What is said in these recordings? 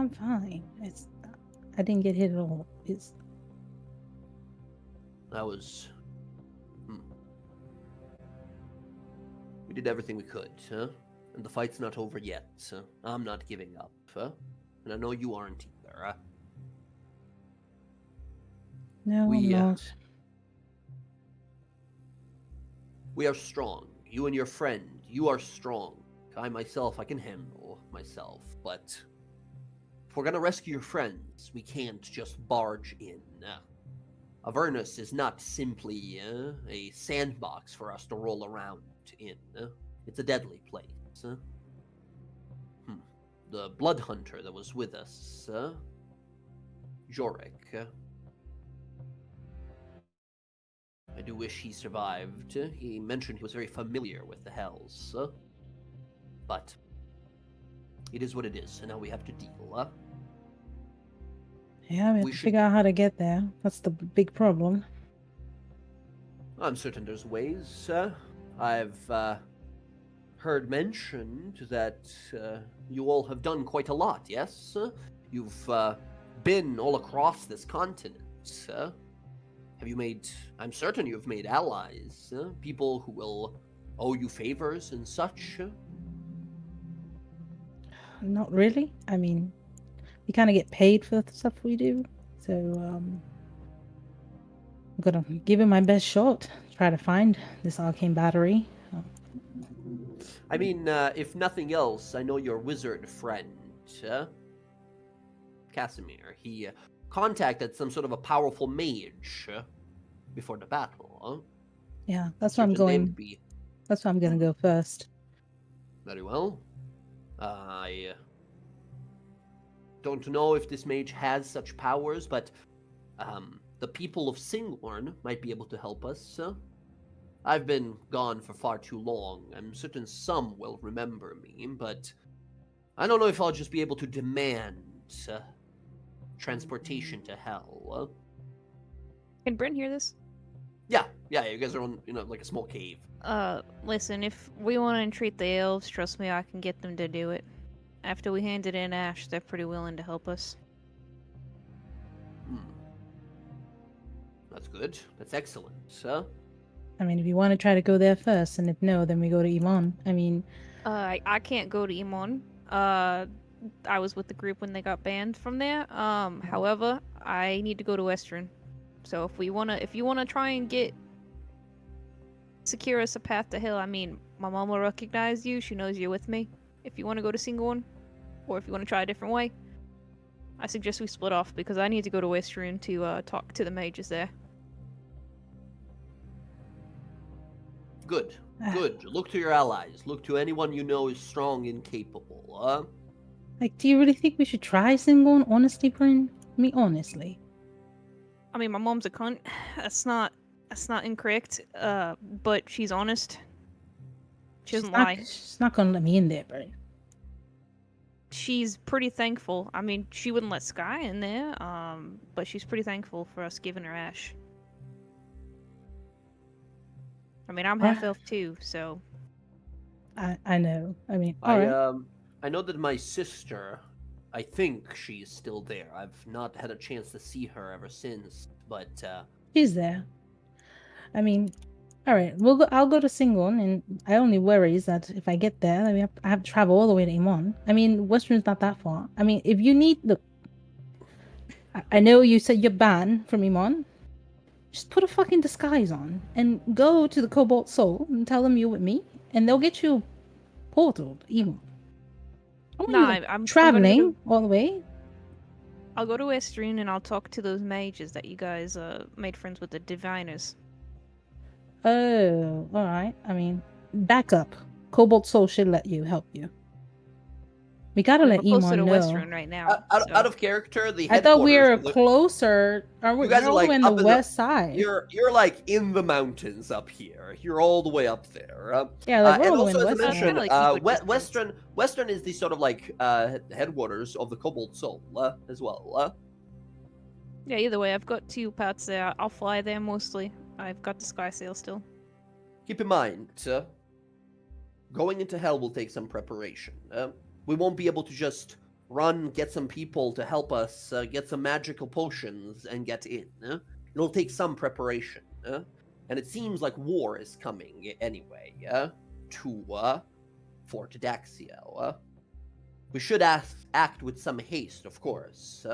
I'm fine. I didn't get hit at all. That was... We did everything we could, huh? And the fight's not over yet, so I'm not giving up, huh? And I know you aren't either, huh? No, I'm not. We are strong. You and your friend, you are strong. I myself, I can handle myself, but if we're gonna rescue your friends, we can't just barge in. Avernus is not simply a sandbox for us to roll around in. It's a deadly place. The blood hunter that was with us, Jorik. I do wish he survived. He mentioned he was very familiar with the Hells. But it is what it is, and now we have to deal. Yeah, we have to figure out how to get there. That's the big problem. I'm certain there's ways. I've heard mentioned that you all have done quite a lot, yes? You've been all across this continent. Have you made... I'm certain you've made allies, people who will owe you favors and such. Not really. I mean, we kind of get paid for the stuff we do. So, I'm gonna give it my best shot. Try to find this arcane battery. I mean, if nothing else, I know your wizard friend, Casimir. He contacted some sort of a powerful mage before the battle. Yeah, that's why I'm going. That's why I'm gonna go first. Very well. I don't know if this mage has such powers, but the people of Singlorn might be able to help us. I've been gone for far too long. I'm certain some will remember me, but I don't know if I'll just be able to demand transportation to Hell. Can Bryn hear this? Yeah, you guys are on, like a small cave. Listen, if we want to entreat the elves, trust me, I can get them to do it. After we handed in Ash, they're pretty willing to help us. That's good. That's excellent, sir. I mean, if you want to try to go there first, and if no, then we go to Iman. I mean... I can't go to Iman. I was with the group when they got banned from there. However, I need to go to Western. So if you wanna try and secure us a path to Hill, I mean, my mom will recognize you. She knows you're with me. If you want to go to Singleton, or if you want to try a different way, I suggest we split off because I need to go to Western to talk to the mages there. Good. Look to your allies. Look to anyone you know is strong and capable. Like, do you really think we should try Singon? Honestly, Bryn? I mean, honestly. I mean, my mom's a cunt. That's not incorrect. But she's honest. She doesn't lie. She's not gonna let me in there, Bryn. She's pretty thankful. I mean, she wouldn't let Sky in there. But she's pretty thankful for us giving her Ash. I mean, I'm half elf too, so. I know. I mean, I know that my sister, I think she's still there. I've not had a chance to see her ever since, but she's there. I mean, all right, I'll go to Singon, and I only worry is that if I get there, I have to travel all the way to Iman. I mean, Western's not that far. I mean, if you need I know you said you're banned from Iman. Just put a fucking disguise on and go to the Cobalt Soul and tell them you're with me, and they'll get you portaled, Iman. I'm traveling all the way. I'll go to Western and I'll talk to those mages that you guys made friends with, the diviners. Oh, all right. I mean, back up. Cobalt Soul should let you help you. We gotta let Iman know. Western right now. Out of character, I thought we were closer. You guys are like in the west side. You're like in the mountains up here. You're all the way up there. Yeah, like we're all and the way also, in the west side. Western is the sort of like headquarters of the Cobalt Soul as well. Yeah, either way, I've got 2 paths there. I'll fly there mostly. I've got the sky sail still. Keep in mind, going into Hell will take some preparation. We won't be able to just run, get some people to help us get some magical potions and get in. It'll take some preparation. And it seems like war is coming anyway to Fort Daxio. We should act with some haste, of course,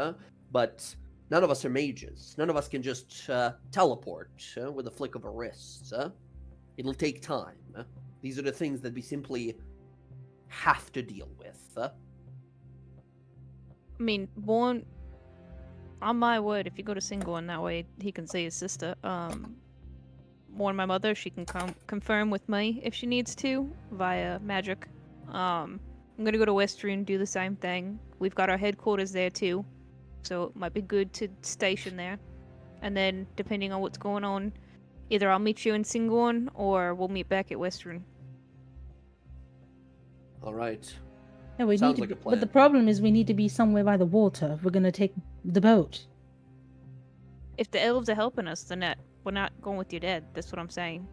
but none of us are mages. None of us can just teleport with a flick of a wrist. It'll take time. These are the things that we simply have to deal with. I mean, on my word, if you go to Single and that way he can see his sister, warn my mother, she can confirm with me if she needs to via magic. I'm gonna go to Westruun, do the same thing. We've got our headquarters there too, so it might be good to station there. And then, depending on what's going on, either I'll meet you in Singorn or we'll meet back at Westruun. All right. Yeah, we Sounds need like to a be, plan. but the problem is we need to be somewhere by the water if we're gonna take the boat. If the elves are helping us, then we're not going with your dad. That's what I'm saying.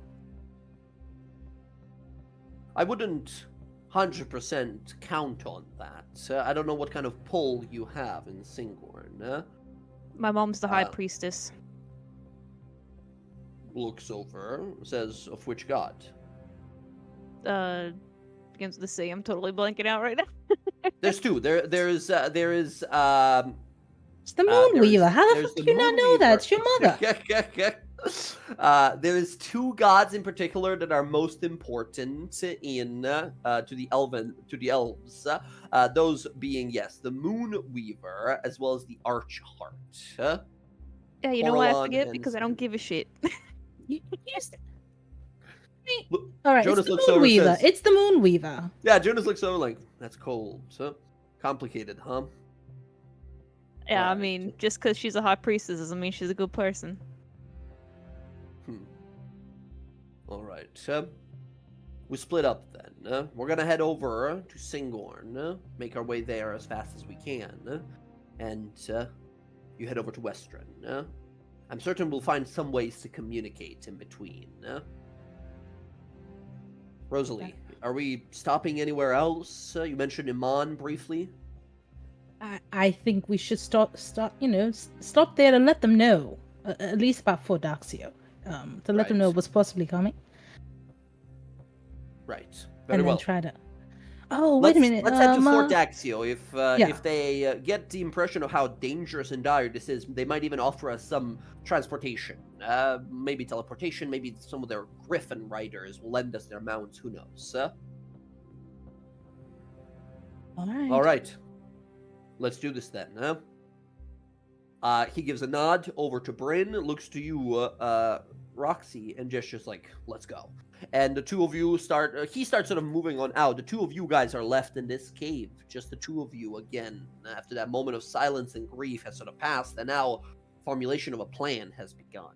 I wouldn't 100% count on that. I don't know what kind of pull you have in Singorn. My mom's the high priestess. Looks over, says, of which god? Begins with the C. I'm totally blanking out right now. There's two. There is It's the Moonweaver. How the fuck do you not know that? It's your mother. There is two gods in particular that are most important in to the elves. Those being, yes, the Moonweaver as well as the Archheart. Yeah, you know why I Coralon forget? and- Because I don't give a shit. All right, Jonas it's the looks over and Moonweaver. says- It's the Moonweaver. Yeah, Jonas looks over like, that's cold. So complicated, huh? Yeah, I Alright. mean, just because she's a high priestess doesn't mean she's a good person. All right. We split up then. We're gonna head over to Singorn, make our way there as fast as we can, and you head over to Westruun. I'm certain we'll find some ways to communicate in between. Rosalie, are we stopping anywhere else? You mentioned Iman briefly. I think we should stop there and let them know, at least about Fort Daxio, to let them know Right. what's possibly coming, Right. Very and well. then try to. Oh, wait a minute. Let's head to Fort Daxio. yeah. If they get the impression of how dangerous and dire this is, they might even offer us some transportation. Maybe teleportation. Maybe some of their griffin riders will lend us their mounts. Who knows? All right. All right. Let's do this then. He gives a nod over to Bryn, looks to you, Roxy, and gestures like, let's go. And the two of you start, he starts sort of moving on out. The two of you guys are left in this cave. Just the two of you again. After that moment of silence and grief has sort of passed, and now formulation of a plan has begun.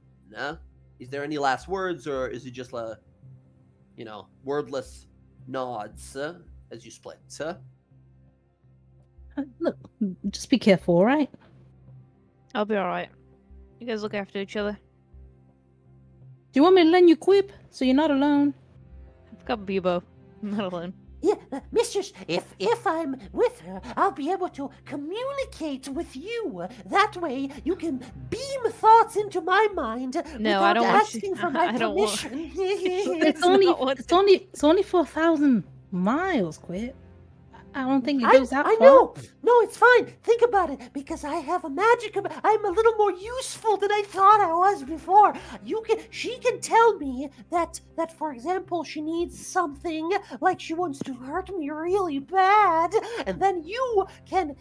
Is there any last words, or is it just wordless nods as you split? Look, just be careful, all right? I'll be alright. You guys look after each other. Do you want me to lend you Quip so you're not alone? I've got Bebo. I'm not alone. Yeah, mistress, if I'm with her, I'll be able to communicate with you. That way, you can beam thoughts into my mind No, I without don't want asking you- for my I don't want- permission. It's not only what- it's only 4,000 miles, Quip. I don't think it goes that I far. know. No, it's fine. Think about it. Because I have a magic. I'm a little more useful than I thought I was before. She can tell me that, for example, she needs something, like she wants to hurt me really bad, and then you can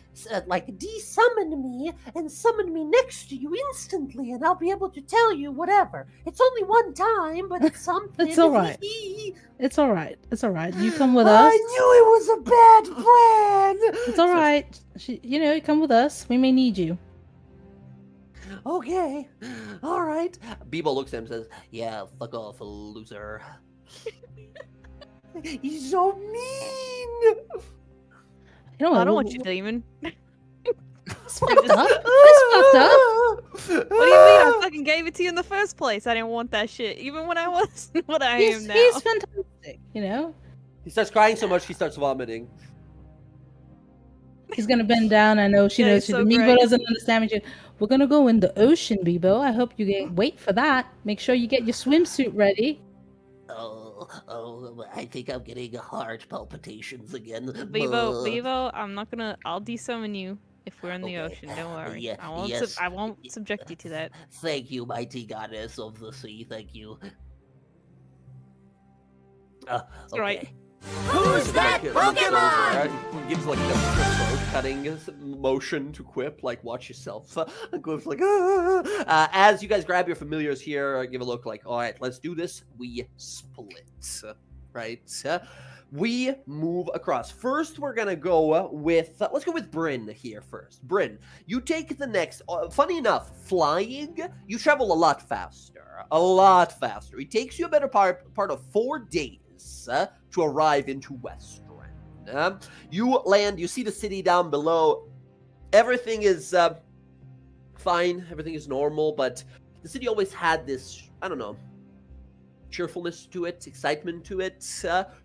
de-summon me and summon me next to you instantly, and I'll be able to tell you whatever. It's only one time, but it's something. It's all right. It's all right. It's all right. You come with us. I knew it was a bad plan. It's all right. You come with us. We may need you. Okay. All right. Bebo looks at him and says, yeah, fuck off, loser. He's so mean. You know I what? don't want you, demon. It's fucked up. It's fucked up. What do you mean? I fucking gave it to you in the first place. I didn't want that shit, even when I wasn't what I am now. He's fantastic. You know. He starts crying so much he starts vomiting. She's gonna bend down. I know she Yeah, knows it's she so Bebo great. doesn't understand me. We're gonna go in the ocean, Bebo. I hope you wait for that. Make sure you get your swimsuit ready. I think I'm getting heart palpitations again. Bevo, I'll desummon you if we're in the Okay. ocean. Don't worry. Yeah, yes. I won't subject you to that. Thank you, mighty goddess of the sea. Thank you. That's right. Okay. Who's that Pokemon? Gives like the cutting motion to Quip, like watch yourself. Quip's like, ah. As you guys grab your familiars here, give a look like, all right, let's do this. We split, right? We move across. First, we're gonna go with, let's go with Bryn here first. Bryn, you take the next, funny enough, flying, you travel a lot faster. It takes you a better part of 4 days to arrive into Western. You land, you see the city down below. Everything is fine, everything is normal, but the city always had this, I don't know, cheerfulness to it, excitement to it.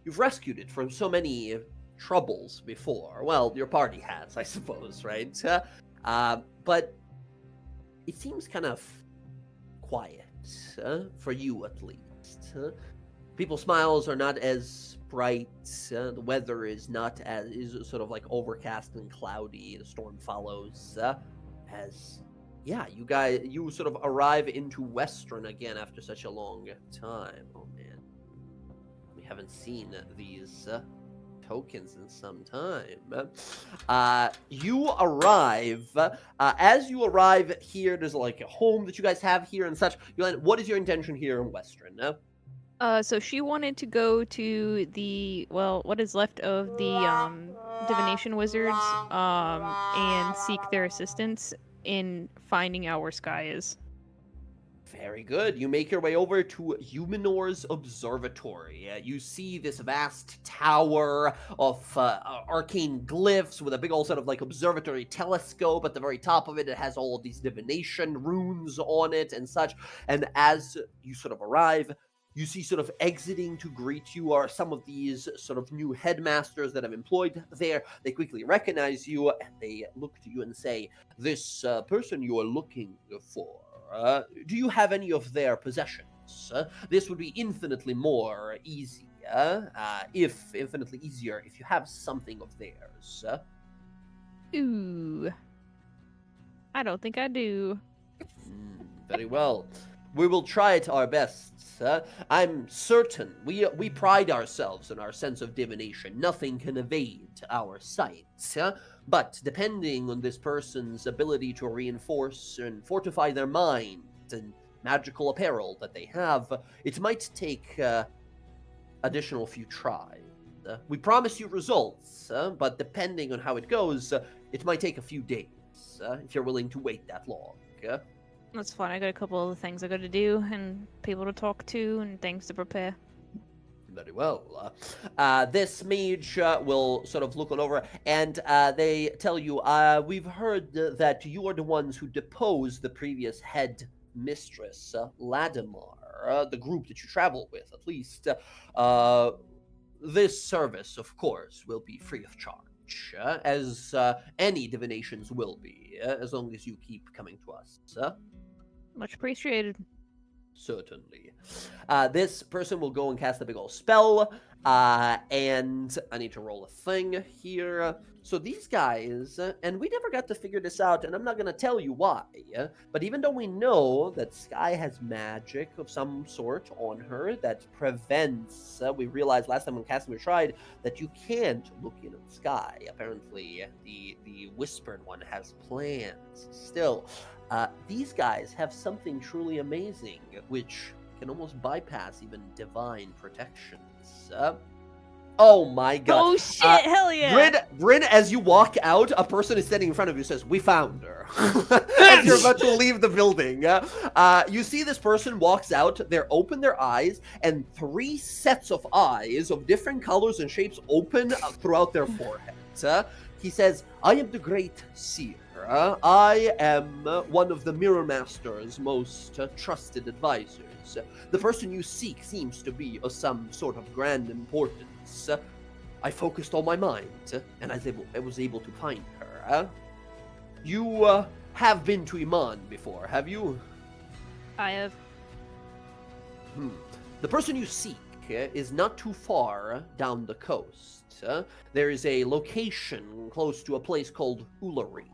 You've rescued it from so many troubles before. Well, your party has, I suppose, right? But it seems kind of quiet, for you at least. People's smiles are not as bright. The weather is not as, is sort of like overcast and cloudy. The storm follows. You sort of arrive into Western again after such a long time. Oh man, we haven't seen these tokens in some time. You arrive. As you arrive here, there's like a home that you guys have here and such. What is your intention here in Western? So she wanted to go to what is left of the divination wizards, and seek their assistance in finding out where Sky is. Very good. You make your way over to Huminor's Observatory. You see this vast tower of arcane glyphs with a big old sort of like observatory telescope at the very top of it. It has all of these divination runes on it and such. And as you sort of arrive, you see sort of exiting to greet you are some of these sort of new headmasters that have employed there. They quickly recognize you and they look to you and say, this person you are looking for, do you have any of their possessions? This would be infinitely more easy, if infinitely easier if you have something of theirs. Ooh. I don't think I do. Very well. We will try it our best. I'm certain we pride ourselves on our sense of divination. Nothing can evade our sight. But depending on this person's ability to reinforce and fortify their mind and magical apparel that they have, it might take additional few tries. We promise you results, but depending on how it goes, it might take a few days, if you're willing to wait that long. That's fine. I got a couple of things I got to do and people to talk to and things to prepare. Very well. This mage will sort of look on over, and they tell you, we've heard that you are the ones who deposed the previous head mistress, Ladimar, the group that you travel with, at least. This service, of course, will be free of charge, as any divinations will be, as long as you keep coming to us. Much appreciated. Certainly. This person will go and cast a big old spell, and I need to roll a thing here. So these guys, and we never got to figure this out, and I'm not going to tell you why, but even though we know that Sky has magic of some sort on her that prevents, we realized last time when Casimir tried, that you can't look in at Sky. Apparently, the Whispered One has plans still. These guys have something truly amazing, which can almost bypass even divine protections. Oh my god. Oh shit, hell yeah. Bryn, as you walk out, a person is standing in front of you says, we found her. As you're about to leave the building. You see this person walks out, they open their eyes, and 3 sets of eyes of different colors and shapes open throughout their foreheads. He says, I am the great seer. I am one of the Mirror Master's most trusted advisors. The person you seek seems to be of some sort of grand importance. I focused all my mind, and I was able to find her. You have been to Iman before, have you? I have. The person you seek is not too far down the coast. There is a location close to a place called Ulari,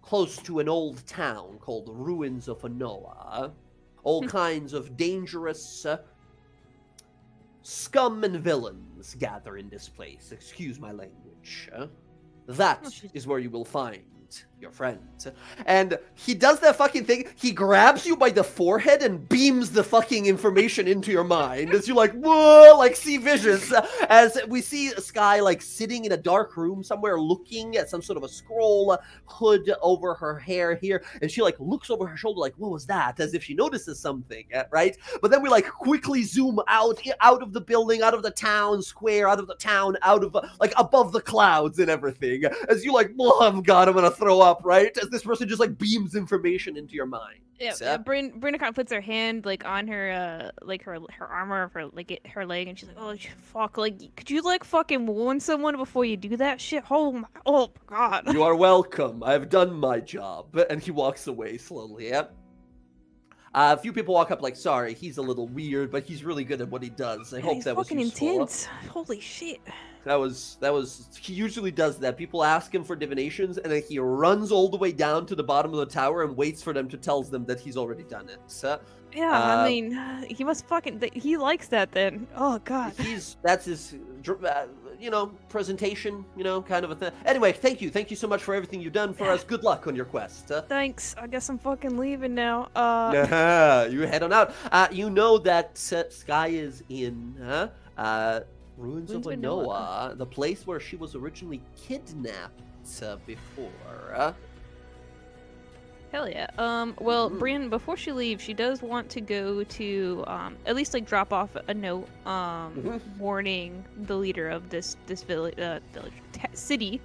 close to an old town called the Ruins of Anoa. All kinds of dangerous scum and villains gather in this place. Excuse my language. That is where you will find your friend. And he does that fucking thing. He grabs you by the forehead and beams the fucking information into your mind as you like, whoa, like see visions. As we see Sky like sitting in a dark room somewhere looking at some sort of a scroll hood over her hair here. And she like looks over her shoulder like, what was that? As if she notices something, right? But then we like quickly zoom out of the building, out of the town square, out of the town, out of like above the clouds and everything. As you like, oh God, I'm gonna throw up, right? As this person just like beams information into your mind. Yeah, Brynna kind of puts her hand like on her like her armor of her like her leg, and she's like, "Oh fuck! Like, could you like fucking warn someone before you do that shit? Oh my God!" You are welcome. I've done my job. And he walks away slowly. Yep. A few people walk up like, sorry, he's a little weird, but he's really good at what he does. I hope he's that was fucking useful. intense. Holy shit. That was, he usually does that. People ask him for divinations, and then he runs all the way down to the bottom of the tower and waits for them to tell them that he's already done it. Yeah, I mean, he must fucking, he likes that then. Oh God. That's his, presentation, kind of a thing. Anyway, thank you so much for everything you've done for us. Good luck on your quest. Thanks. I guess I'm fucking leaving now. You head on out. You know that Sky is in Ruins of Anoa, the place where she was originally kidnapped before. Hell yeah. Well, Brienne, before she leaves, she does want to go to, at least like drop off a note, warning the leader of this village, city,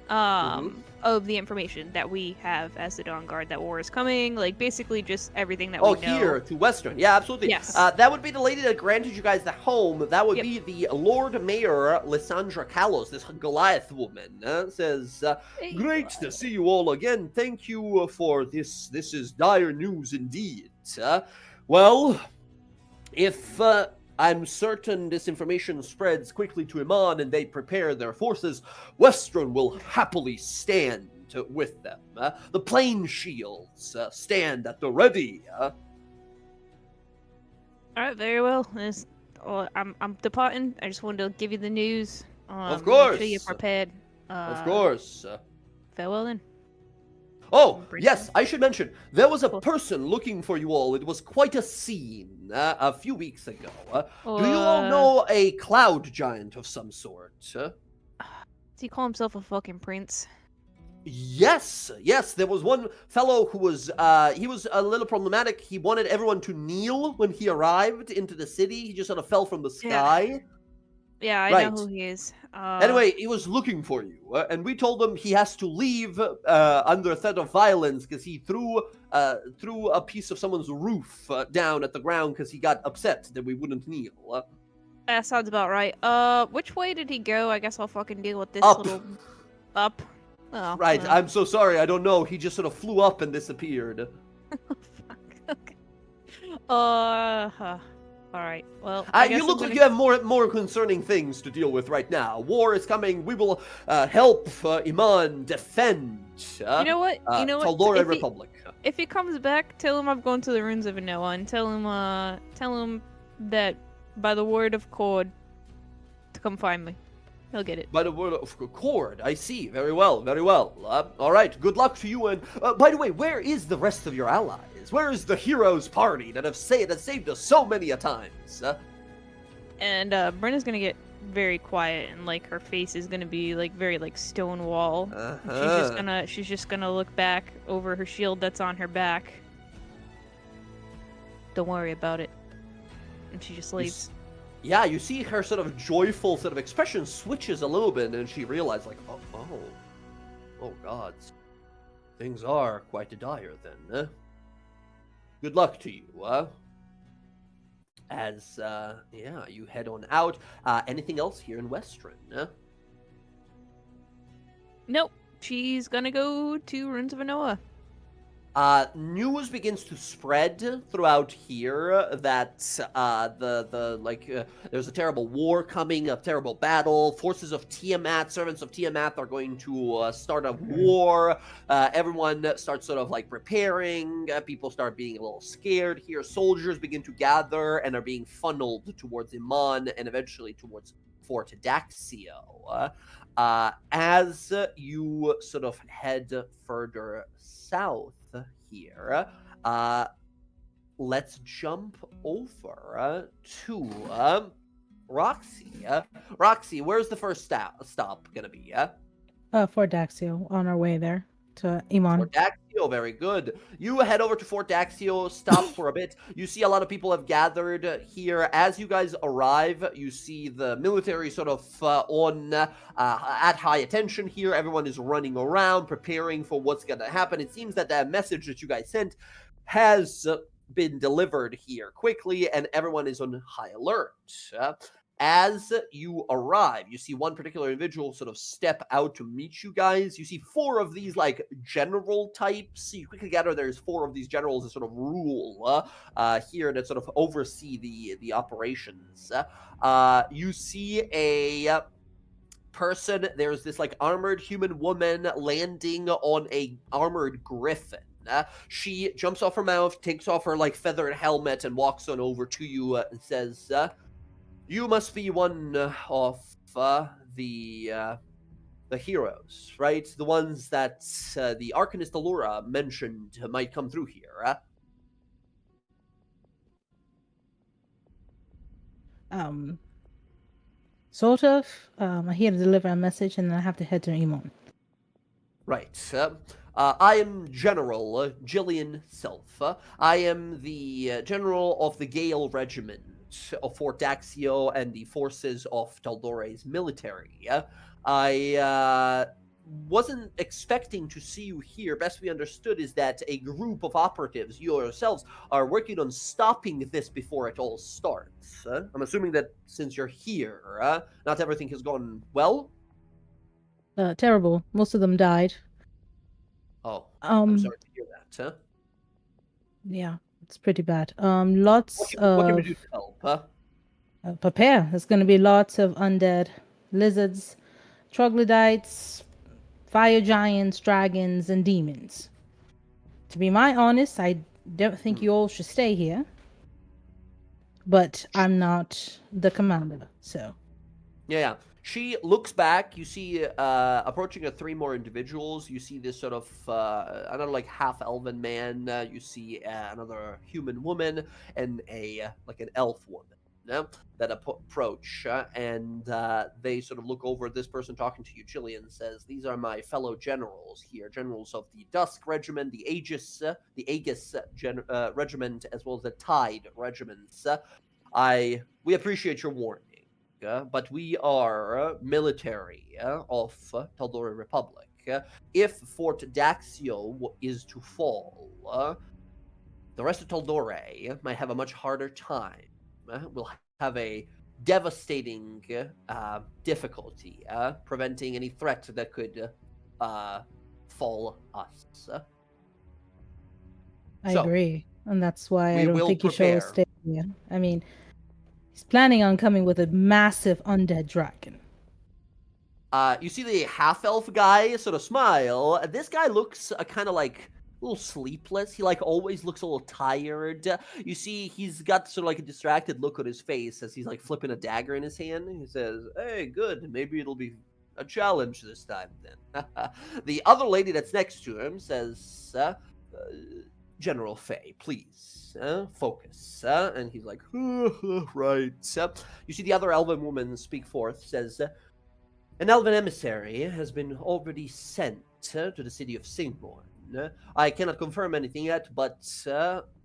of the information that we have as the DawnGuard, that war is coming, like basically just everything that we know. Oh, here to Western. Yeah, absolutely. Yes. That would be the lady that granted you guys the home. That would be the Lord Mayor, Lysandra Kalos, this Goliath woman. Says, great to see you all again. Thank you for this. This is dire news indeed. Well, if I'm certain this information spreads quickly to Iman and they prepare their forces, Western will happily stand with them. The plain shields stand at the ready. All right, very well. I'm departing. I just wanted to give you the news. Of course. Make sure you're prepared. Of course. Farewell then. Oh, yes, I should mention, there was a person looking for you all. It was quite a scene a few weeks ago. Do you all know a cloud giant of some sort? Does he call himself a fucking prince? Yes, there was one fellow who was, he was a little problematic. He wanted everyone to kneel when he arrived into the city. He just sort of fell from the sky. Yeah, I know who he is. Anyway, he was looking for you, and we told him he has to leave under threat of violence because he threw a piece of someone's roof down at the ground because he got upset that we wouldn't kneel. That sounds about right. Which way did he go? I guess I'll fucking deal with this little... Up? Oh, right, well. I'm so sorry, I don't know. He just sort of flew up and disappeared. Fuck, okay. Alright, well, you look like you have more concerning things to deal with right now. War is coming. We will help Iman defend. You know what? Tal'dorei Republic. If he comes back, tell him I've gone to the Ruins of Anoa, and tell him that by the word of Cord to come find me. He'll get it. By the word of Cord, I see. Very well, very well. All right, good luck to you. And by the way, where is the rest of your allies? Where is the heroes party that have saved us so many a times? And Brenna's gonna get very quiet, and like her face is gonna be like very like stonewall. She's just gonna look back over her shield that's on her back. Don't worry about it. And she just leaves. Yeah, you see her sort of joyful sort of expression switches a little bit, and she realizes like, oh God, things are quite dire then. Good luck to you. As you head on out. Anything else here in Western? Nope. She's gonna go to Ruins of Anoa. News begins to spread throughout here that there's a terrible war coming, a terrible battle. Forces of Tiamat, servants of Tiamat, are going to start a war. Everyone starts sort of like preparing. People start being a little scared here. Soldiers begin to gather and are being funneled towards Iman and eventually towards Fort Daxio. As you sort of head further south here, let's jump over to Roxy. Roxy, where's the first stop gonna be? Fort Daxio, on our way there to Iman. Fort Daxio, very good. You head over to Fort Daxio, stop for a bit. You see a lot of people have gathered here. As you guys arrive, you see the military sort of at high attention here. Everyone is running around, preparing for what's going to happen. It seems that that message that you guys sent has been delivered here quickly, and everyone is on high alert. As you arrive, you see one particular individual sort of step out to meet you guys. You see four of these like general types. You quickly gather there's four of these generals that sort of rule here, that sort of oversee the operations. You see a person. There's this like armored human woman landing on a armored griffin. She jumps off her mouth, takes off her like feathered helmet, and walks on over to you and says, "You must be one of the heroes, right? The ones that the Arcanist Allura mentioned might come through here." Sort of. I'm here to deliver a message, and then I have to head to Iman. Right. I am General Jillian Self. I am the general of the Gale Regiment of Fort Daxio and the forces of Tal'Dorei's military. I wasn't expecting to see you here. Best we understood is that a group of operatives, you yourselves, are working on stopping this before it all starts. I'm assuming that since you're here, not everything has gone well? Terrible. Most of them died. Oh, I'm sorry to hear that. Yeah, it's pretty bad. Lots What can we of do to help? prepare. There's going to be lots of undead lizards, troglodytes, fire giants, dragons, and demons. To be my honest, I don't think you all should stay here. But I'm not the commander, so. Yeah. She looks back. You see, approaching three more individuals. You see this sort of another like half-elven man. You see another human woman and like an elf woman. That approach, and they sort of look over at this person talking to you. Jillian says, "These are my fellow generals here, generals of the Dusk Regiment, the Aegis Regiment, as well as the Tide Regiments. We appreciate your warning. But we are military of Tal'Dorei Republic. If Fort Daxio is to fall, the rest of Tal'Dorei might have a much harder time. We'll have a devastating difficulty preventing any threat that could fall us." I agree. And that's why I don't think you should prepare. stay here. I mean, he's planning on coming with a massive undead dragon. You see the half-elf guy sort of smile. This guy looks kind of like a little sleepless. He like always looks a little tired. You see he's got sort of like a distracted look on his face as he's like flipping a dagger in his hand. He says, "Hey, good. Maybe it'll be a challenge this time then." The other lady that's next to him says, "General Faye, please, focus." And he's like, "Right." You see the other elven woman speak forth, says, "An elven emissary has been already sent to the city of Singborn. I cannot confirm anything yet, but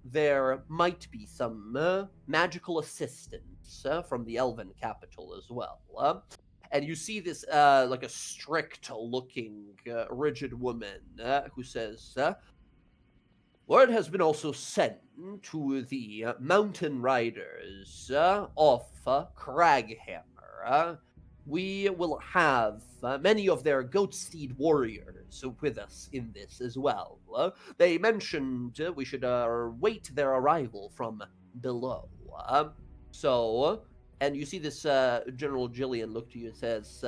there might be some magical assistance from the elven capital as well." And you see this like a strict-looking, rigid woman who says, Word has been also sent to the mountain riders off Craghammer. We will have many of their goatsteed warriors with us in this as well. They mentioned we should wait their arrival from below. And you see this General Jillian look to you and says,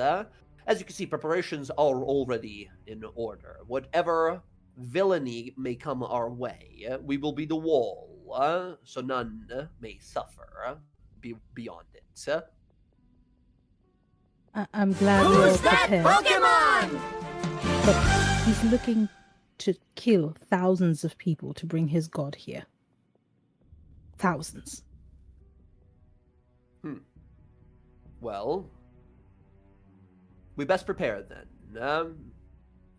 as you can see, preparations are already in order. Whatever villainy may come our way, we will be the wall, so none may suffer beyond it. I'm glad we're all Who's that prepared. Pokemon? But he's looking to kill thousands of people to bring his god here. Thousands. Well, we best prepare then.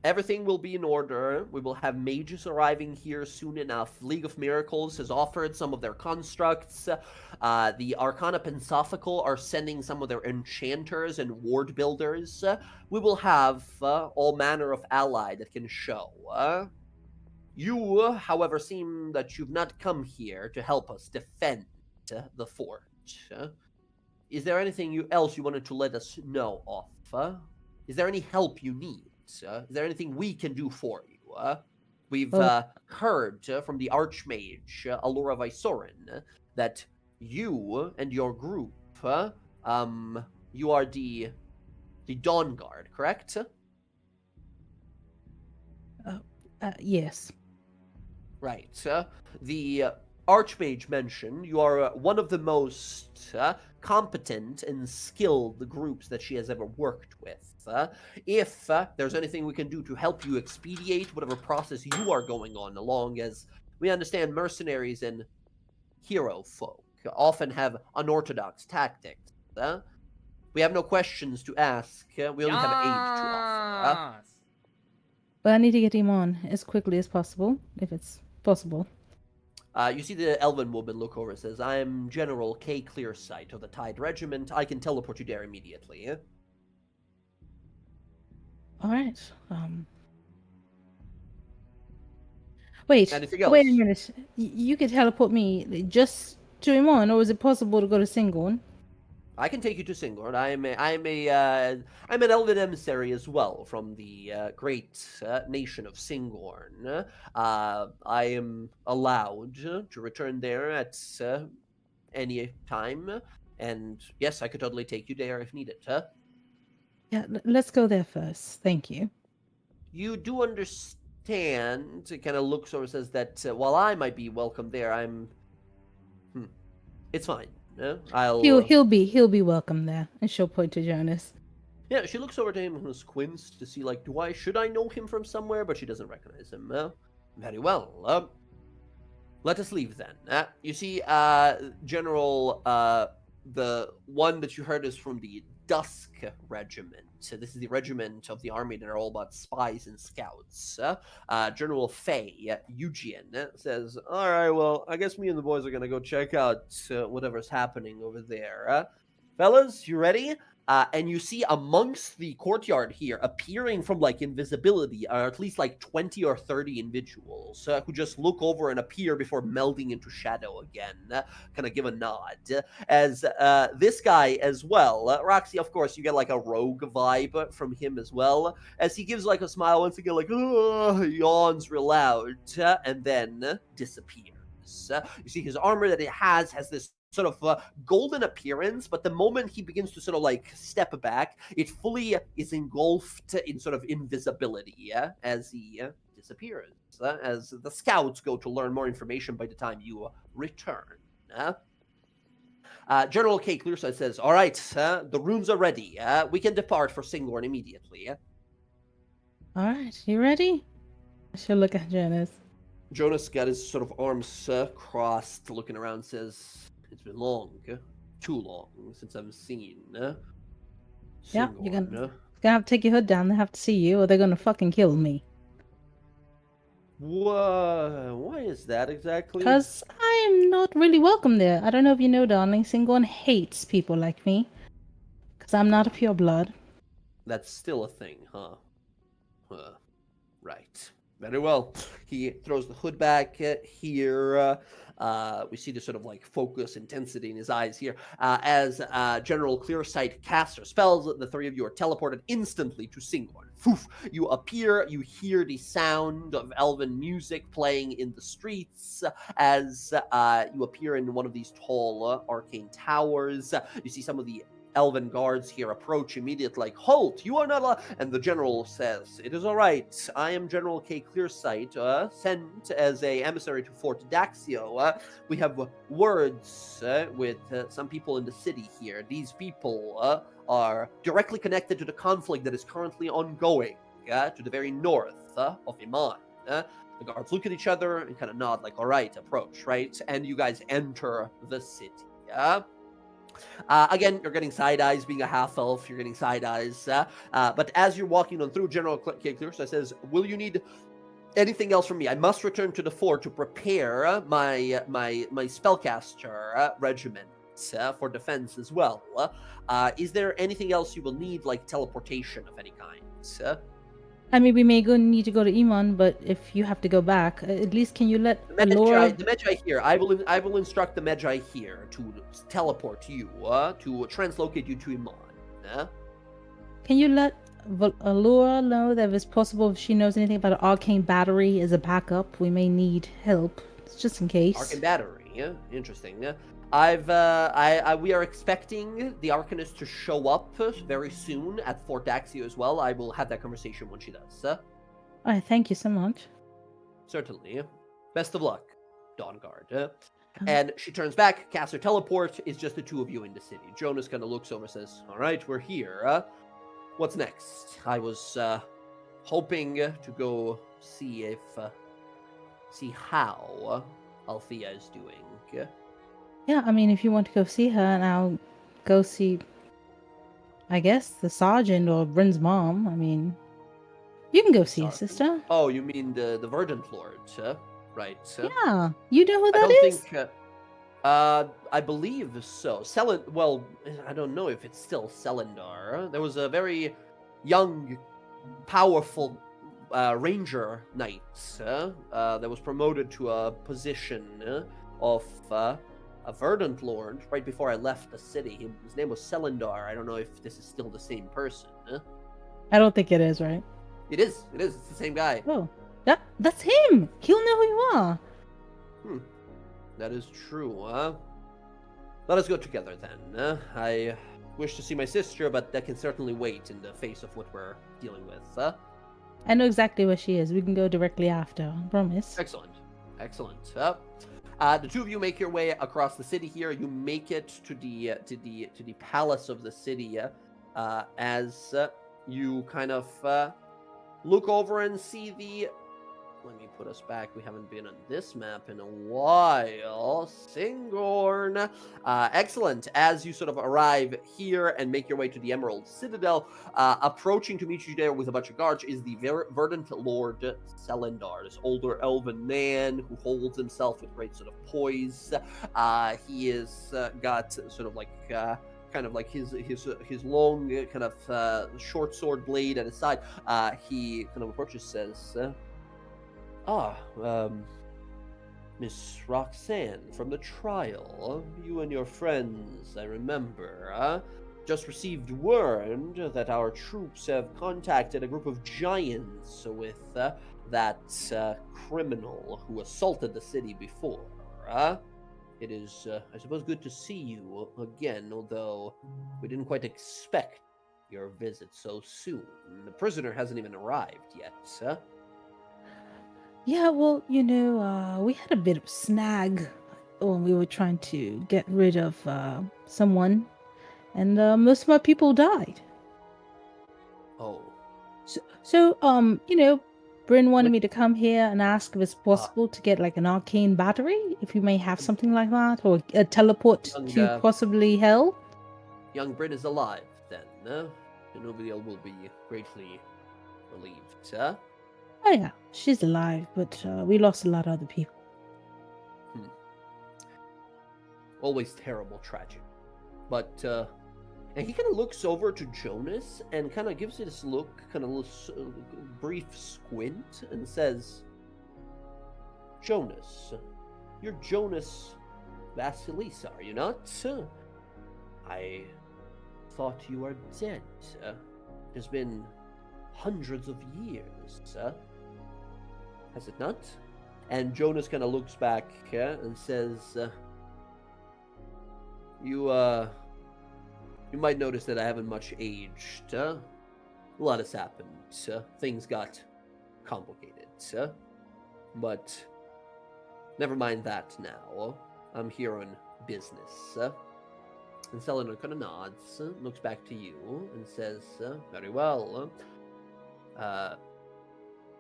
Everything will be in order. We will have mages arriving here soon enough. League of Miracles has offered some of their constructs. The Arcana Pensophical are sending some of their enchanters and ward builders. We will have all manner of ally that can show. You, however, seem that you've not come here to help us defend the fort. Is there anything else you wanted to let us know of? Is there any help you need? Is there anything we can do for you? We've heard from the Archmage, Allura Vysorin, that you and your group, you are the DawnGuard, correct? Yes. Right. The Archmage mentioned you are one of the most competent and skilled groups that she has ever worked with. If there's anything we can do to help you expedite whatever process you are going on, along as we understand mercenaries and hero folk often have unorthodox tactics. We have no questions to ask. We only have aid to offer. But I need to get him on as quickly as possible, if it's possible. You see the elven woman look over and says, I am General K. Clearsight of the Tide Regiment. I can teleport you there immediately. All right. Wait. Anything else? Wait a minute. You could teleport me just to Imon, or is it possible to go to Singorn? I can take you to Singorn. I'm an elven emissary as well from the great nation of Singorn. I am allowed to return there at any time, and yes, I could totally take you there if needed. Yeah, let's go there first. Thank you. You do understand? It kind of looks over and says that while I might be welcome there, it's fine. He'll be welcome there, and she'll point to Jonas. Yeah, she looks over to him and squints to see, like, should I know him from somewhere? But she doesn't recognize him. Very well. Let us leave then. You see, General, the one that you heard is from the Dusk Regiment. So this is the regiment of the army that are all about spies and scouts. General Faye, Eugen, says, all right, well, I guess me and the boys are going to go check out whatever's happening over there. Fellas, you ready? And you see amongst the courtyard here, appearing from like invisibility, are at least like 20 or 30 individuals who just look over and appear before melding into shadow again. Kind of give a nod. As this guy as well, Roxy, of course, you get like a rogue vibe from him as well. As he gives like a smile once again, like, yawns real loud, and then disappears. You see his armor that it has this sort of golden appearance, but the moment he begins to sort of like step back, it fully is engulfed in sort of invisibility as he disappears, as the scouts go to learn more information by the time you return. General K. Clearside says, all right, the runes are ready. We can depart for Singorn immediately. All right, you ready? I should look at Jonas. Jonas got his sort of arms crossed, looking around, says, it's been long, too long, since I've seen Yeah, Singorn. you're gonna have to take your hood down. They have to see you, or they're gonna fucking kill me. Why is that exactly? Because I'm not really welcome there. I don't know if you know, darling, Singorn hates people like me. Because I'm not a pure blood. That's still a thing, huh? Right. Very well. He throws the hood back here. We see the sort of like focus, intensity in his eyes here. As General Clearsight casts her spells, the three of you are teleported instantly to Singorn. Foof! You appear, you hear the sound of elven music playing in the streets as you appear in one of these tall arcane towers. You see some of the elven guards here approach immediately, like, "Halt! You are not allowed." And the general says, "It is all right. I am General K. Clearsight, sent as a emissary to Fort Daxio. We have words with some people in the city here. These people are directly connected to the conflict that is currently ongoing to the very north of Iman." The guards look at each other and kind of nod, like, "All right, approach," right? And you guys enter the city. Again, you're getting side eyes. Being a half elf, you're getting side eyes. But as you're walking on through, General K. Clearsight says, "Will you need anything else from me? I must return to the fort to prepare my spellcaster regiment for defense as well. Is there anything else you will need, like teleportation of any kind?" I mean, we may need to go to Iman, but if you have to go back, at least can you let The Laura... Magi here. I will instruct the Magi here to teleport you, to translocate you to Iman. Can you let Laura know that if it's possible, if she knows anything about an arcane battery as a backup, we may need help, just in case. Arcane battery. Yeah, interesting. We are expecting the Arcanist to show up very soon at Fort Daxio as well. I will have that conversation when she does. All right, thank you so much. Certainly. Best of luck, DawnGuard. And she turns back, casts her teleport. It's just the two of you in the city. Jonas kind of looks over and says, "All right, we're here. What's next? I was hoping to go see how Althea is doing." Yeah, I mean, if you want to go see her, and I'll go see, I guess, the sergeant or Bryn's mom. I mean, you can go see your sister. Oh, you mean the Verdant Lord, right? Yeah, you know who I that don't is? think. I believe so. Well, I don't know if it's still Selendar. There was a very young, powerful ranger knight that was promoted to a position of a Verdant Lord right before I left the city. His name was Selendar. I don't know if this is still the same person. I don't think it is, right? It is. It is. It's the same guy. Oh, that's him. He'll know who you are. That is true. Let us go together then. I wish to see my sister, but that can certainly wait in the face of what we're dealing with. I know exactly where she is. We can go directly after. I promise. Excellent. Excellent. The two of you make your way across the city here. You make it to the palace of the city as you kind of look over and see the... Let me put us back. We haven't been on this map in a while. Singorn. Excellent. As you sort of arrive here and make your way to the Emerald Citadel, approaching to meet you there with a bunch of guards is the Verdant Lord Selendar, this older elven man who holds himself with great sort of poise. He is got sort of like... kind of like his long kind of short sword blade at his side. He kind of approaches, says... Miss Roxanne from the trial. You and your friends, I remember, just received word that our troops have contacted a group of giants with that criminal who assaulted the city before. It is, I suppose, good to see you again, although we didn't quite expect your visit so soon. The prisoner hasn't even arrived yet. Yeah, well, you know, we had a bit of snag when we were trying to get rid of someone, and most of my people died. Oh. So, you know, Bryn wanted me to come here and ask if it's possible to get like an arcane battery, if you may have something like that, or a teleport to possibly hell. Young Bryn is alive, then. Nobody will be greatly relieved. Oh yeah, she's alive, but we lost a lot of other people. Always terrible, tragic. But And he kind of looks over to Jonas and kind of gives you this look, kind of brief squint, and says, Jonas, you're Jonas Vasilisa, are you not? I thought you were dead. It's been hundreds of years, has it not? And Jonas kind of looks back and says, You might notice that I haven't much aged. A lot has happened. Things got complicated. But never mind that now. I'm here on business. And Selenor kind of nods, looks back to you, and says, very well.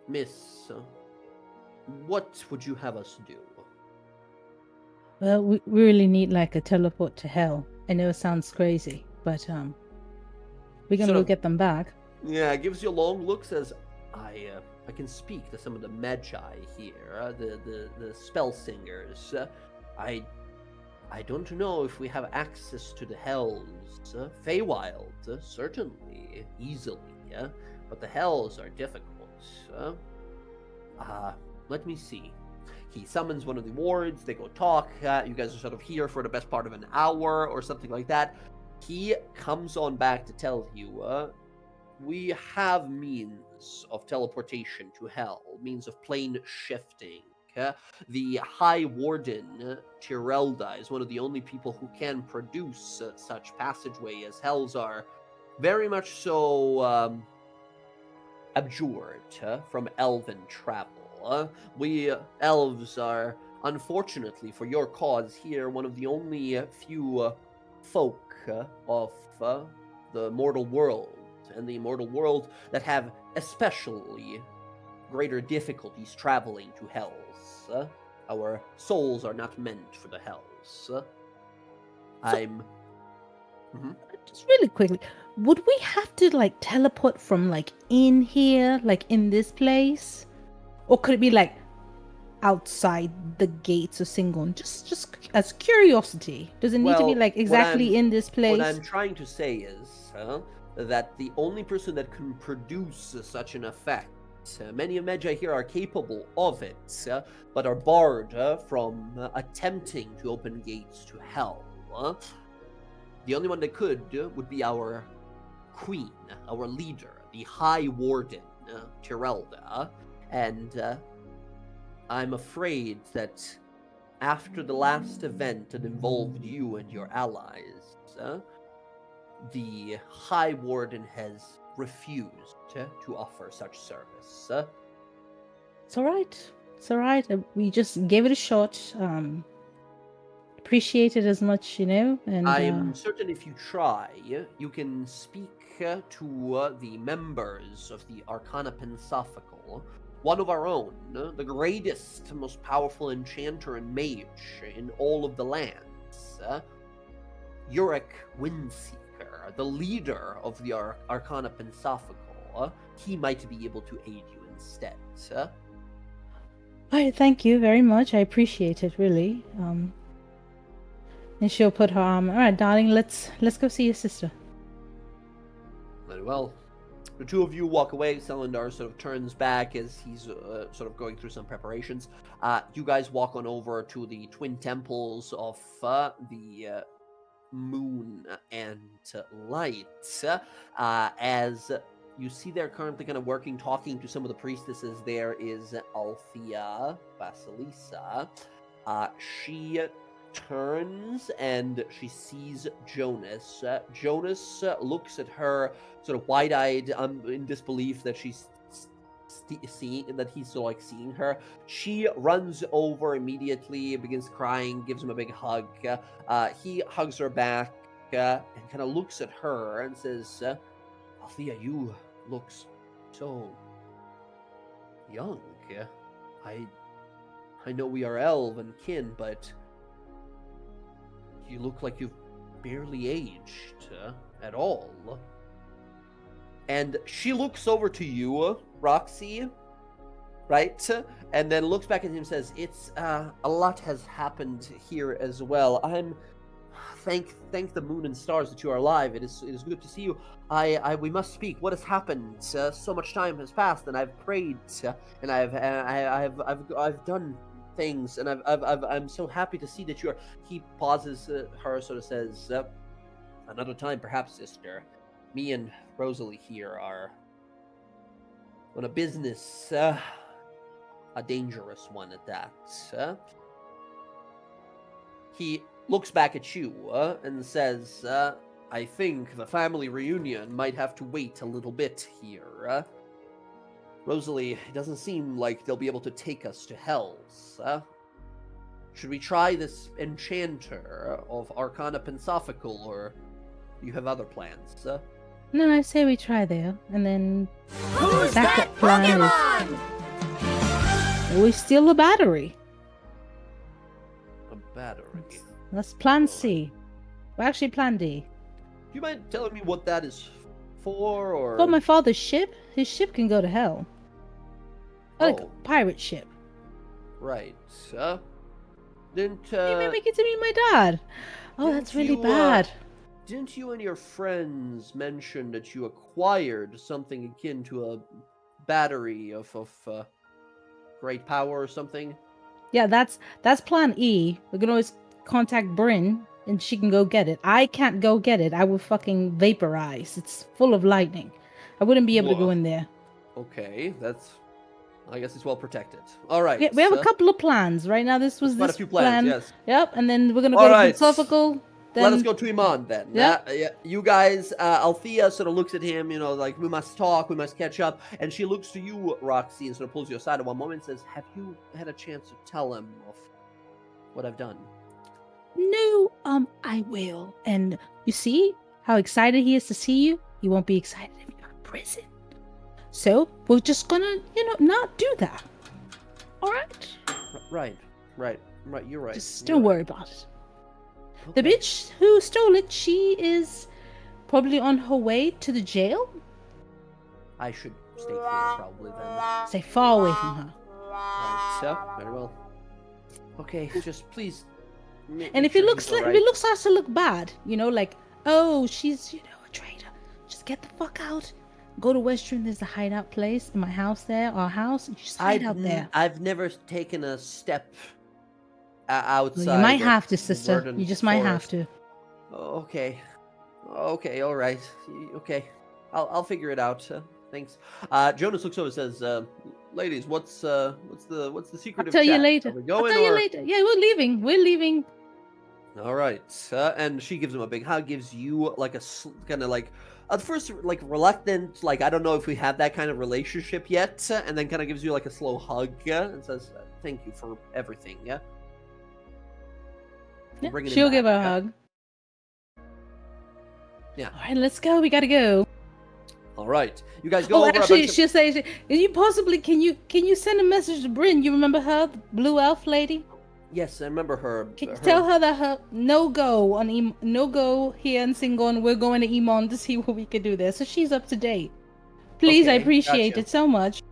Miss, what would you have us do? Well, we really need like a teleport to hell. I know it sounds crazy, but we're gonna go get them back. Yeah, gives you a long look, says, I can speak to some of the magi here, the spell singers. I don't know if we have access to the hells. Feywild, certainly, easily, but the hells are difficult. Let me see. He summons one of the wards, they go talk, you guys are sort of here for the best part of an hour or something like that. He comes on back to tell you, we have means of teleportation to hell, means of plane shifting. The High Warden, Tirelda, is one of the only people who can produce such passageway, as hells are very much so abjured from elven travel. We elves are, unfortunately for your cause here, one of the only few folk of the mortal world, and the immortal world that have especially greater difficulties traveling to hells. Our souls are not meant for the hells. Just really quickly, would we have to like teleport from like in here, like in this place? Or could it be like outside the gates of Singon? Just as curiosity. Does it need to be like exactly in this place? What I'm trying to say is that the only person that can produce such an effect, many of Magi here are capable of it, but are barred from attempting to open gates to hell. The only one that could would be our queen, our leader, the High Warden, Tirelda. And I'm afraid that after the last event that involved you and your allies, the High Warden has refused to offer such service. It's all right. It's all right. We just gave it a shot. Appreciate it as much, and I'm certain if you try, you can speak to the members of the Arcana Pensophical, one of our own, the greatest, most powerful enchanter and mage in all of the lands, Yurek Windseeker, the leader of the Arcana Pensophical. He might be able to aid you instead. All right, thank you very much. I appreciate it, really. And she'll put her arm. All right, darling, let's go see your sister. Very well. The two of you walk away. Selendar sort of turns back as he's sort of going through some preparations. You guys walk on over to the twin temples of the moon and light. As you see, they're currently kind of working, talking to some of the priestesses. There is Althea Vasilisa. She turns and she sees Jonas. Jonas looks at her sort of wide-eyed, in disbelief that she's seeing, that he's sort of like seeing her. She runs over immediately, begins crying, gives him a big hug. He hugs her back and kind of looks at her and says, Althea, you look so young. I know we are elven kin, but you look like you've barely aged at all. And she looks over to you, Roxy, right? And then looks back at him and says, "It's a lot has happened here as well. Thank the moon and stars that you are alive. It is good to see you. We must speak. What has happened? So much time has passed, and I've prayed, and I've done things, and I'm so happy to see that you are. He pauses. Her sort of says, "Another time, perhaps, sister. Me and Rosalie here are on a business, a dangerous one at that." He looks back at you and says, "I think the family reunion might have to wait a little bit here. Rosalie, it doesn't seem like they'll be able to take us to Hells. Should we try this enchanter of Arcana Pensophical, or do you have other plans?" No, I say we try there, and then Who's that backup plan Pokemon? is we steal a battery. A battery. That's plan C. Well, actually, plan D. Do you mind telling me what that is for, or? For my father's ship, his ship can go to hell. Like a Oh. pirate ship. Right. Didn't You may make it to meet my dad. Oh, didn't that's really you, bad. Didn't you and your friends mention that you acquired something akin to a battery of great power or something? Yeah, that's plan E. We can always contact Bryn, and she can go get it. I can't go get it. I will fucking vaporize. It's full of lightning. I wouldn't be able to go Whoa. in there. Okay, I guess it's well protected. All right. We have a couple of plans right now. This was quite a this few plans, plan. yes. Yep, and then we're gonna All go to right. philosophical. Then Let us go to Iman then. Yeah. Yeah, you guys, Althea sort of looks at him, like, we must talk, we must catch up. And she looks to you, Roxy, and sort of pulls you aside at one moment and says, "Have you had a chance to tell him of what I've done?" No, I will. And you see how excited he is to see you? He won't be excited if you're in prison. So we're just gonna, not do that. All right? Right. You're right. Just you're don't right. worry about it. The Okay. bitch who stole it, she is probably on her way to the jail. I should stay clear, probably, then. Stay far away from her. Right, so, very well. Okay, just please. And if it looks like, if it looks starts to look bad, like, oh, she's, a traitor, just get the fuck out. Go to Western. There's a hideout place in my house there, our house. And just hide out there. I've never taken a step outside. Well, you might of have to, the sister. verdant You just might have forest. to. Okay, all right. Okay, I'll figure it out. Thanks. Jonas looks over and says, "Ladies, what's the secret I'll of tell you chat? later. Are we I'll going, tell you or- later. Yeah, we're leaving. We're leaving. All right." And she gives him a big hug, gives you like a kind of like at first like reluctant, like I don't know if we have that kind of relationship yet, and then kind of gives you like a slow hug and says, "Thank you for everything." Yeah. Yeah, Bringing him she'll back, give her a yeah. hug. Yeah. All right, let's go. We gotta go. All right, you guys go Oh, over. actually, a bunch she'll say, can you send a message to Bryn? You remember her, the blue elf lady? Yes, I remember her. Can you tell her that her no go here in Singon? We're going to Emon to see what we can do there, so she's up to date. Please, I Okay, appreciate gotcha. it so much.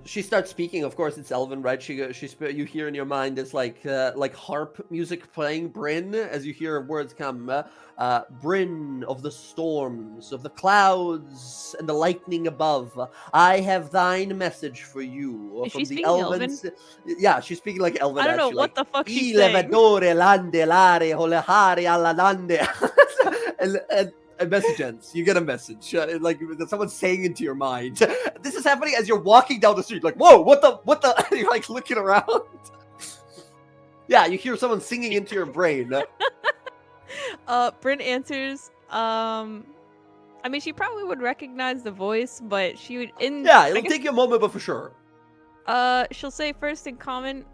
She starts speaking. Of course, it's Elven, right? You hear in your mind it's like harp music playing. Bryn, as you hear words come. Bryn of the storms, of the clouds, and the lightning above. I have thine message for you Is from she the speaking Elvens. Yeah, she's speaking like Elven. I don't know actually, what like, the fuck "I she's saying. levatore lande lare holehare alla lande." and message ends. You get a message, like someone's saying into your mind. This is happening as you're walking down the street, like, "Whoa, what the?" You're like looking around. Yeah, you hear someone singing into your brain. Bryn answers, I mean, she probably would recognize the voice, but she would Yeah, it'll take you a moment, but for sure. she'll say first in common,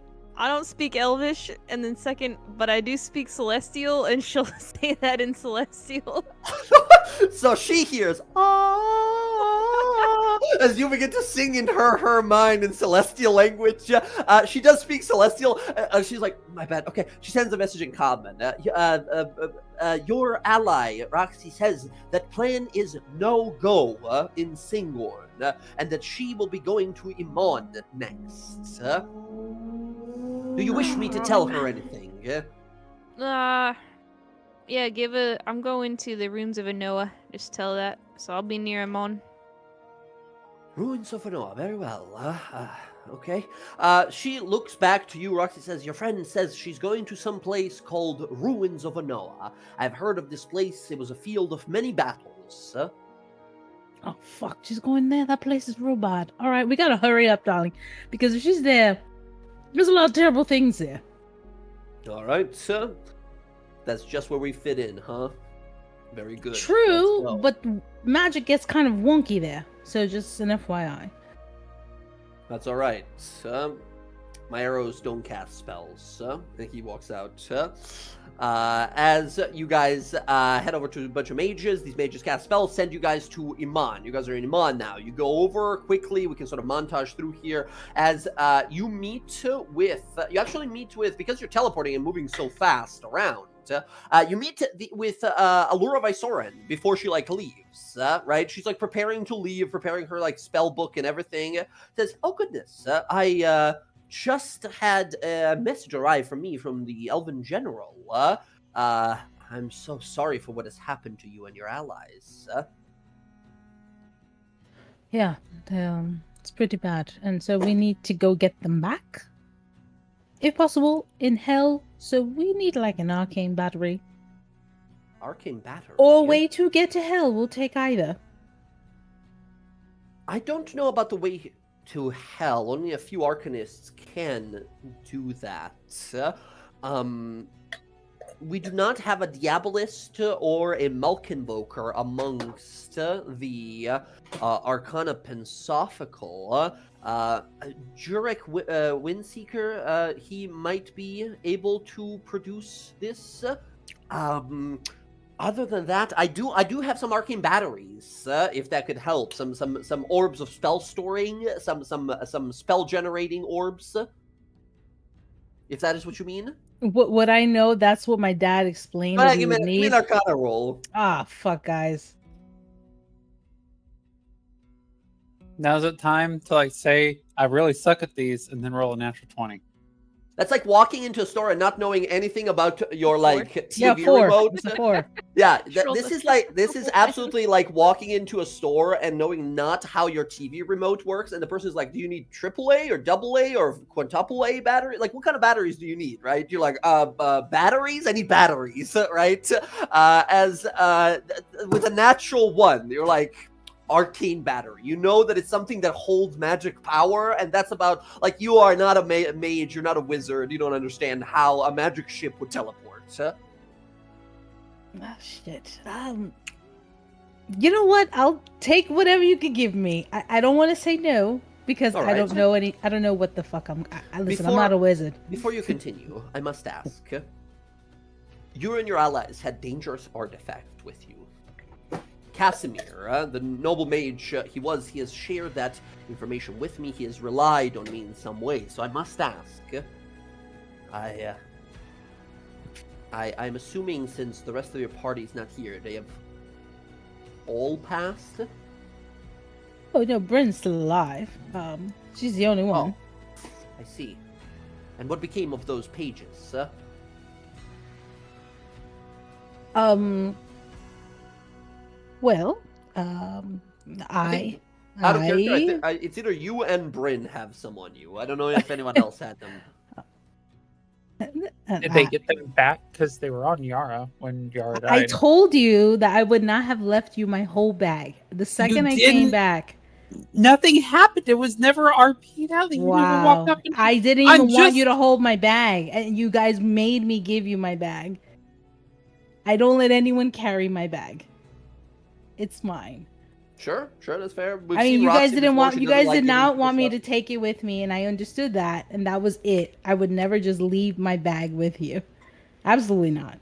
I don't speak Elvish, and then second, but I do speak Celestial, and she'll say that in Celestial. So she hears "Ah," as you begin to sing in her mind in Celestial language. She does speak Celestial. She's like, "My bad." Okay, she sends a message in common. Your ally Roxy says that plan is no go in Singorn, and that she will be going to Imon next. Do you wish me to tell her anything? Yeah, I'm going to the ruins of Anoa. Just tell that. So I'll be near Amon. Ruins of Anoa, very well. Okay. She looks back to you, Roxy says, your friend says she's going to some place called Ruins of Anoa. I've heard of this place. It was a field of many battles. Oh fuck, she's going there. That place is real bad. All right, we gotta hurry up, darling, because if she's there, there's a lot of terrible things there. All right, sir. That's just where we fit in, huh? Very good. True, Let's go. but magic gets kind of wonky there. So just an FYI. That's all right. My arrows don't cast spells. And he walks out. As you guys head over to a bunch of mages, these mages cast spells, send you guys to Iman. You guys are in Iman now. You go over quickly. We can sort of montage through here as you meet with, because you're teleporting and moving so fast around, you meet with Allura Visoran before she leaves, right? She's preparing to leave, preparing her spell book and everything. Says, "Oh goodness, I just had a message arrive from the Elven General. I'm so sorry for what has happened to you and your allies." Yeah, it's pretty bad, and so we need to go get them back, if possible, in hell. So we need an arcane battery Arcane battery. or a way to get to hell. We'll take either. I don't know about the way to hell. Only a few arcanists can do that. We do not have a Diabolist or a Malkinvoker amongst the Arcana Pensophical. Jurek Windseeker, he might be able to produce this. Other than that, I do have some arcane batteries, if that could help. Some orbs of spell storing, some spell generating orbs. If that is what you mean. What I know, that's what my dad explained that we would Give me need. an Arcana roll. Ah, fuck, guys. Now's the time to say I really suck at these, and then roll a natural 20. That's like walking into a store and not knowing anything about your TV Yeah, 4. remote. It's a 4. Yeah, Troll this the- is absolutely like walking into a store and knowing not how your TV remote works, and the person is like, "Do you need AAA or AA or quintuple A battery? Like, what kind of batteries do you need?" Right? You're like, batteries. I need batteries, right? With a natural 1, you're like, arcane battery. You know that it's something that holds magic power, and that's about you are not a mage, you're not a wizard, you don't understand how a magic ship would teleport. Ah, shit. You know what? I'll take whatever you can give me. I don't want to say no because All I don't right. know I don't know what the fuck I'm Before- I'm not a wizard. Before you continue, I must ask, you and your allies had dangerous artifact with you. Casimir, the noble mage he has shared that information with me. He has relied on me in some way, so I must ask. I'm assuming since the rest of your party is not here, they have all passed? Oh no, Bryn's still alive. She's the only one. I see. And what became of those pages? Well, I out of character, it's either you and Bryn have some on you. I don't know if anyone else had them. Did they get them back? Because they were on Yara when Yara died. I told you that I would not have left you my whole bag. The second I came didn't. back. Nothing happened. It was never RP'd out. You never walked up and I didn't I'm even want just- you to hold my bag, and you guys made me give you my bag. I don't let anyone carry my bag. It's mine. Sure, that's fair. I mean, you guys didn't want. You guys did not want me to take it with me, and I understood that, and that was it. I would never just leave my bag with you. Absolutely not.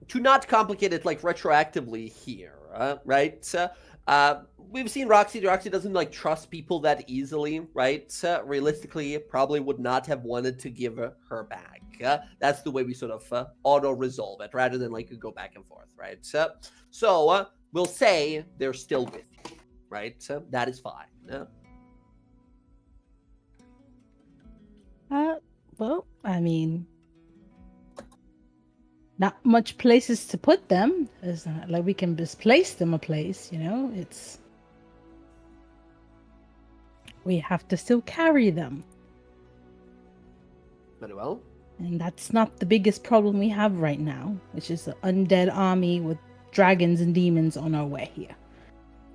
To not complicate it retroactively here, right? We've seen Roxy. Roxy doesn't trust people that easily, right? Realistically, probably would not have wanted to give her back. That's the way we sort of auto resolve it, rather than go back and forth, right? So we'll say they're still with you, right? That is fine. Well, I mean, not much places to put them. It's not like we can displace them a place, you know? It's we have to still carry them. Very well. And that's not the biggest problem we have right now, which is an undead army with dragons and demons on our way here.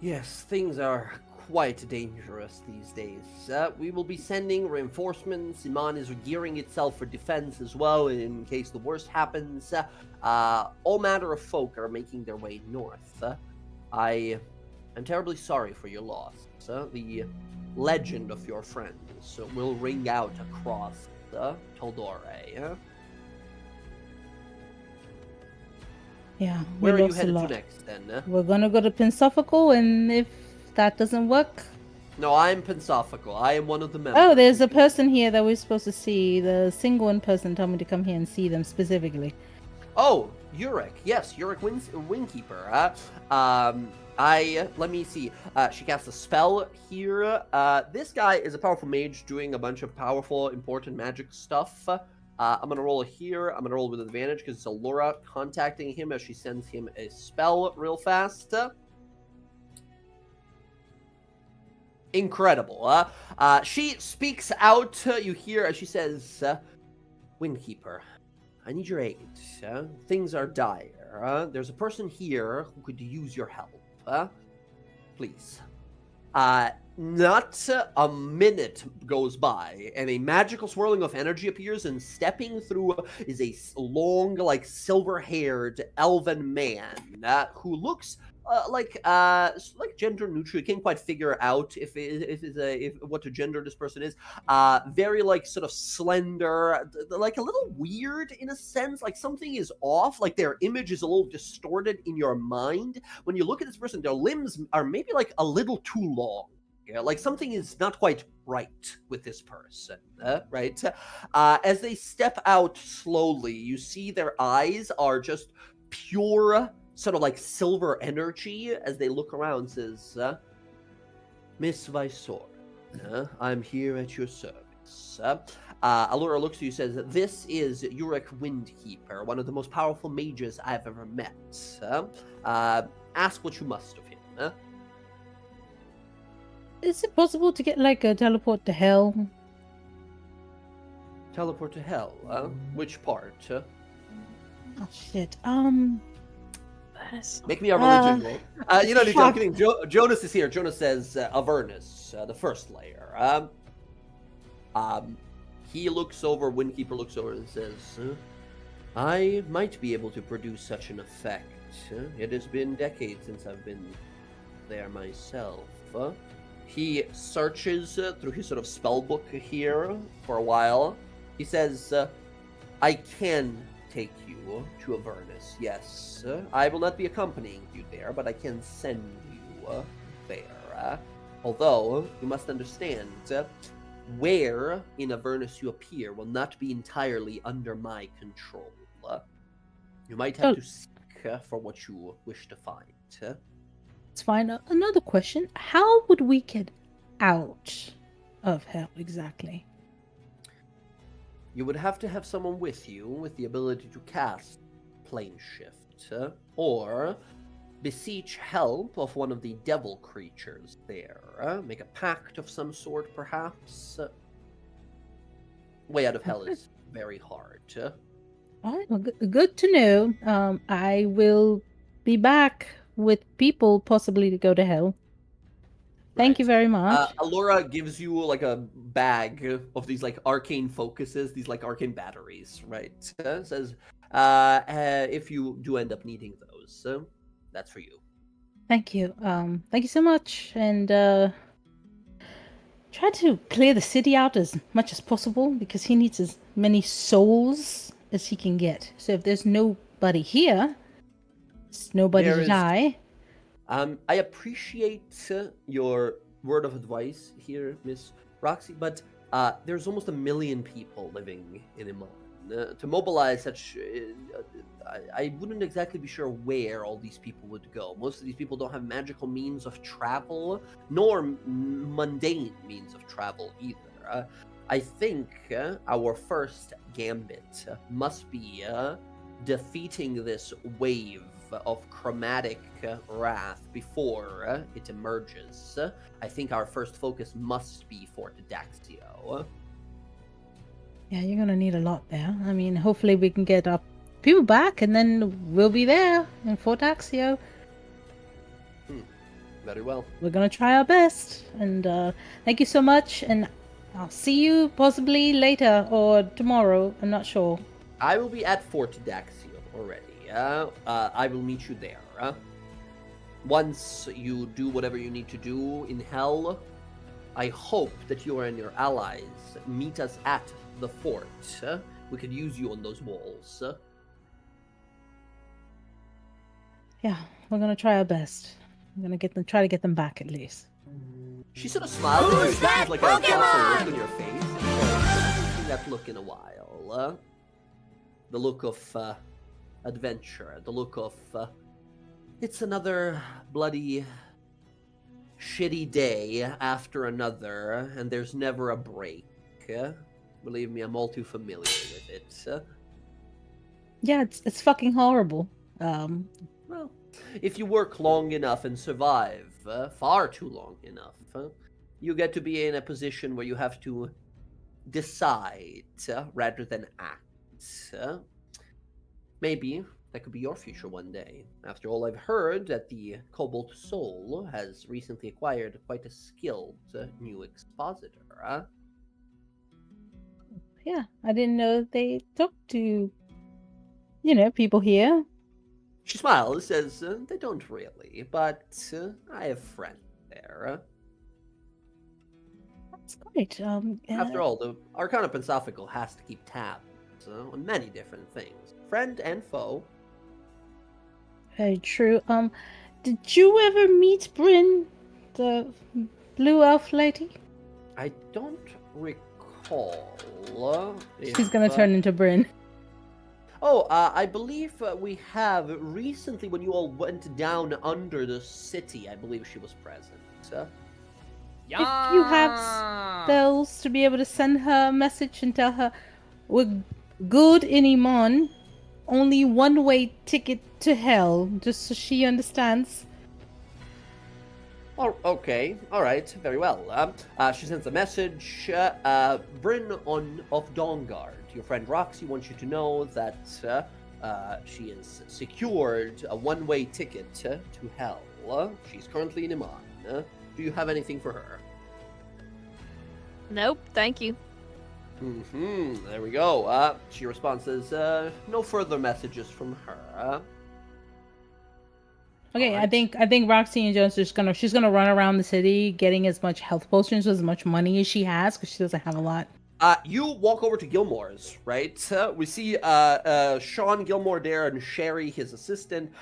Yes, things are quite dangerous these days. We will be sending reinforcements. Iman is gearing itself for defense as well in case the worst happens. All manner of folk are making their way north. I am terribly sorry for your loss. The legend of your friends will ring out across Tal'dorei. Yeah, Where are you lost a headed to lot. next then? We're gonna go to Pensophical, and if that doesn't work... No, I'm Pensophical. I am one of the members. Oh, there's a person here that we're supposed to see. The single in person told me to come here and see them specifically. Oh, Urek. Yes, Urek Windkeeper. Let me see. She casts a spell here. This guy is a powerful mage doing a bunch of powerful, important magic stuff. I'm going to roll here. I'm going to roll with advantage because it's Allura contacting him as she sends him a spell real fast. Incredible. She speaks out. You hear as she says, Windkeeper, I need your aid. Things are dire. There's a person here who could use your help. Please. Not a minute goes by, and a magical swirling of energy appears, and stepping through is a long, like, silver-haired elven man who looks like gender neutral. You can't quite figure out if what gender this person is. Very like sort of slender, like a little weird in a sense. Like something is off. Like their image is a little distorted in your mind when you look at this person. Their limbs are maybe like a little too long. Yeah, like something is not quite right with this person, right? As they step out slowly, you see their eyes are just pure, sort of like silver energy as they look around. Says, Miss Visor, I'm here at your service. Allura looks at you and says, this is Urek Windkeeper, one of the most powerful mages I've ever met. Ask what you must of him. Is it possible to get like a teleport to hell? Teleport to hell? Which part? Oh shit. Make me a religion roll. You know, I'm kidding. Jonas is here. Jonas says Avernus, the first layer. He looks over. Windkeeper looks over and says, "I might be able to produce such an effect. It has been decades since I've been there myself." He searches through his sort of spell book here for a while. He says, "I can take you to Avernus, yes. I will not be accompanying you there, but I can send you there. Although, you must understand, where in Avernus you appear will not be entirely under my control. You might have to seek for what you wish to find." It's fine. Another question. How would we get out of hell exactly? You would have to have someone with you with the ability to cast plane shift, or beseech help of one of the devil creatures there. Make a pact of some sort, perhaps. Way out of hell is very hard. All right, well, good to know. I will be back with people possibly to go to hell. Thank you very much. Allura gives you like a bag of these like arcane focuses, these like arcane batteries, right? Says, if you do end up needing those, that's for you. Thank you. Thank you so much. And try to clear the city out as much as possible because he needs as many souls as he can get. So if there's nobody here, it's nobody to die. I appreciate your word of advice here, Miss Roxy, but there's almost 1 million people living in Iman. To mobilize such, I wouldn't exactly be sure where all these people would go. Most of these people don't have magical means of travel, nor mundane means of travel either. I think our first gambit must be defeating this wave of chromatic wrath before it emerges, I think our first focus must be Fort Daxio. Yeah, you're gonna need a lot there. I mean, hopefully we can get our people back, and then we'll be there in Fort Axio. Very well. We're gonna try our best, and thank you so much. And I'll see you possibly later or tomorrow. I'm not sure. I will be at Fort Daxio already. I will meet you there. Once you do whatever you need to do in Hell, I hope that you and your allies meet us at the fort. We could use you on those walls. Yeah, we're gonna try our best. I'm gonna try to get them back at least. She sort of smiles at you. She seems like a thoughtful look on your face. I haven't seen that look in a while. The look of adventure. The look of it's another bloody shitty day after another, and there's never a break. Believe me, I'm all too familiar with it. Yeah, it's fucking horrible. Well, if you work long enough and survive, far too long enough, you get to be in a position where you have to decide rather than act. Maybe that could be your future one day. After all, I've heard that the Cobalt Soul has recently acquired quite a skilled new expositor. Yeah, I didn't know they talked to, people here. She smiles, says, they don't really, but I have friends there. That's great. After all, the Arcana Pensophical has to keep tabs on many different things. Friend and foe. Very true. Did you ever meet Bryn, the blue elf lady? I don't recall. She's gonna turn into Bryn. Oh, I believe we have recently, when you all went down under the city, I believe she was present. If you have spells to be able to send her a message and tell her we're good in Iman, only one-way ticket to hell, just so she understands. Oh, okay, all right, very well. She sends a message. Bryn of DawnGuard, your friend Roxy wants you to know that she has secured a one-way ticket to hell. She's currently in Iman. Do you have anything for her? Nope, thank you. There we go. She responds, says, no further messages from her. Okay, Alright. I think Roxy and Jones she's gonna run around the city getting as much health potions, as much money as she has, because she doesn't have a lot. You walk over to Gilmore's, right? We see Sean Gilmore there and Sherry, his assistant.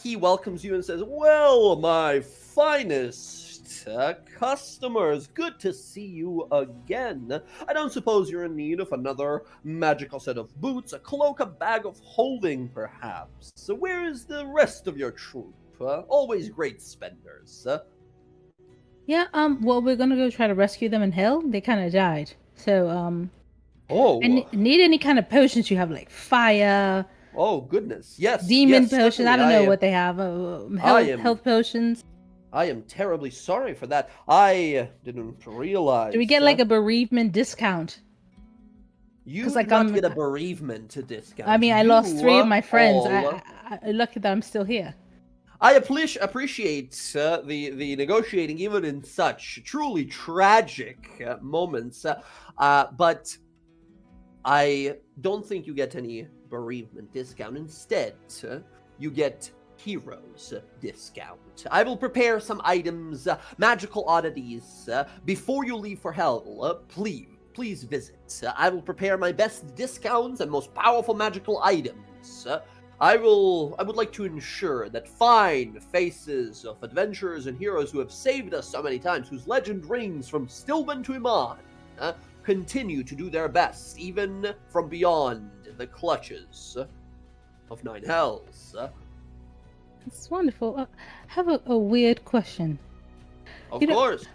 He welcomes you and says, well, my finest customers, good to see you again. I don't suppose you're in need of another magical set of boots, a cloak, a bag of holding, perhaps. So where is the rest of your troop? Always great spenders. Yeah, well, we're gonna go try to rescue them in hell. They kind of died. So, Oh. need any kind of potions you have, like fire, Oh, goodness. Yes. demon yes, potions. I certainly. don't know what they have. Health potions. I am terribly sorry for that. I didn't realize. Do we get like a bereavement discount? You 'cause, do like, not get a bereavement discount. I mean, I lost 3 of my friends. all- I'm lucky that I'm still here. I appreciate the negotiating, even in such truly tragic moments. But I don't think you get any bereavement discount. Instead, you get heroes discount. I will prepare some items, magical oddities, before you leave for hell. Please visit. I will prepare my best discounts and most powerful magical items. I would like to ensure that fine faces of adventurers and heroes who have saved us so many times, whose legend rings from Stillman to Iman, continue to do their best, even from beyond the clutches of 9 hells. It's wonderful. I have a weird question. Of You know- course.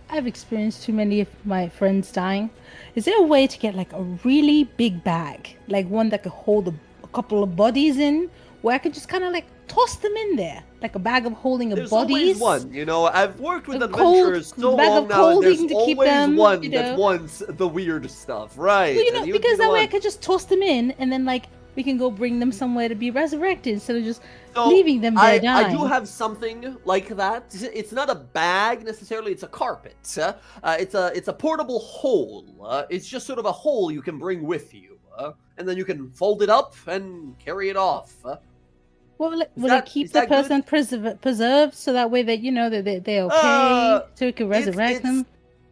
I've experienced too many of my friends dying. Is there a way to get like a really big bag, like one that could hold couple of bodies in, where I could just kind of like toss them in there, like a bag of holding of There's bodies. always one, you know. I've worked with A adventurers cold so bag long of now, and there's clothing to keep always them, one you that know. wants the weird stuff, right? Well, you know, and you would be because the that way I one. could just toss them in, and then like we can go bring them somewhere to be resurrected instead of just So leaving them there I dying. do have something like that. It's not a bag necessarily; it's a carpet. It's a portable hole. It's just sort of a hole you can bring with you, and then you can fold it up and carry it off. Well, will that- it keep is the that good? person preserved so that way that you know that they're okay, so we can resurrect them?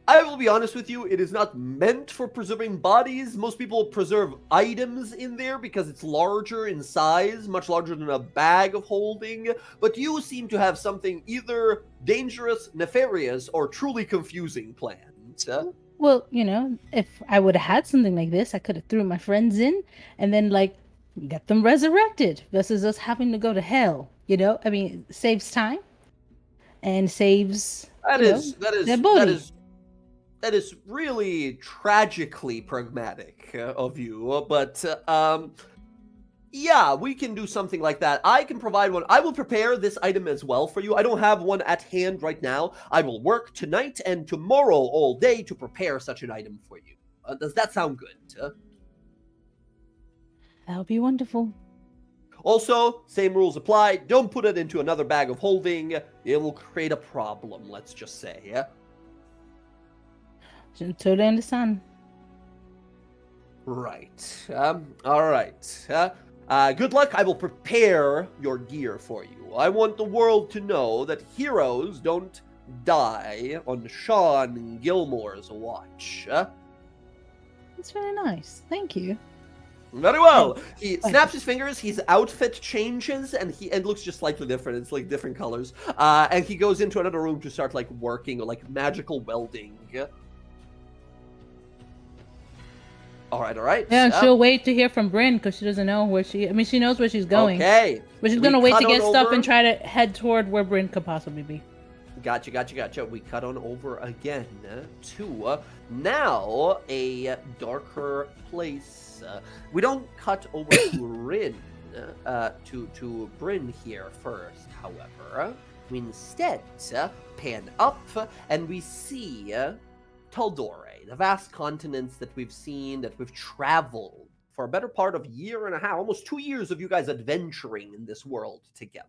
I will be honest with you, it is not meant for preserving bodies. Most people preserve items in there because it's larger in size, much larger than a bag of holding. But you seem to have something either dangerous, nefarious, or truly confusing planned. Well, you know, if I would have had something like this, I could have threw my friends in and then like get them resurrected versus us having to go to hell. You know, I mean, it saves time and saves their body. That is really tragically pragmatic of you, but yeah, we can do something like that. I can provide one. I will prepare this item as well for you. I don't have one at hand right now. I will work tonight and tomorrow all day to prepare such an item for you. Does that sound good? That would be wonderful. Also, same rules apply. Don't put it into another bag of holding. It will create a problem, let's just say. Yeah? Totally understand. Right. All right. Good luck. I will prepare your gear for you. I want the world to know that heroes don't die on Sean Gilmore's watch. That's very nice. Thank you. Very well. He snaps his fingers. His outfit changes, and it looks just slightly different. It's like different colors. And he goes into another room to start like working, like magical welding. All right. Yeah, she'll wait to hear from Bryn because she doesn't know where she. I mean, she knows where she's going. Okay. But she's We gonna wait cut to get on stuff over. and try to head toward where Bryn could possibly be. Gotcha. We cut on over again to now a darker place. We don't cut over to Rin, to Bryn here first, however. We instead pan up and we see Tal'dorei, the vast continents that we've seen, that we've traveled for a better part of a year and a half, almost 2 years of you guys adventuring in this world together.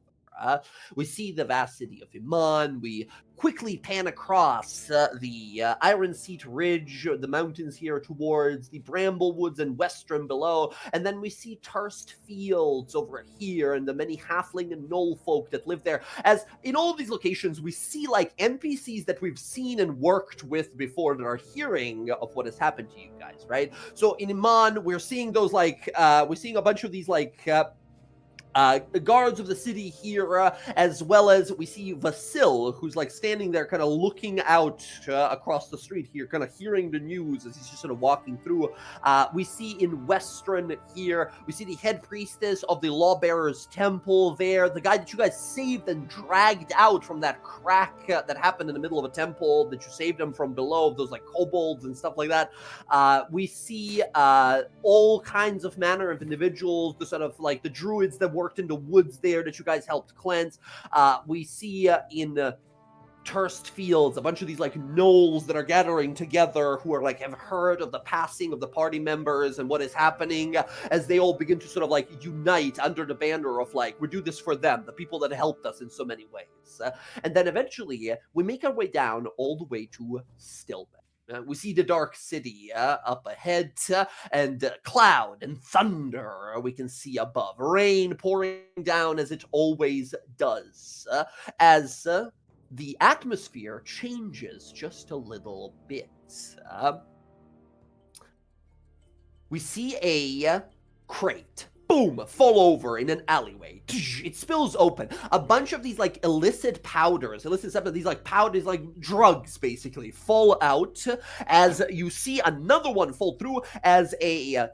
We see the vast city of Iman. We quickly pan across the Iron Seat Ridge, the mountains here towards the Bramble Woods and Western below, and then we see Turst Fields over here and the many halfling and gnoll folk that live there. As in all of these locations, we see like NPCs that we've seen and worked with before that are hearing of what has happened to you guys, right? So in Iman, we're seeing those like, we're seeing a bunch of these like, guards of the city here, as well as we see Vasil, who's like standing there kind of looking out across the street here, kind of hearing the news as he's just sort of walking through. We see in Western here, we see the head priestess of the Lawbearers Temple there, the guy that you guys saved and dragged out from that crack that happened in the middle of a temple, that you saved him from below, those like kobolds and stuff like that. We see all kinds of manner of individuals, the sort of like the druids that worked in the woods there that you guys helped cleanse. We see in Turst Fields a bunch of these like gnolls that are gathering together who are like have heard of the passing of the party members and what is happening, as they all begin to sort of like unite under the banner of like, we do this for them, the people that helped us in so many ways. And then eventually we make our way down all the way to Stillman. We see the dark city up ahead, and cloud and thunder we can see above. Rain pouring down as it always does, as the atmosphere changes just a little bit. We see a crate. Boom! Fall over in an alleyway. It spills open. A bunch of these like illicit powders, illicit stuff, these like powders, like drugs basically, fall out as you see another one fall through as a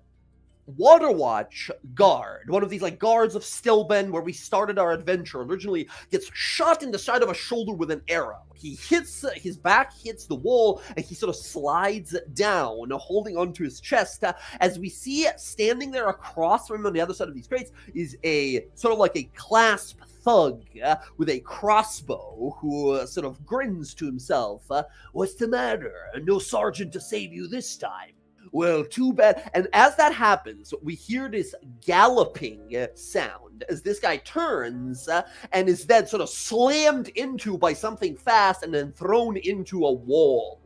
Waterwatch guard, one of these like guards of Stilben where we started our adventure, originally gets shot in the side of a shoulder with an arrow. He hits, his back hits the wall, and he sort of slides down, holding onto his chest. As we see standing there across from him on the other side of these crates is a sort of like a clasp thug with a crossbow who sort of grins to himself. What's the matter? No sergeant to save you this time. Well, too bad. And as that happens, we hear this galloping sound as this guy turns and is then sort of slammed into by something fast and then thrown into a wall.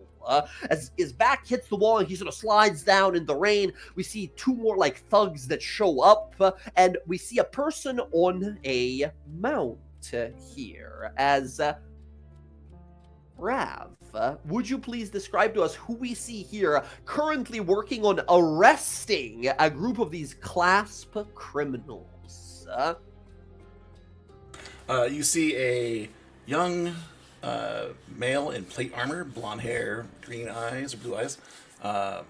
As his back hits the wall and he sort of slides down in the rain, we see two more like thugs that show up, and we see a person on a mount here as Rav. Would you please describe to us who we see here currently working on arresting a group of these clasp criminals? You see a young male in plate armor, blonde hair, green eyes or blue eyes, on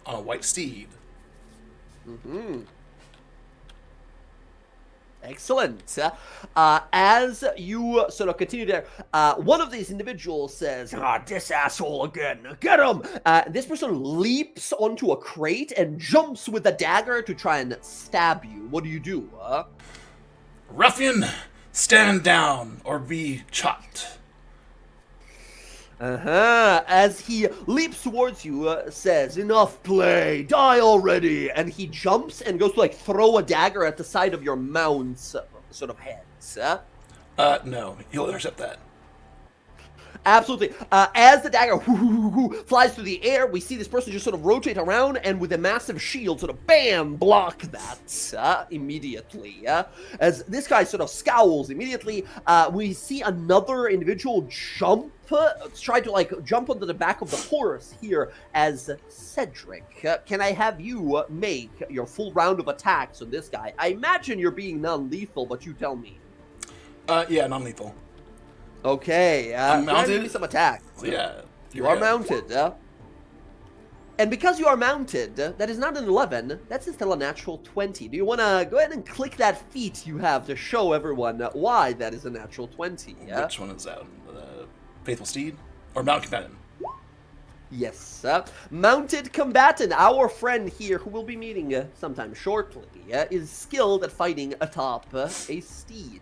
a white steed. Mm-hmm. Excellent. As you sort of continue there, one of these individuals says, this asshole again, get him! This person leaps onto a crate and jumps with a dagger to try and stab you. What do you do? Ruffian, stand down or be chopped. As he leaps towards you, says, enough play, die already, and he jumps and goes to like throw a dagger at the side of your mount's sort of heads. No, he'll intercept that. Absolutely. As the dagger flies through the air, we see this person just sort of rotate around and with a massive shield sort of bam, block that immediately. As this guy sort of scowls immediately, we see another individual try to like jump onto the back of the horse here as Cedric. Can I have you make your full round of attacks on this guy? I imagine you're being non-lethal, but you tell me. Yeah, non-lethal. Okay, I'm mounted. give me some attacks. Yeah. You are mounted. And because you are mounted, that is not an 11, that's still a natural 20. Do you want to go ahead and click that feat you have to show everyone why that is a natural 20? Yeah? Which one is that? Faithful Steed? Or Mount Companion? Yes, mounted combatant, our friend here, who we'll be meeting sometime shortly, is skilled at fighting atop a steed.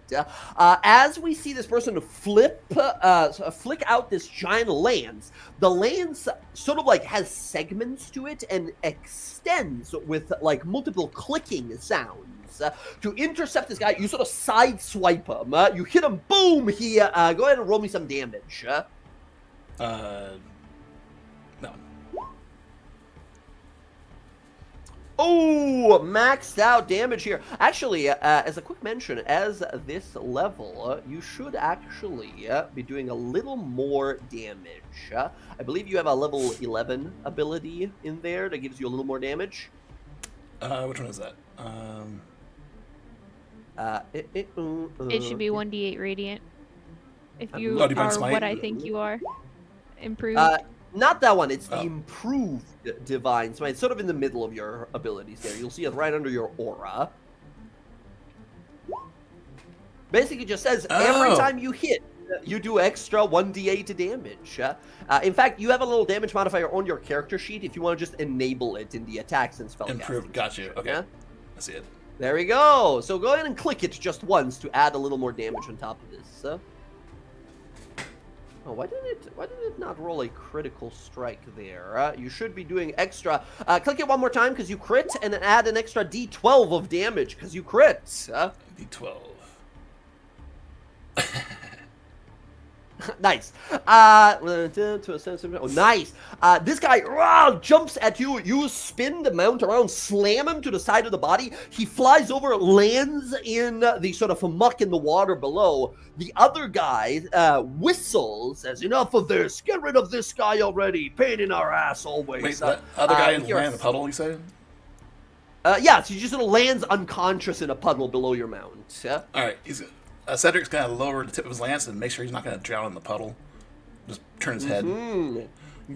As we see this person flick out this giant lance, the lance sort of like has segments to it and extends with like multiple clicking sounds. To intercept this guy, you sort of sideswipe him. You hit him, boom! He go ahead and roll me some damage. No. Oh, maxed out damage here. Actually, as a quick mention, as this level, you should actually be doing a little more damage. I believe you have a level 11 ability in there that gives you a little more damage. Which one is that? It should be 1d8 radiant. If you Oh, Divine are Smite? what I think you are. Improved. Not that one. It's the improved Divine Smite. It's sort of in the middle of your abilities there. You'll see it right under your aura. Basically, it just says every time you hit, you do extra 1d8 damage. In fact, you have a little damage modifier on your character sheet if you want to just enable it in the attacks and spellcasting. Improved. Got you. Okay. Yeah? I see it. There we go. So go ahead and click it just once to add a little more damage on top of this. Oh, why did it not roll a critical strike there? You should be doing extra. Click it one more time because you crit, and then add an extra d12 of damage because you crit. D12. Nice. Oh, nice. This guy jumps at you. You spin the mount around, slam him to the side of the body. He flies over, lands in the sort of muck in the water below. The other guy whistles, says, enough of this. Get rid of this guy already. Pain in our ass always. Wait, that other guy in the puddle, you say? Yeah, so he just sort of lands unconscious in a puddle below your mount. All right, Cedric's going to lower the tip of his lance and make sure he's not going to drown in the puddle. Just turn his head.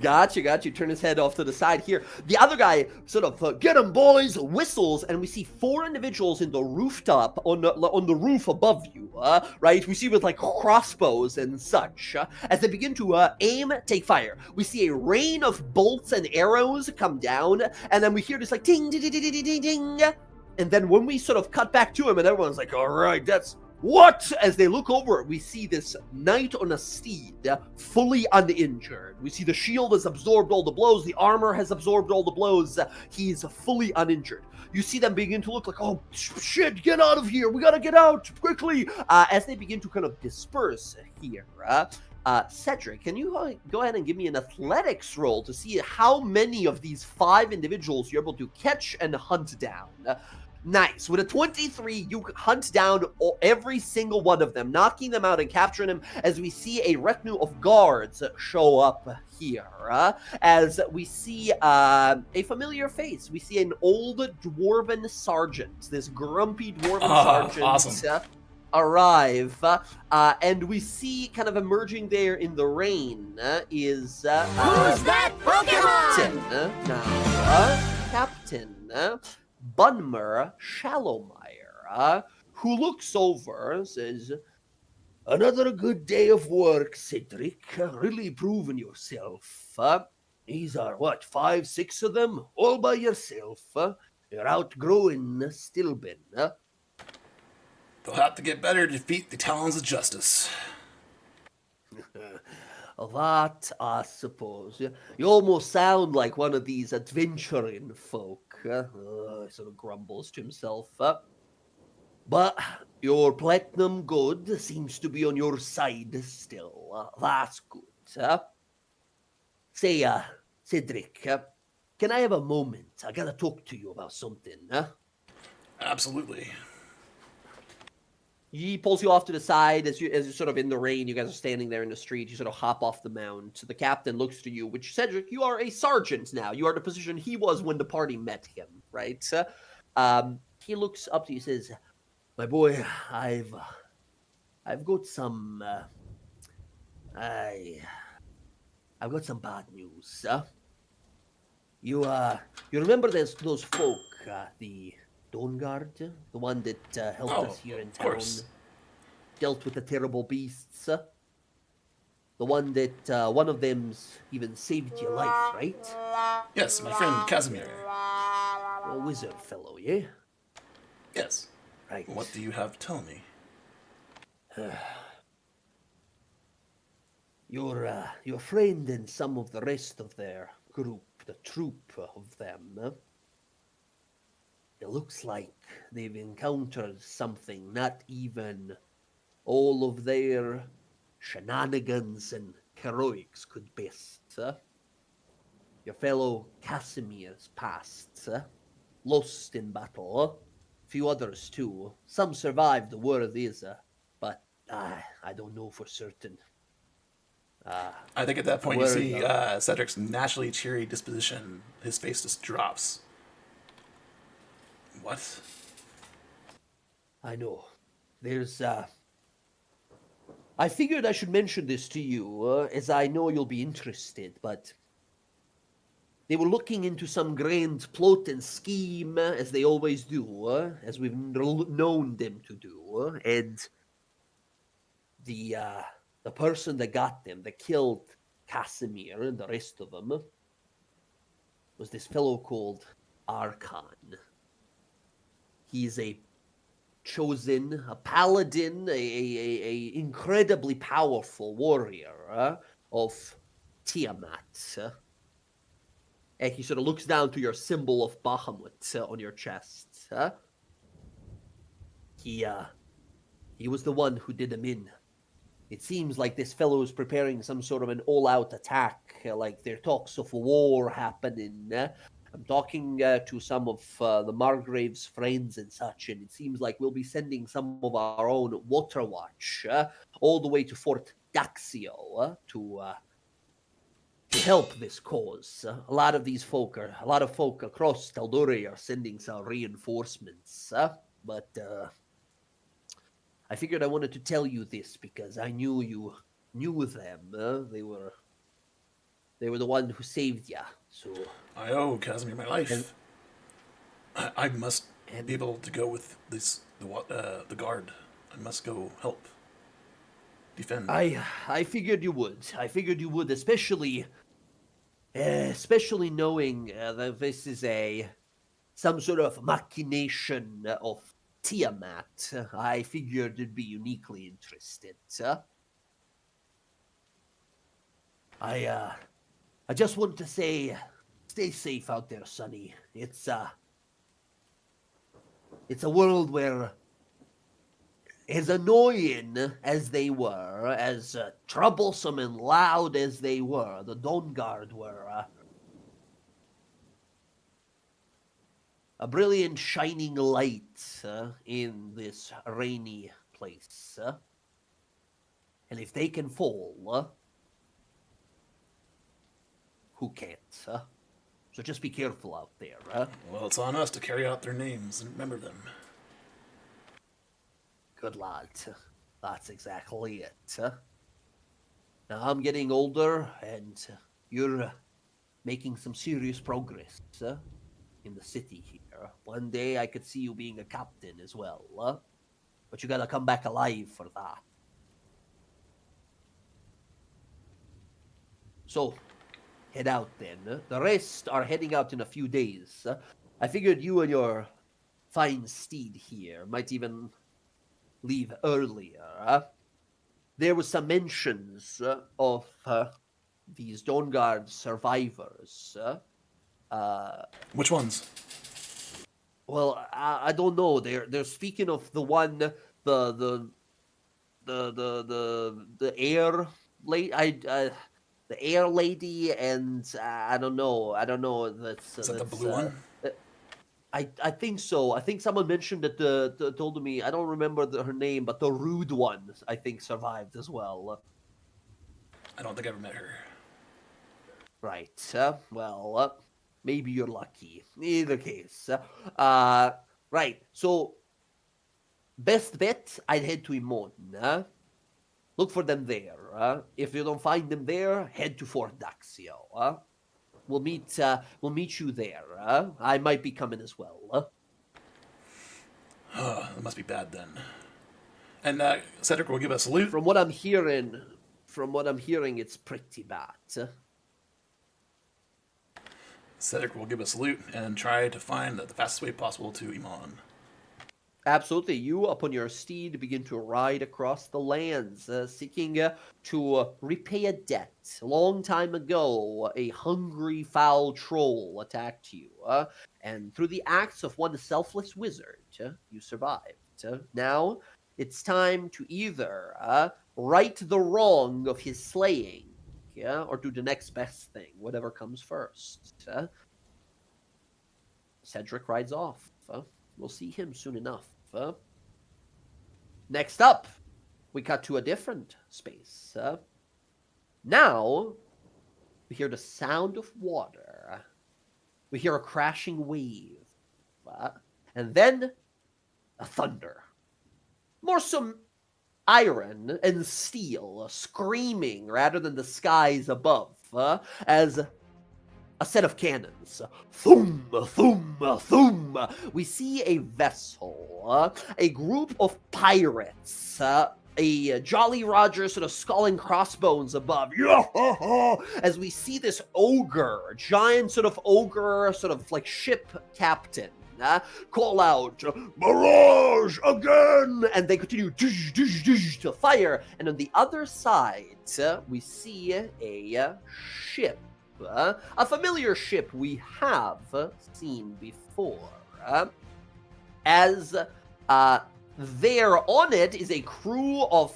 Gotcha. Turn his head off to the side here. The other guy sort of, get him, boys, whistles, and we see 4 individuals in the rooftop, on the roof above you, right? We see with, like, crossbows and such. As they begin to aim, take fire. We see a rain of bolts and arrows come down, and then we hear this, like, ding, ding, ding, ding, ding, ding, ding. And then when we sort of cut back to him, and everyone's like, all right, that's... What? As they look over, we see this knight on a steed, fully uninjured. We see the shield has absorbed all the blows, the armor has absorbed all the blows. He's fully uninjured. You see them begin to look like, oh, shit, get out of here. We gotta get out quickly. As they begin to kind of disperse here. Cedric, can you go ahead and give me an athletics roll to see how many of these 5 individuals you're able to catch and hunt down? Nice. With a 23, you hunt down every single one of them, knocking them out and capturing them as we see a retinue of guards show up here. As we see a familiar face. We see an old dwarven sergeant, this grumpy dwarven sergeant. Awesome. Arrive, and we see kind of emerging there in the rain is Who's that Pokemon? Captain Bunmer Shallowmire, who looks over and says, another good day of work, Cedric. Really proving yourself. These are, 5, 6 of them? All by yourself. You're outgrowing Stilben. They'll have to get better to defeat the Talons of Justice. That, I suppose. You almost sound like one of these adventuring folk. He sort of grumbles to himself. But your platinum good seems to be on your side still. That's good. Say, Cedric, can I have a moment? I gotta talk to you about something. Absolutely. He pulls you off to the side as you're sort of in the rain. You guys are standing there in the street. You sort of hop off the mount. The captain looks to you, which, Cedric, you are a sergeant now. You are the position he was when the party met him, right? He looks up to you and says, my boy, I've got some, I've got some bad news. You remember those folk, the DawnGuard, the one that helped us here in town, dealt with the terrible beasts. The one that one of them's even saved your life, right? Yes, my friend Casimir. A wizard fellow, yeah? Yes. Right. What do you have to tell me? Your friend and some of the rest of their group, the troop of them, it looks like they've encountered something not even all of their shenanigans and heroics could best. Your fellow Casimir's passed, lost in battle. A few others too. Some survived, the word is, but I don't know for certain. I think at that point you see Cedric's naturally cheery disposition. His face just drops. What? I know. There's, I figured I should mention this to you, as I know you'll be interested, but they were looking into some grand plot and scheme, as they always do, as we've known them to do, and the person that got them, that killed Casimir and the rest of them, was this fellow called Archon. He's a chosen, a paladin, a incredibly powerful warrior of Tiamat. And he sort of looks down to your symbol of Bahamut on your chest. He was the one who did them in. It seems like this fellow is preparing some sort of an all-out attack, like there are talks of war happening. I'm talking to some of the Margrave's friends and such, and it seems like we'll be sending some of our own Water Watch all the way to Fort Daxio to help this cause. A lot of folk across Tal'dorei are sending some reinforcements, but I figured I wanted to tell you this because I knew you knew them. They were They were the one who saved ya. So, I owe Casimir my life. I must And- be able to go with the guard. I must go help defend. I figured you would. I figured you would, especially knowing that this is some sort of machination of Tiamat. I figured you'd be uniquely interested. I just want to say, stay safe out there, Sonny. It's a world where, as annoying as they were, as troublesome and loud as they were, the DawnGuard were a brilliant shining light in this rainy place. And if they can fall, who can't? So just be careful out there. Well, it's on us to carry out their names and remember them. Good lad. That's exactly it. Now I'm getting older, and you're making some serious progress in the city here. One day I could see you being a captain as well. But you gotta come back alive for that. So, head out then. The rest are heading out in a few days. I figured you and your fine steed here might even leave earlier. There was some mentions of these DawnGuard survivors. Which ones? Well, I don't know. They're speaking of the one, the air lady. The air lady, and I don't know. That's Is that the blue one? I think so. I think someone mentioned that told me. I don't remember her name, but the rude one I think survived as well. I don't think I ever met her. Right. Well, maybe you're lucky. In either case, right. So, best bet, I'd head to Imon. Look for them there. If you don't find them there, head to Fort Daxio. We'll meet you there. I might be coming as well. It must be bad then. And Cedric will give a salute. From what I'm hearing, it's pretty bad. Cedric will give a salute and try to find the fastest way possible to Iman. Absolutely. You, upon your steed, begin to ride across the lands, seeking to repay a debt. A long time ago, a hungry, foul troll attacked you, and through the acts of one selfless wizard, you survived. Now, it's time to either right the wrong of his slaying, or do the next best thing, whatever comes first. Cedric rides off. We'll see him soon enough. Next up, we cut to a different space. Now, we hear the sound of water. We hear a crashing wave. And then, a thunder. More some iron and steel screaming rather than the skies above, as a set of cannons. Thum, thum, thum. We see a vessel, a group of pirates, a Jolly Roger sort of skull and crossbones above. As we see this ogre, giant sort of ogre, sort of like ship captain, call out, "Barrage again!" And they continue to fire. And on the other side, we see a ship. A familiar ship we have seen before. As there on it is a crew of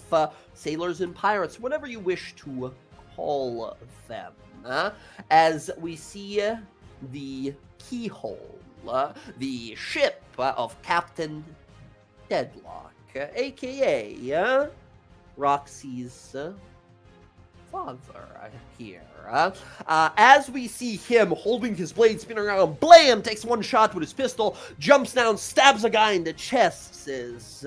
sailors and pirates, whatever you wish to call them. As we see the keyhole, the ship of Captain Deadlock, aka Roxy's father here. As we see him holding his blade, spinning around, blam, takes one shot with his pistol, jumps down, stabs a guy in the chest, says,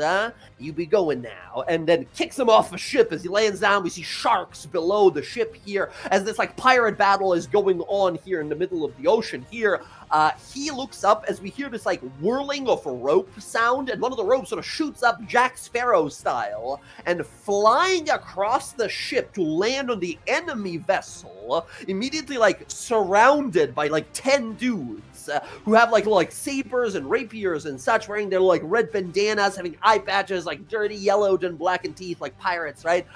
you be going now, and then kicks him off a ship as he lands down. We see sharks below the ship here as this like pirate battle is going on here in the middle of the ocean here. He looks up as we hear this like whirling of a rope sound, and one of the ropes sort of shoots up Jack Sparrow style and flying across the ship to land on the enemy vessel, immediately like surrounded by like 10 dudes who have like sabers and rapiers and such, wearing their like red bandanas, having eye patches, like dirty yellowed and blackened teeth like pirates, right?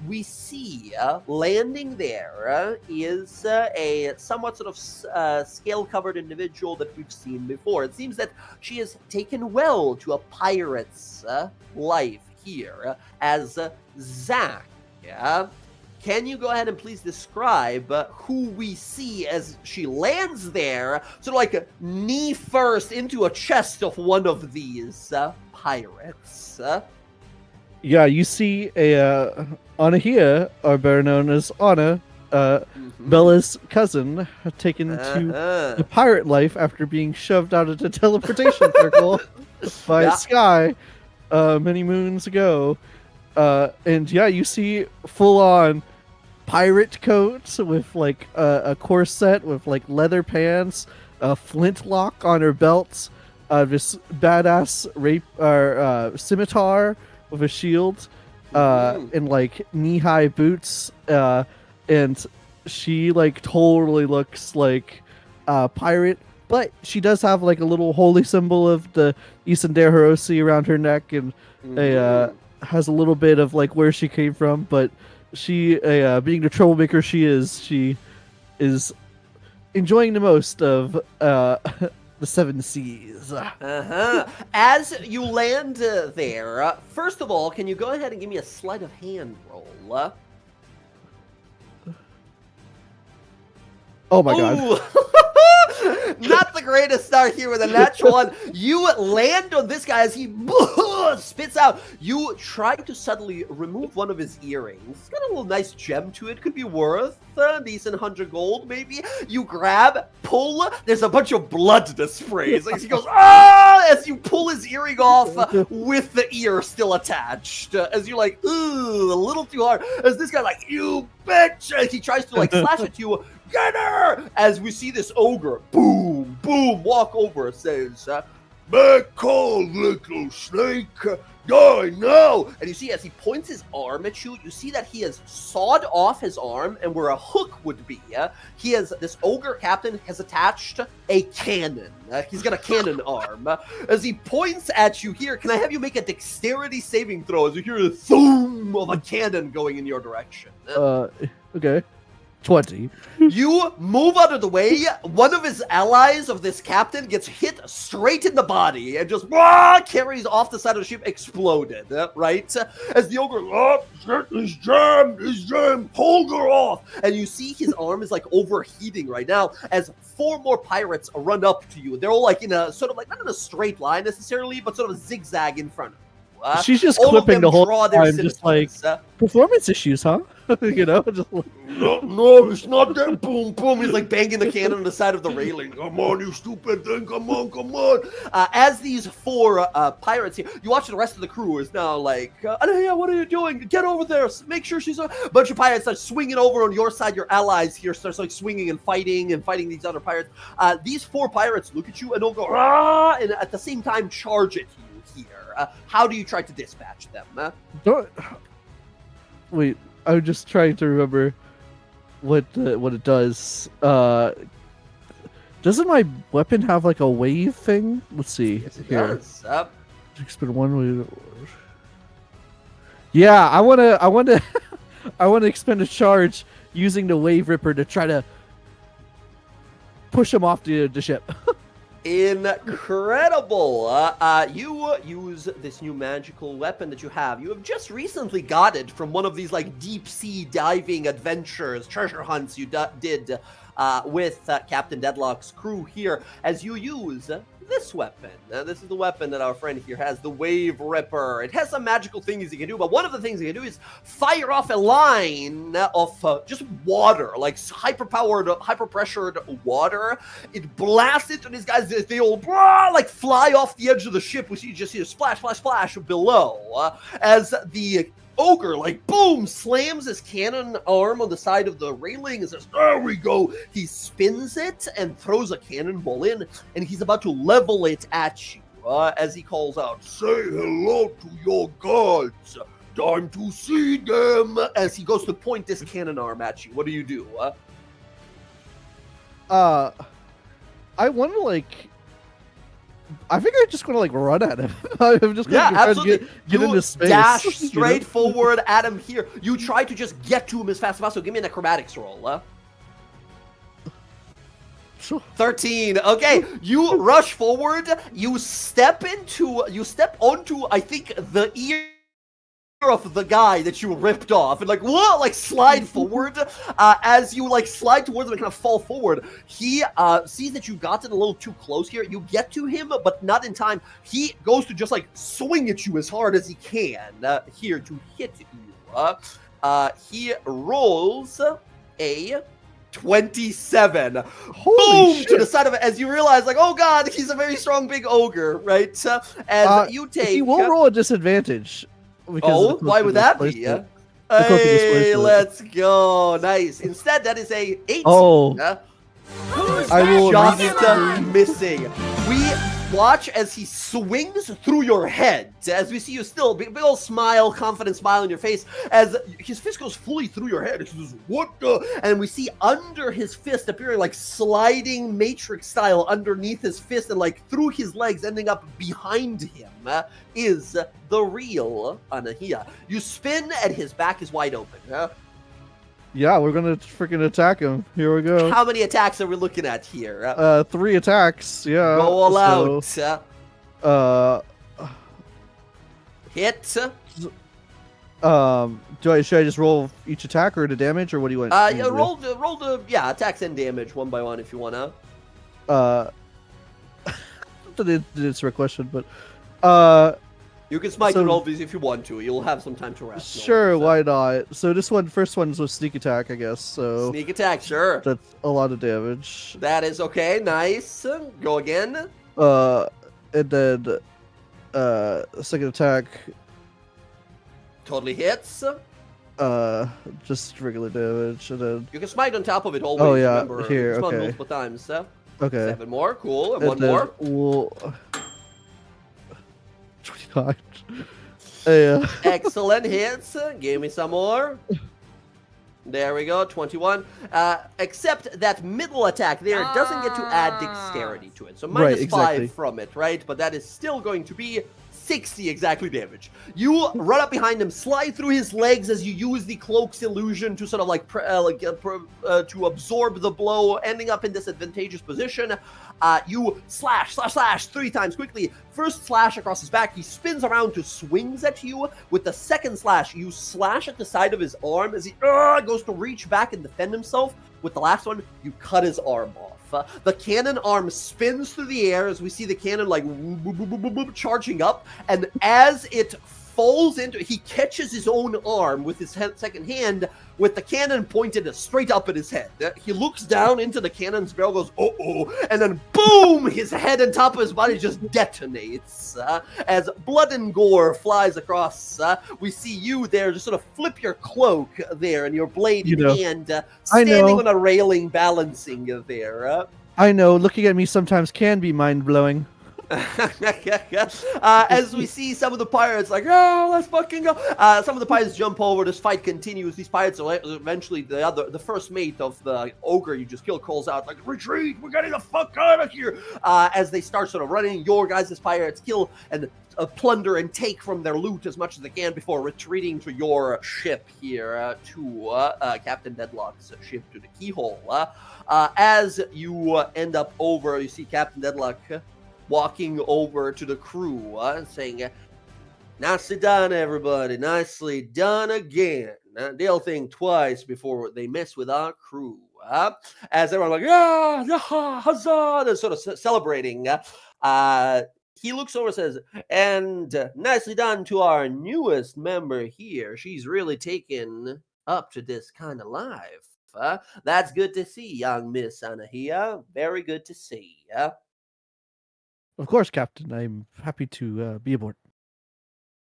We see landing there is a somewhat sort of scale-covered individual that we've seen before. It seems that she has taken well to a pirate's life here as Zach. Can you go ahead and please describe who we see as she lands there, sort of like knee first into a chest of one of these pirates? Yeah, you see Anna here, or better known as Anna, Bella's cousin, taken to the pirate life after being shoved out of the teleportation circle by Sky many moons ago. And yeah, you see full-on pirate coats with like a corset with like leather pants, a flintlock on her belt, this badass scimitar with a shield, and like knee-high boots, and she like totally looks like a pirate, but she does have like a little holy symbol of the Isandar Hiroshi around her neck, and has a little bit of like where she came from, but she, being the troublemaker she is enjoying the most of the Seven Seas. As you land there, first of all, can you go ahead and give me a sleight of hand roll? Oh my god. Not the greatest start here with a natural one. You land on this guy as he spits out. You try to subtly remove one of his earrings. It's got a little nice gem to it. Could be worth a decent 100 gold, maybe. You grab, pull. There's a bunch of blood that sprays. Like he goes, as you pull his earring off with the ear still attached. As you're like, ooh, a little too hard. As this guy like, you bitch. As he tries to like slash at you. Get her! As we see this ogre, boom, boom, walk over, says, back call, little snake, die now! And you see, as he points his arm at you, you see that he has sawed off his arm, and where a hook would be, he has, this ogre captain has attached a cannon. He's got a cannon arm. As he points at you here, can I have you make a dexterity saving throw as you hear the thoom of a cannon going in your direction? Okay. 20. You move out of the way. One of his allies of this captain gets hit straight in the body and just carries off the side of the ship, exploded, right? As the ogre, he's jammed, hold her off. And you see his arm is like overheating right now as 4 more pirates run up to you. They're all like in a sort of like, not in a straight line necessarily, but sort of a zigzag in front of you. She's just clipping the whole time, just like, performance issues, huh? You know, just like, no, it's not that. Boom, boom. He's like banging the cannon on the side of the railing. Come on, you stupid thing. Come on. As these 4 pirates here, you watch the rest of the crew is now like, Anaya, what are you doing? Get over there. Make sure she's a bunch of pirates start swinging over on your side. Your allies here starts like swinging and fighting these other pirates. These 4 pirates look at you and they'll go, and at the same time charge at you here. How do you try to dispatch them? Wait, I'm just trying to remember what it does. Doesn't my weapon have like a wave thing? Let's see. Yes, it here. does. Expend 1 way. Yeah, I wanna expend a charge using the wave ripper to try to push him off the ship. Incredible! You use this new magical weapon that you have. You have just recently got it from one of these like deep sea diving adventures, treasure hunts you did with Captain Deadlock's crew here as you use this weapon. This is the weapon that our friend here has, the Wave Ripper. It has some magical things you can do, but one of the things you can do is fire off a line of just water, like hyper-pressured water. It blasts into these guys. They all like fly off the edge of the ship. We see just see a splash, splash, splash below as the ogre, like, boom, slams his cannon arm on the side of the railing and says, there we go. He spins it and throws a cannonball in, and he's about to level it at you as he calls out, say hello to your gods. Time to see them. As he goes to point this cannon arm at you. What do you do? I want to, like... I think I'm just going to, like, run at him. I'm just going to absolutely. Get into space. Dash straight forward at him here. You try to just get to him as fast as possible. Give me an acrobatics roll. 13. Okay, you rush forward. You step onto, I think, the ear of the guy that you ripped off, and like, whoa, like slide forward. As you like slide towards him and kind of fall forward, he sees that you've gotten a little too close here. You get to him, but not in time. He goes to just like swing at you as hard as he can here to hit you. He rolls a 27. Holy Boom! shit. To the side of it as you realize, like, oh god, he's a very strong big ogre, right? As you take... He will roll a disadvantage. Oh, why would that be? Hey, let's go. Nice. Instead, that is a 18. Oh. I will just missing. We watch as he swings through your head. As we see you still, big old smile, confident smile on your face, as his fist goes fully through your head. He says, what the? And we see under his fist appearing like sliding matrix style underneath his fist and like through his legs, ending up behind him, is the real Anahia. You spin and his back is wide open. Yeah, we're gonna freaking attack him. Here we go. How many attacks are we looking at here? 3 attacks. Yeah. Go all out. Hit. Should I just roll each attack or the damage, or what do you want? Yeah, roll the attacks and damage one by one if you wanna. Didn't answer a question, but you can smite and roll these if you want to. You'll have some time to rest. Sure, why not? So this first one's with sneak attack, I guess. So sneak attack, sure. That's a lot of damage. That is okay. Nice. Go again. And then second attack. Totally hits. Just regular damage, and then you can smite on top of it always. Oh yeah, remember. here. You can Okay. multiple times. Okay. 7 more. Cool. And one then more. We'll... 29. Yeah. Excellent hits. Give me some more. There we go, 21. Except that middle attack there doesn't get to add dexterity to it. So minus 5 from it, right? But that is still going to be 60 exactly damage. You run up behind him, slide through his legs as you use the cloak's illusion to sort of like to absorb the blow, ending up in this advantageous position. You slash 3 times quickly. First slash across his back, he spins around to swings at you. With the second slash, you slash at the side of his arm as he goes to reach back and defend himself. With the last one, you cut his arm off. The cannon arm spins through the air as we see the cannon like charging up, and as it falls into, he catches his own arm with his second hand with the cannon pointed straight up at his head. He looks down into the cannon's barrel, goes, uh-oh, and then boom, his head and top of his body just detonates. As blood and gore flies across, we see you there just sort of flip your cloak there and your blade in hand, standing on a railing, balancing there. I know, looking at me sometimes can be mind-blowing. As we see some of the pirates like, oh, let's fucking go. Some of the pirates jump over. This fight continues. These pirates are eventually the first mate of the ogre you just killed calls out like, retreat, we're getting the fuck out of here. As they start sort of running, your guys' pirates kill and plunder and take from their loot as much as they can before retreating to your ship here to Captain Deadlock's ship to the keyhole. As you end up over, you see Captain Deadlock walking over to the crew, saying, nicely done, everybody. Nicely done again. They'll think twice before they mess with our crew. As everyone like, yeah, yeah, huzzah, they're sort of celebrating. He looks over and says, and nicely done to our newest member here. She's really taken up to this kind of life. That's good to see, young Miss Anahia. Very good to see. Of course, Captain. I'm happy to be aboard.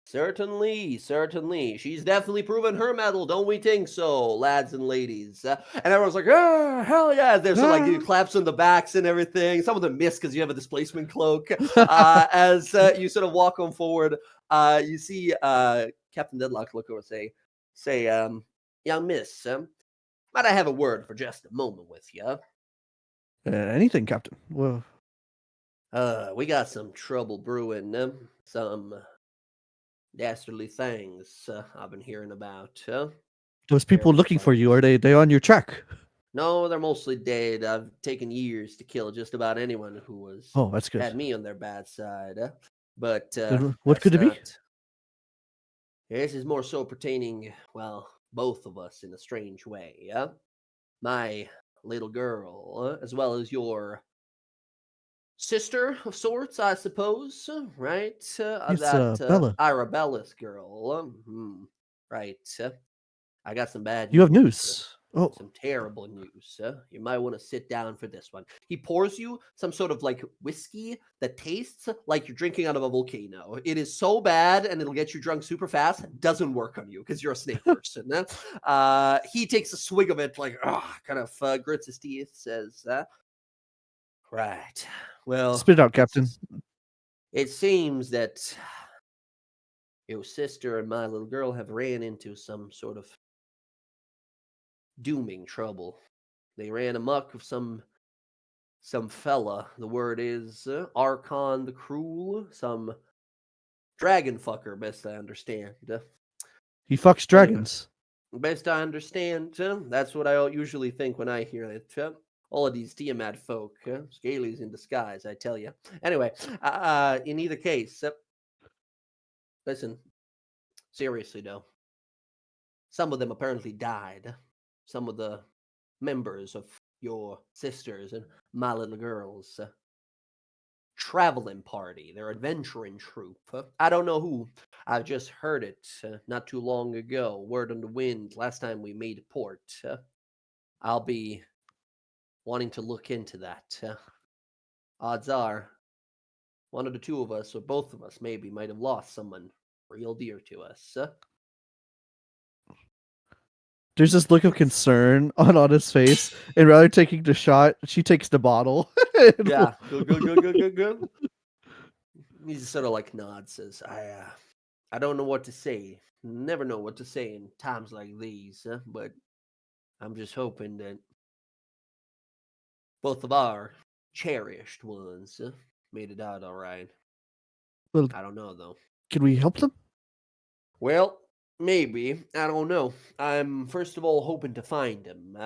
Certainly, certainly. She's definitely proven her mettle, don't we think so, lads and ladies? And everyone's like, ah, hell yeah. There's some like claps on the backs and everything. Some of them miss because you have a displacement cloak. As you sort of walk on forward, you see Captain Deadlock look over and say, young miss, might I have a word for just a moment with you? Anything, Captain. Well, we got some trouble brewing. Some dastardly things I've been hearing about. those people Terrible looking for you, are things. they on your track? No, they're mostly dead. I've taken years to kill just about anyone who was Oh, that's good. had me on their bad side. But And what that's could it be? not- This is more so pertaining, well, both of us in a strange way. My little girl, as well as your sister of sorts, I suppose, right? It's That Bella. Arabella's girl. Right. I got some bad You have news. news. Oh, Some terrible news. You might want to sit down for this one. He pours you some sort of like whiskey that tastes like you're drinking out of a volcano. It is so bad and it'll get you drunk super fast. Doesn't work on you because you're a snake person. He takes a swig of it, like, kind of grits his teeth, says, right. Well, spit it out, Captain. it seems that your sister and my little girl have ran into some sort of dooming trouble. They ran amok with some fella. The word is Archon the Cruel, some dragon fucker, best I understand. He fucks dragons. Best I understand. That's what I usually think when I hear it. All of these Tiamat folk, scalies in disguise, I tell you. Anyway, in either case, listen, seriously though, some of them apparently died. Some of the members of your sisters and my little girl's traveling party, their adventuring troupe. I don't know who. I just heard it not too long ago. Word on the wind last time we made port. I'll be wanting to look into that. Odds are, one of the two of us, or both of us maybe, might have lost someone real dear to us. There's this look of concern on Anna's face, and rather taking the shot, she takes the bottle. Yeah, good. He just sort of like nods, says, I don't know what to say. Never know what to say in times like these, but I'm just hoping that both of our cherished ones made it out all right. Well, I don't know, though. can we help them? Well, maybe. I don't know. I'm first of all hoping to find him.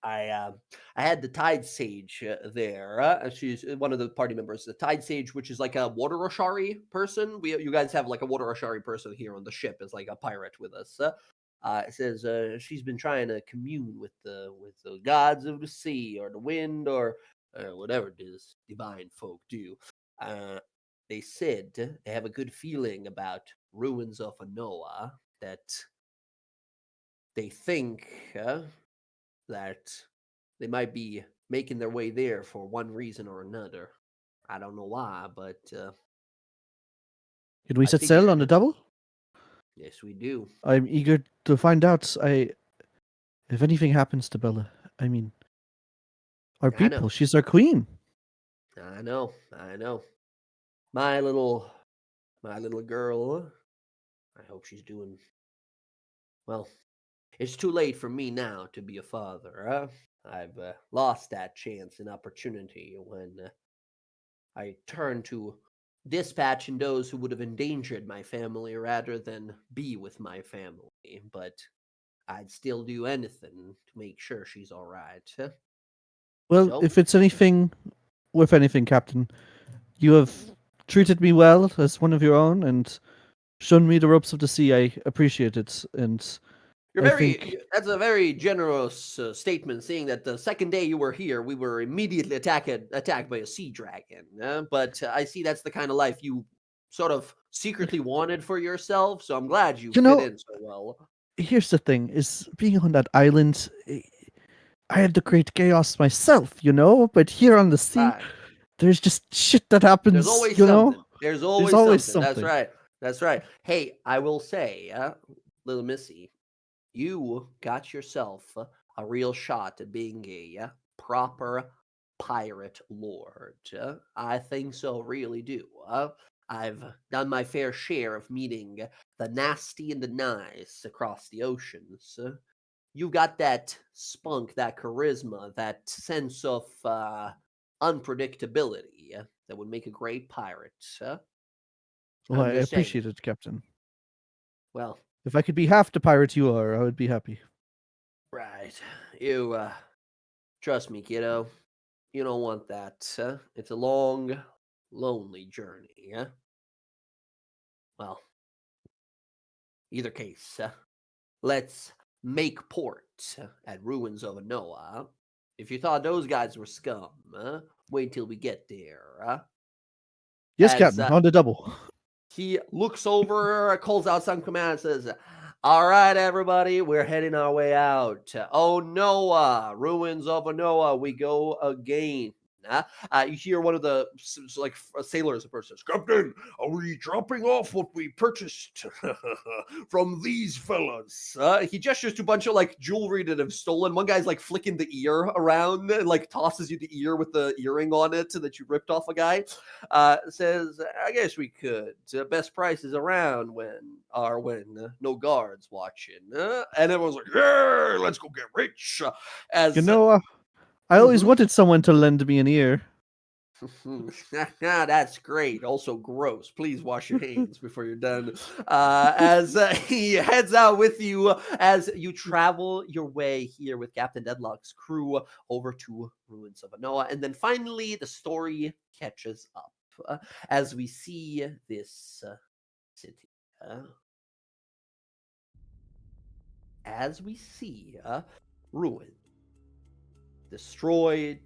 I had the Tide Sage there. She's one of the party members. The Tide Sage, which is like a water Ashari person. You guys have like a water Ashari person here on the ship as like a pirate with us. It says she's been trying to commune with the gods of the sea or the wind or whatever it is divine folk do. They said they have a good feeling about ruins of Anoa, that they think that they might be making their way there for one reason or another. I don't know why, but Can we I set sail on the figured- double? yes, we do. I'm eager to find out. If anything happens to Bella, I mean, our I know. people. She's our queen. I know. My little girl. I hope she's doing well. It's too late for me now to be a father. I've lost that chance and opportunity when I turned to dispatching those who would have endangered my family rather than be with my family. But I'd still do anything to make sure she's all right. Well, So? if it's anything, Captain, you have treated me well as one of your own and shown me the ropes of the sea. I appreciate it, and You're I very. think- That's a very generous statement, seeing that the second day you were here, we were immediately attacked by a sea dragon. But I see that's the kind of life you sort of secretly wanted for yourself. So I'm glad you You fit know- in so well. Here's the thing: is being on that island. I had the great chaos myself, but here on the sea, Right. there's just shit that happens. There's always you something. know, There's always, always something. That's something. right. That's right. Hey, I will say, little Missy, you got yourself a real shot at being a proper pirate lord. I think so, really do. I've done my fair share of meeting the nasty and the nice across the oceans. You got that spunk, that charisma, that sense of unpredictability that would make a great pirate. Well, I'm I just saying. appreciate it, Captain. Well, If I could be half the pirate you are, I would be happy. right. You trust me, kiddo. You don't want that. It's a long, lonely journey. Well, either case, let's make port at Ruins of Noah. If you thought those guys were scum, wait till we get there. Yes, As, Captain. On the double. He looks over, calls out some command, says, "All right, everybody, we're heading our way out. Oh, Noah, Ruins of Noah, we go again." You hear one of the sailors, a person says, "Captain, are we dropping off what we purchased from these fellas?" He gestures to a bunch of jewelry that have stolen. One guy's flicking the ear around and tosses you the ear with the earring on it that you ripped off a guy. Says, "I guess we could. Best prices around when no guards watching." And everyone's like, "Yeah, let's go get rich." As I always Mhm. wanted someone to lend me an ear. That's great. Also gross. Please wash your hands before you're done. As he heads out with you as you travel your way here with Captain Deadlock's crew over to Ruins of Noah. And then finally, the story catches up as we see this city. As we see ruin. Destroyed,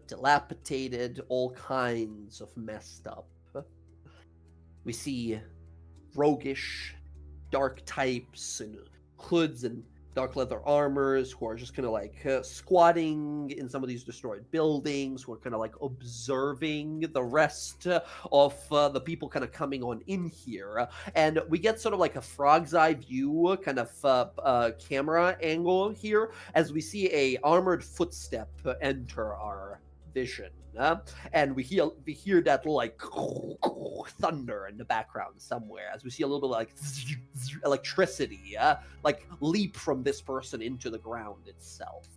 dilapidated, all kinds of messed up. We see roguish, dark types and hoods and dark leather armors who are just kind of squatting in some of these destroyed buildings, who are kind of observing the rest of the people kind of coming on in here. And we get sort of a frog's eye view kind of camera angle here as we see a armored footstep enter our vision. And we hear that thunder in the background somewhere as we see a little bit electricity leap from this person into the ground itself.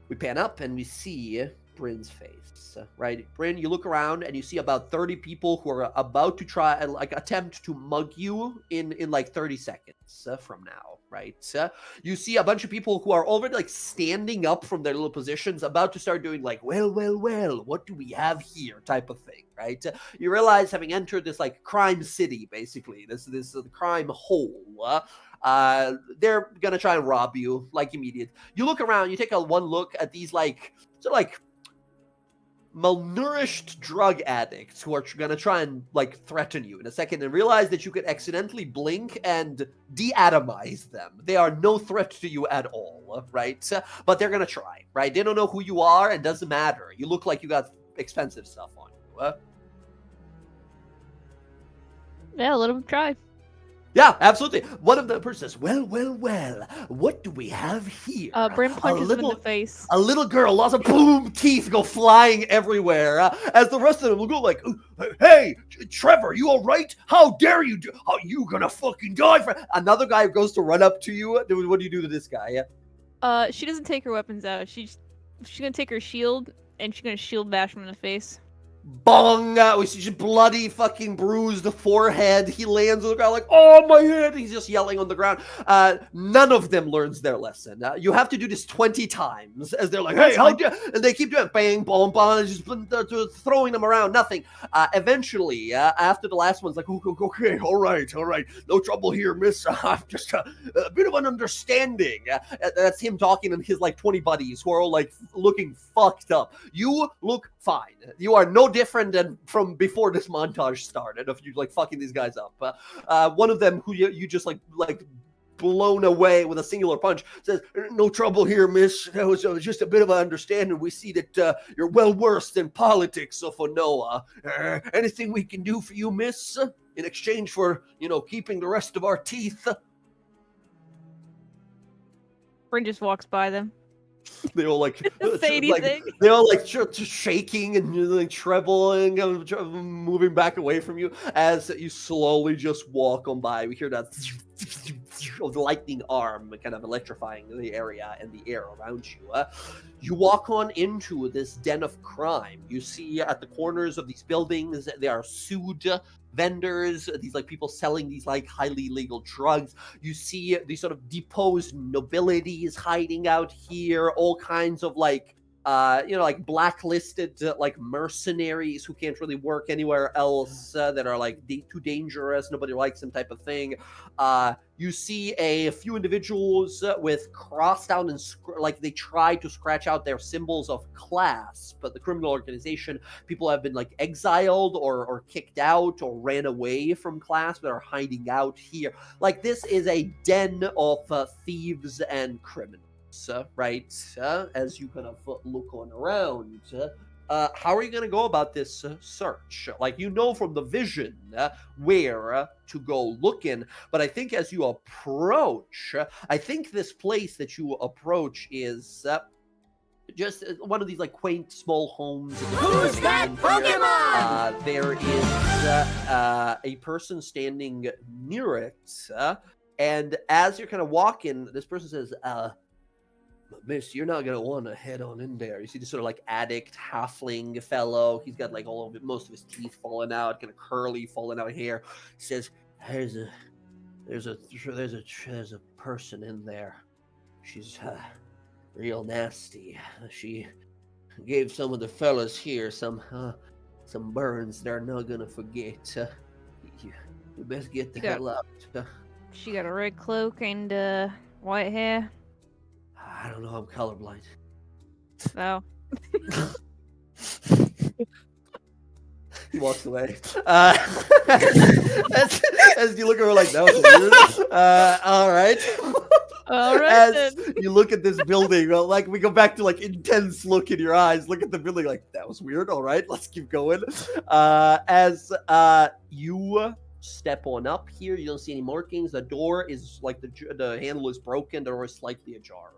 We pan up and we see Bryn's face, right? Bryn, you look around and you see about 30 people who are about to try and attempt to mug you in 30 seconds from now, right? You see a bunch of people who are already standing up from their little positions, about to start doing well, what do we have here type of thing, right? You realize, having entered this crime city, basically, this crime hole, they're gonna try and rob you immediate. You look around, you take one look at these malnourished drug addicts who are going to try and threaten you in a second, and realize that you could accidentally blink and de-atomize them. They are no threat to you at all, right? But they're going to try, right? They don't know who you are, and doesn't matter. You look like you got expensive stuff on you. Yeah, let them try. Yeah, absolutely. One of the persons says, well, what do we have here? Bryn punches him in the face. A little girl, lots of boom, teeth go flying everywhere, as the rest of them will go "Hey, Trevor, you all right? How dare you are you gonna fucking die for..." Another guy goes to run up to you. What do you do to this guy? She doesn't take her weapons out. She's gonna take her shield and she's gonna shield bash him in the face. bong! We see just bloody, fucking bruised forehead. He lands on the ground like, oh, my head! He's just yelling on the ground. None of them learns their lesson. You have to do this 20 times as they're like, hey, how do you... And they keep doing bang, bong, bong, just throwing them around, nothing. Eventually, after the last one's like, okay, all right, no trouble here, miss. I'm just a bit of an understanding. That's him talking and his like 20 buddies who are all like looking fucked up. You look fine. You are no different than from before this montage started of you like fucking these guys up. One of them who you just like blown away with a singular punch says, no trouble here, miss. That was just a bit of an understanding. We see that you're well versed in politics of Noah. Anything we can do for you, miss, in exchange for, keeping the rest of our teeth? Bryn just walks by them. They all like Say anything. They all like shaking and like trebling, moving back away from you as you slowly just walk on by. We hear that of the lightning arm kind of electrifying the area and the air around you. You walk on into this den of crime. You see at the corners of these buildings there are sued vendors, these like people selling these like highly illegal drugs. You see these sort of deposed nobilities hiding out here, all kinds of like like blacklisted like mercenaries who can't really work anywhere else, that are like too dangerous, nobody likes them type of thing. You see a few individuals with crossed out and like they try to scratch out their symbols of class, but the criminal organization, people have been like exiled or kicked out or ran away from class but are hiding out here. Like this is a den of thieves and criminals. Right, as you kind of look on around, how are you going to go about this search? Like, from the vision where to go looking, but I think as you approach, I think this place that you approach is just one of these like quaint small homes. Who's that Pokemon? There is a person standing near it, and as you're kind of walking, this person says, miss, you're not gonna want to head on in there. You see this sort of like addict halfling fellow. He's got like all of it, most of his teeth falling out, kind of curly, falling out hair. He says, "There's a person in there. She's real nasty. She gave some of the fellas here some burns they're not gonna forget. You best get the hell out." She got a red cloak and white hair. I don't know, I'm colorblind. Oh. He walks away. As you look over like, that was weird. All right. All right, As then. you look at this building, like we go back to like intense look in your eyes. Look at the building like, that was weird. All right, let's keep going. As you step on up here, you don't see any markings. The door is like the handle is broken. The door is slightly ajar.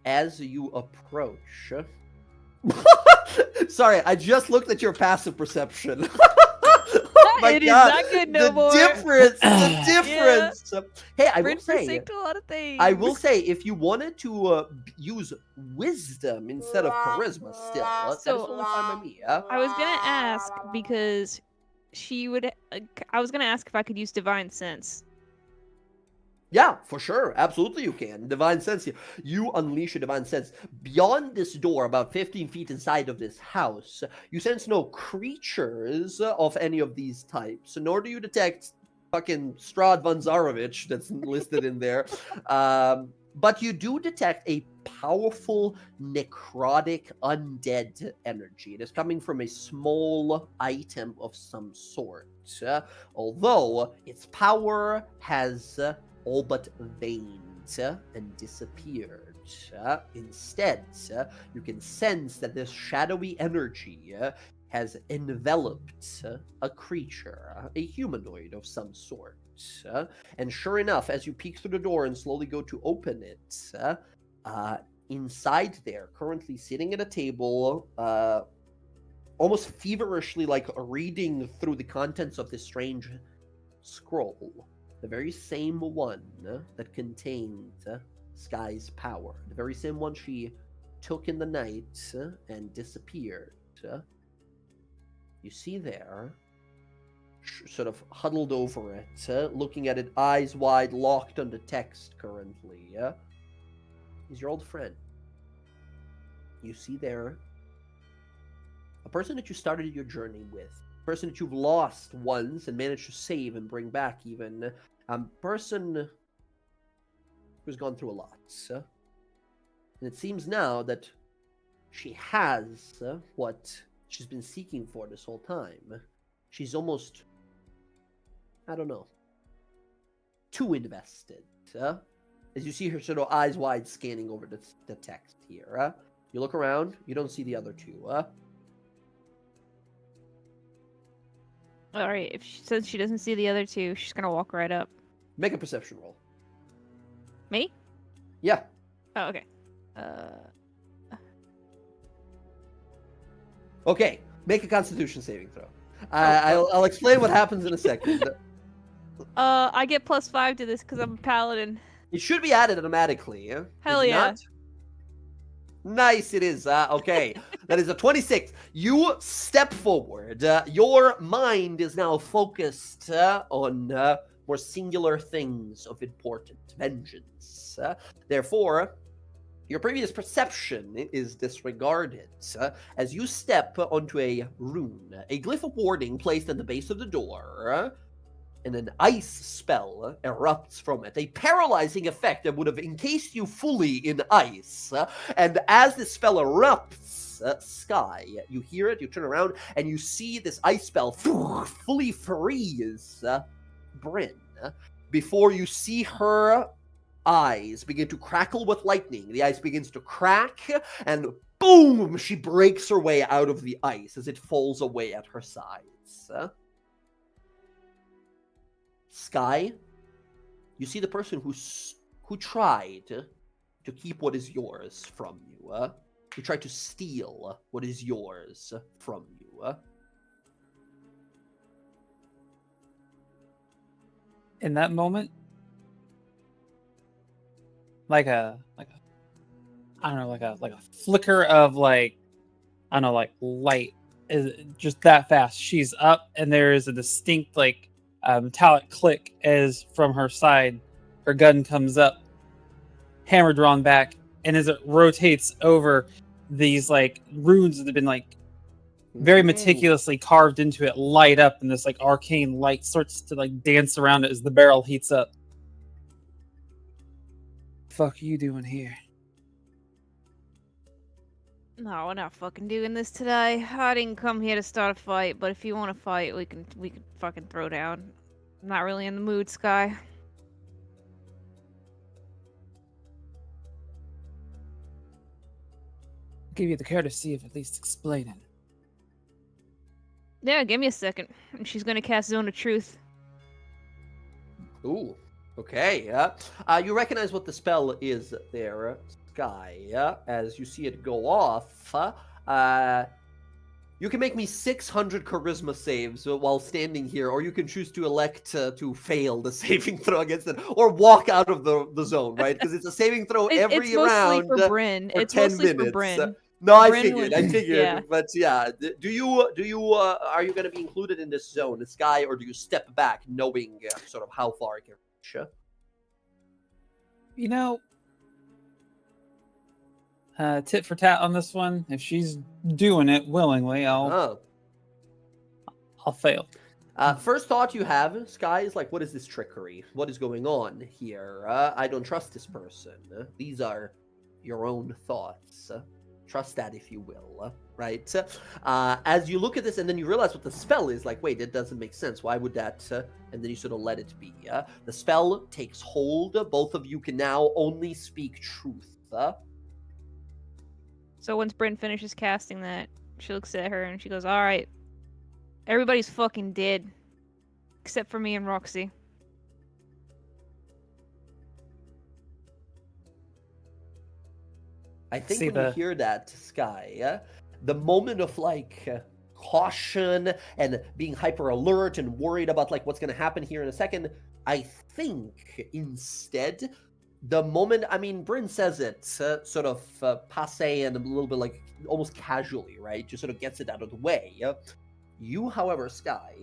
As you approach, sorry, I just looked at your passive perception. Oh my It is God, not good no the more. difference. Hey, I will Bryn say, perceived a lot of things. I will say, if you wanted to use wisdom instead of charisma, still, that is totally fine by me. Yeah? I was gonna ask because she would. I was gonna ask if I could use divine sense. Yeah, for sure. Absolutely you can. Divine sense. You unleash a divine sense. Beyond this door, about 15 feet inside of this house, you sense no creatures of any of these types, nor do you detect fucking Strahd von Zarovich that's listed in there. But you do detect a powerful necrotic undead energy. It is coming from a small item of some sort. Although its power has all but waned and disappeared. Instead, you can sense that this shadowy energy has enveloped a creature, a humanoid of some sort. And sure enough, as you peek through the door and slowly go to open it, inside there, currently sitting at a table, almost feverishly like reading through the contents of this strange scroll, the very same one that contained Sky's power, the very same one she took in the night and disappeared, you see there, sort of huddled over it, looking at it eyes wide, locked under text currently, is your old friend. You see there a person that you started your journey with, a person that you've lost once and managed to save and bring back even, a person who's gone through a lot. And it seems now that she has what she's been seeking for this whole time. She's almost, I don't know, too invested. As you see her sort of eyes wide scanning over the text here. You look around, you don't see the other two. All right, if she says she doesn't see the other two, she's gonna walk right up. Make a perception roll. Me? Yeah. Oh, okay. Okay, make a Constitution saving throw. I'll explain what happens in a second. I get +5 to this because I'm a paladin. It should be added automatically. Hell Is it yeah. not? Nice, it is. Okay, that is a 26. You step forward. Your mind is now focused on more singular things of importance. Vengeance. Therefore, your previous perception is disregarded as you step onto a rune, a glyph of warding placed at the base of the door, and an ice spell erupts from it, a paralyzing effect that would have encased you fully in ice. And as this spell erupts, Sky, you hear it, you turn around, and you see this ice spell fully freeze Bryn before you see her eyes begin to crackle with lightning. The ice begins to crack, and boom, she breaks her way out of the ice as it falls away at her sides. Sky, you see the person who tried to keep what is yours from you, who tried to steal what is yours from you. In that moment, like a I don't know, like a flicker of I don't know, light is just that fast. She's up, and there is a distinct metallic click as from her side, her gun comes up, hammer drawn back, and as it rotates over, these runes that have been very meticulously carved into it light up, and this arcane light starts to dance around it as the barrel heats up. Fuck you doing here? No, we're not fucking doing this today. I didn't come here to start a fight, but if you want to fight, we can fucking throw down. I'm not really in the mood, Sky. Give you the courtesy of at least explaining. Yeah, give me a second. And she's gonna cast Zone of Truth. Ooh, okay. You recognize what the spell is there, Sky, as you see it go off. You can make me 600 charisma saves while standing here, or you can choose to elect to fail the saving throw against it, or walk out of the zone, right? Because it's a saving throw every it's mostly round for Bryn. for It's 10 mostly minutes. for Bryn. No, I Bryn figured, was- yeah. but yeah. Do you are you going to be included in this zone, this guy, or do you step back, knowing sort of how far it can reach? You know, tit for tat on this one. If she's doing it willingly, I'll fail. First thought you have, Sky, is what is this trickery? What is going on here? I don't trust this person. These are your own thoughts. Trust that if you will, right? As you look at this and then you realize what the spell is, wait, it doesn't make sense. Why would that? And then you sort of let it be. The spell takes hold. Both of you can now only speak truth. So once Bryn finishes casting that, she looks at her and she goes, "Alright, everybody's fucking dead. Except for me and Roxy." I think when you hear that, Sky, the moment of caution and being hyper alert and worried about what's going to happen here in a second, I think instead the moment, I mean, Bryn says it sort of passe and a little bit like almost casually, right? Just sort of gets it out of the way. You, however, Sky,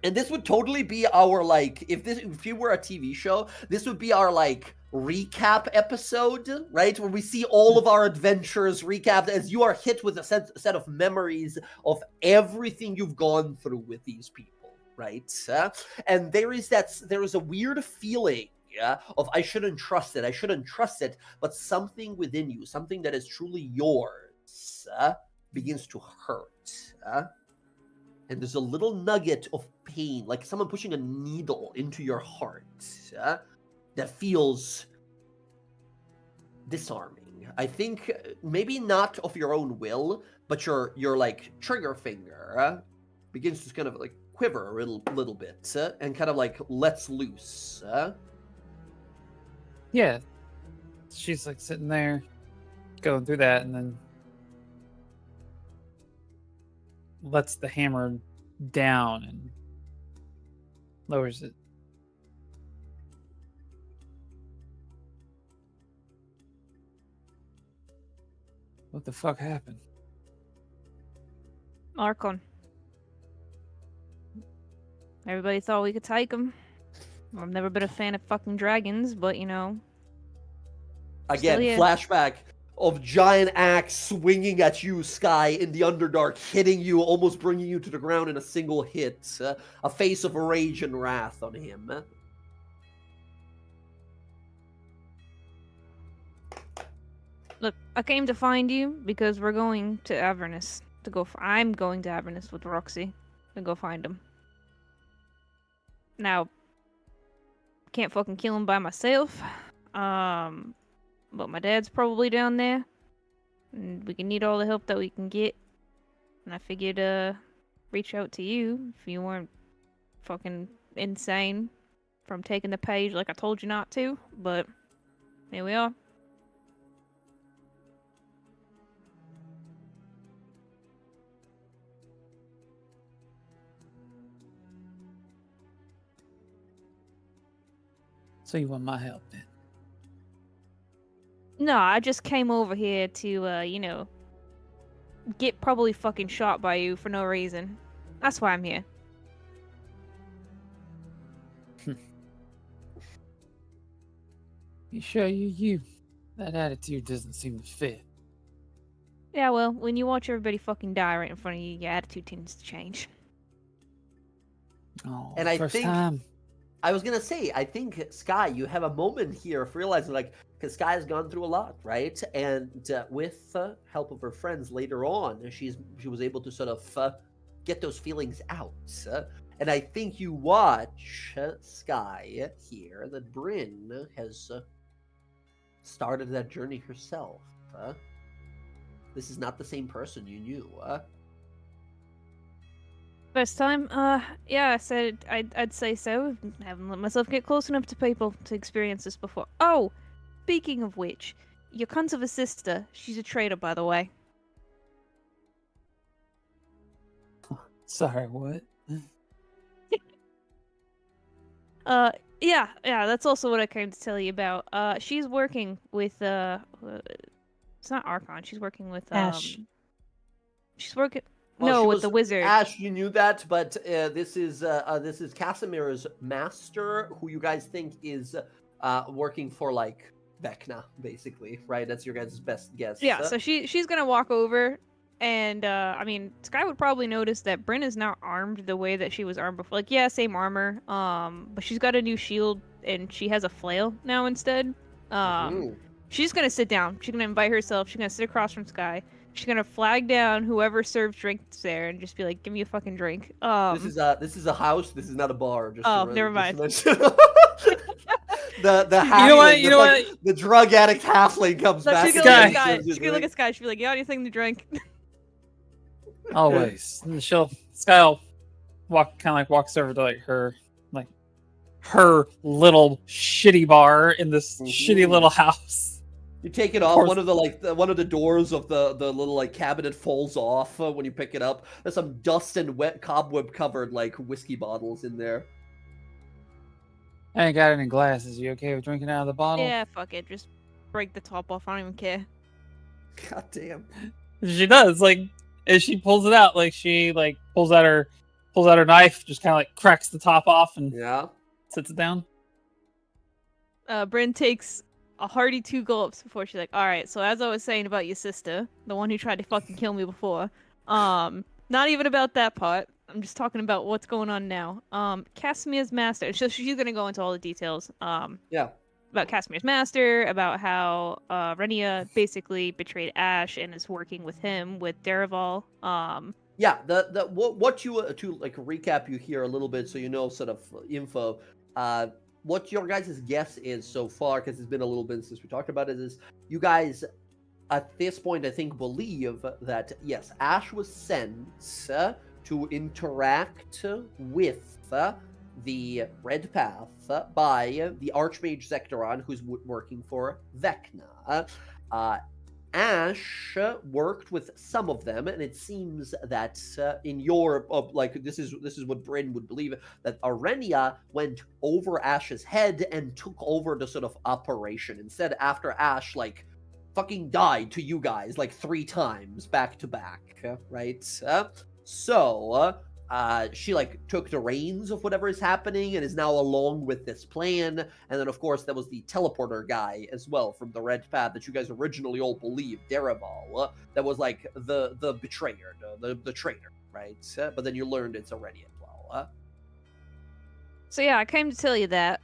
and this would totally be our like if you were a TV show, this would be our like recap episode, right? Where we see all of our adventures recapped as you are hit with a set of memories of everything you've gone through with these people, right? And there is a weird feeling of I shouldn't trust it, but something within you, something that is truly yours, begins to hurt. And there's a little nugget of pain, like someone pushing a needle into your heart, that feels disarming. I think maybe not of your own will, but your like trigger finger begins to kind of like quiver a little bit and kind of like lets loose. Yeah. She's like sitting there going through that and then lets the hammer down and lowers it. What the fuck happened? Archon. Everybody thought we could take him. I've never been a fan of fucking dragons, but you know. Again, here. flashback of giant axe swinging at you, Sky, in the Underdark, hitting you, almost bringing you to the ground in a single hit. A face of rage and wrath on him. Look, I came to find you because we're going to Avernus to go. I'm going to Avernus with Roxy to go find him. Now, can't fucking kill him by myself. But my dad's probably down there, and we can need all the help that we can get. And I figured, reach out to you if you weren't fucking insane from taking the page like I told you not to. But here we are. So you want my help then? No, I just came over here to, get probably fucking shot by you for no reason. That's why I'm here. You sure you? That attitude doesn't seem to fit. Yeah, well, when you watch everybody fucking die right in front of you, your attitude tends to change. Oh, And I first think- time. I was gonna say, I think, Sky, you have a moment here of realizing, like, because Sky has gone through a lot, right? And with help of her friends later on, she was able to sort of get those feelings out. And I think you watch, Sky, here, that Bryn has started that journey herself. This is not the same person you knew. First time? Yeah, I said I'd say so. Haven't let myself get close enough to people to experience this before. Oh, speaking of which, your cunt of a sister, she's a traitor, by the way. Sorry, what? Yeah, that's also what I came to tell you about. She's working with, it's not Archon, she's working with, Ash. She's working, Well, no, she with was- the wizard. Ash, you knew that, but this is Casimir's master, who you guys think is working for like Vecna, basically, right? That's your guys' best guess. Yeah, so she's gonna walk over, and I mean, Sky would probably notice that Bryn is not armed the way that she was armed before. Like, yeah, same armor, but she's got a new shield, and she has a flail now instead. She's gonna sit down. She's gonna invite herself. She's gonna sit across from Sky. She's gonna flag down whoever serves drinks there and just be like, "Give me a fucking drink." This is a house. This is not a bar. Just Oh, to- never just mind. to the halfling, You know what? You know what? The drug addict halfling comes So back. she could and look at Sky. Sky. serves you She could look drink. at Sky. She'd be like, "You got anything to drink?" Always. And Sky'll walks over to her little shitty bar in this shitty little house. You take it off. course. One of the doors of the little like cabinet falls off when you pick it up. There's some dust and wet cobweb covered like whiskey bottles in there. I ain't got any glasses. You okay with drinking out of the bottle? Yeah, fuck it. Just break the top off. I don't even care. God damn. She does. Like, as she pulls it out, like she like pulls out her knife, just kind of like cracks the top off and Yeah. sits it down. Bryn takes a hearty 2 gulps before she's like, "Alright, so as I was saying about your sister, the one who tried to fucking kill me before, not even about that part. I'm just talking about what's going on now. Casimir's master. So she's gonna go into all the details. Yeah. About Casimir's master, about how Renia basically betrayed Ash and is working with him with Derival. Yeah, what you to like recap you here a little bit so you know sort of info. What your guys' guess is so far, because it's been a little bit since we talked about it, is you guys at this point I think believe that yes, Ash was sent to interact with the Red Path by the Archmage Zektoron, who's working for Vecna. Ash worked with some of them, and it seems that in your like this is what Bryn would believe, that Arenia went over Ash's head and took over the sort of operation instead after Ash like fucking died to you guys like 3 times back to back, right? She like took the reins of whatever is happening and is now along with this plan. And then of course there was the teleporter guy as well from the Red Path that you guys originally all believed, Derival, that was like the betrayer, the traitor, right? But then you learned it's already as well. So yeah, I came to tell you that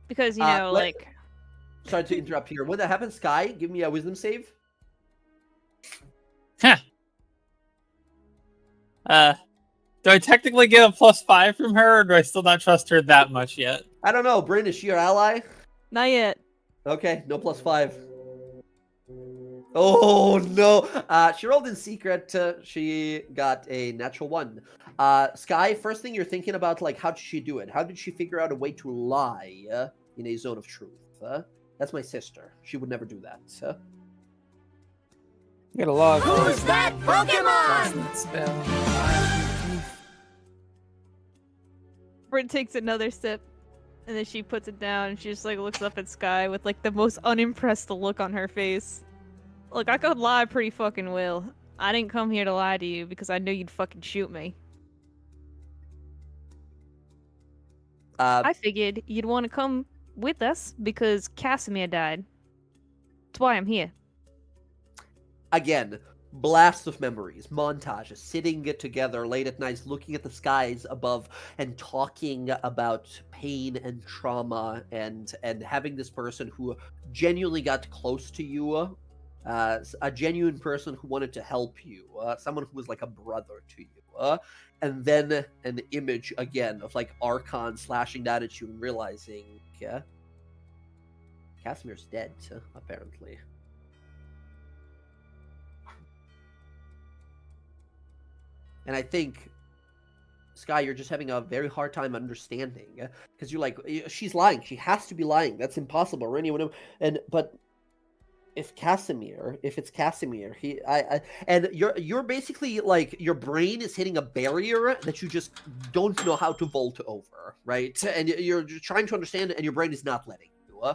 because you know like. Sorry to interrupt here. When that happens, Sky, give me a wisdom save. Do I technically get a +5 from her, or do I still not trust her that much yet? I don't know. Bryn, is she your ally? Not yet. Okay, no +5. Oh no! She rolled in secret. She got a natural 1. Sky, first thing you're thinking about, like, how did she do it? How did she figure out a way to lie in a zone of truth? That's my sister. She would never do that. Get a log. Who's that Pokemon? Spell. Bryn takes another sip, and then she puts it down, and she just like looks up at Sky with like the most unimpressed look on her face. Look, I could lie pretty fucking well. I didn't come here to lie to you because I knew you'd fucking shoot me. I figured you'd want to come with us because Casimir died. That's why I'm here. Again, blasts of memories, montages, sitting together late at night, looking at the skies above and talking about pain and trauma and having this person who genuinely got close to you, a genuine person who wanted to help you, someone who was like a brother to you, and then an image again of like Archon slashing that at you and realizing, yeah, Casimir's dead, apparently. And I think, Sky, you're just having a very hard time understanding, because you're like, she's lying. She has to be lying. That's impossible. Or anyone. But if it's Casimir, and you're basically like your brain is hitting a barrier that you just don't know how to vault over, right? And you're trying to understand, and your brain is not letting you.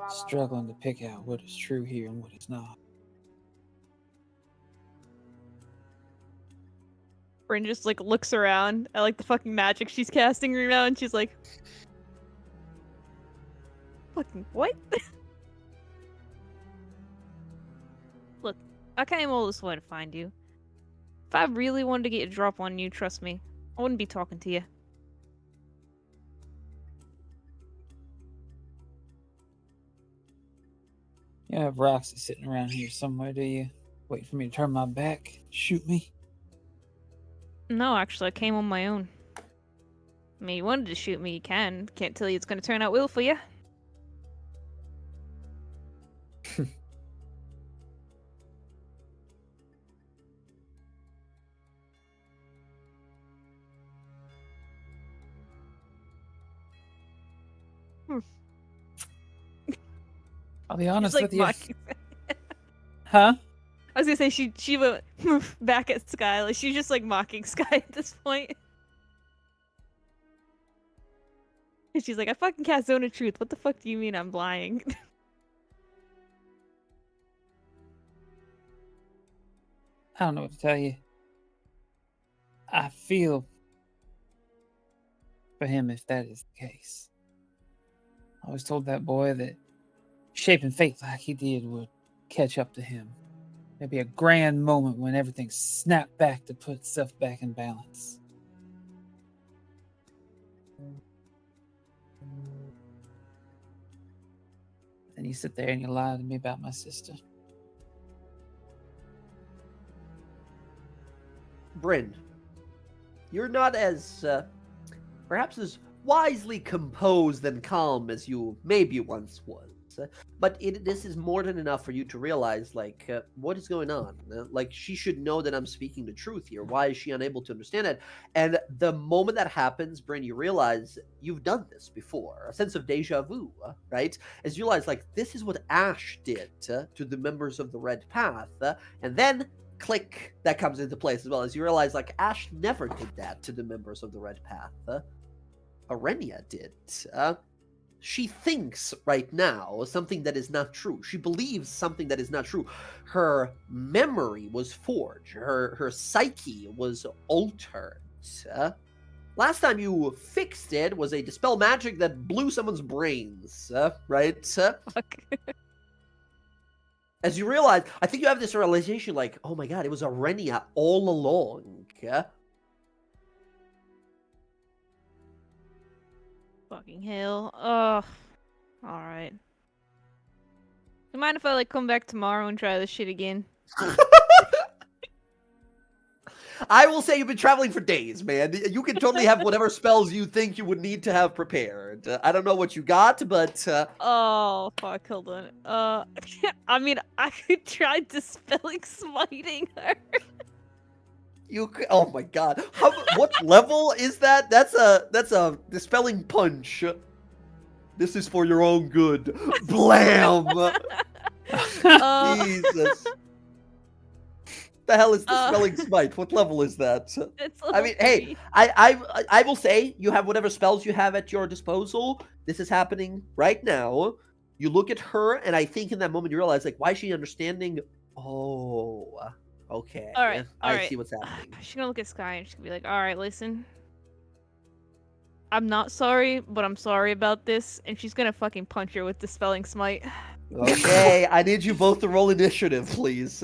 Struggling to pick out what is true here and what is not. Bryn just like looks around at like the fucking magic she's casting around, and she's like, fucking what? Look, I came all this way to find you. If I really wanted to get a drop on you, trust me, I wouldn't be talking to you. You have Roxy sitting around here somewhere, do you? Wait for me to turn my back, shoot me? No, actually, I came on my own. I mean, you wanted to shoot me, you can. Can't tell you it's gonna turn out well for you. I'll be honest Like with you. Huh? I was gonna say she went back at Sky. Like she's just like mocking Sky at this point. And she's like, I fucking cast Zone of Truth. What the fuck do you mean I'm lying? I don't know what to tell you. I feel for him if that is the case. I always told that boy that shaping fate like he did would catch up to him. There'd be a grand moment when everything snapped back to put itself back in balance. Then you sit there and you lie to me about my sister. Bryn, you're not as, perhaps as wisely composed and calm as you maybe once was. But this is more than enough for you to realize, like, what is going on? Like, she should know that I'm speaking the truth here. Why is she unable to understand it? And the moment that happens, Bryn, you realize you've done this before. A sense of deja vu, right? As you realize, like, this is what Ash did to the members of the Red Path. And then, click, that comes into place as well. As you realize, like, Ash never did that to the members of the Red Path. Arenia did. She thinks right now something that is not true. She believes something that is not true. Her memory was forged. Her psyche was altered. Last time you fixed it was a dispel magic that blew someone's brains, right? Fuck. As you realize, I think you have this realization like, oh my god, it was Arenia all along. Fucking hell. Ugh. Alright. You mind if I like come back tomorrow and try this shit again? I will say you've been traveling for days, man. You can totally have whatever spells you think you would need to have prepared. I don't know what you got, but... Oh, fuck, hold on. I mean, I could try dispelling smiting her. Oh my god. What level is that? That's a dispelling punch. This is for your own good. Blam! Jesus. The hell is dispelling smite? What level is that? It's I mean, hey, I will say you have whatever spells you have at your disposal. This is happening right now. You look at her, and I think in that moment you realize, like, why is she understanding? Oh, okay. All right. I see what's happening. She's gonna look at Sky and she's gonna be like, alright, listen. I'm not sorry, but I'm sorry about this. And she's gonna fucking punch her with dispelling smite. Okay, I need you both to roll initiative, please.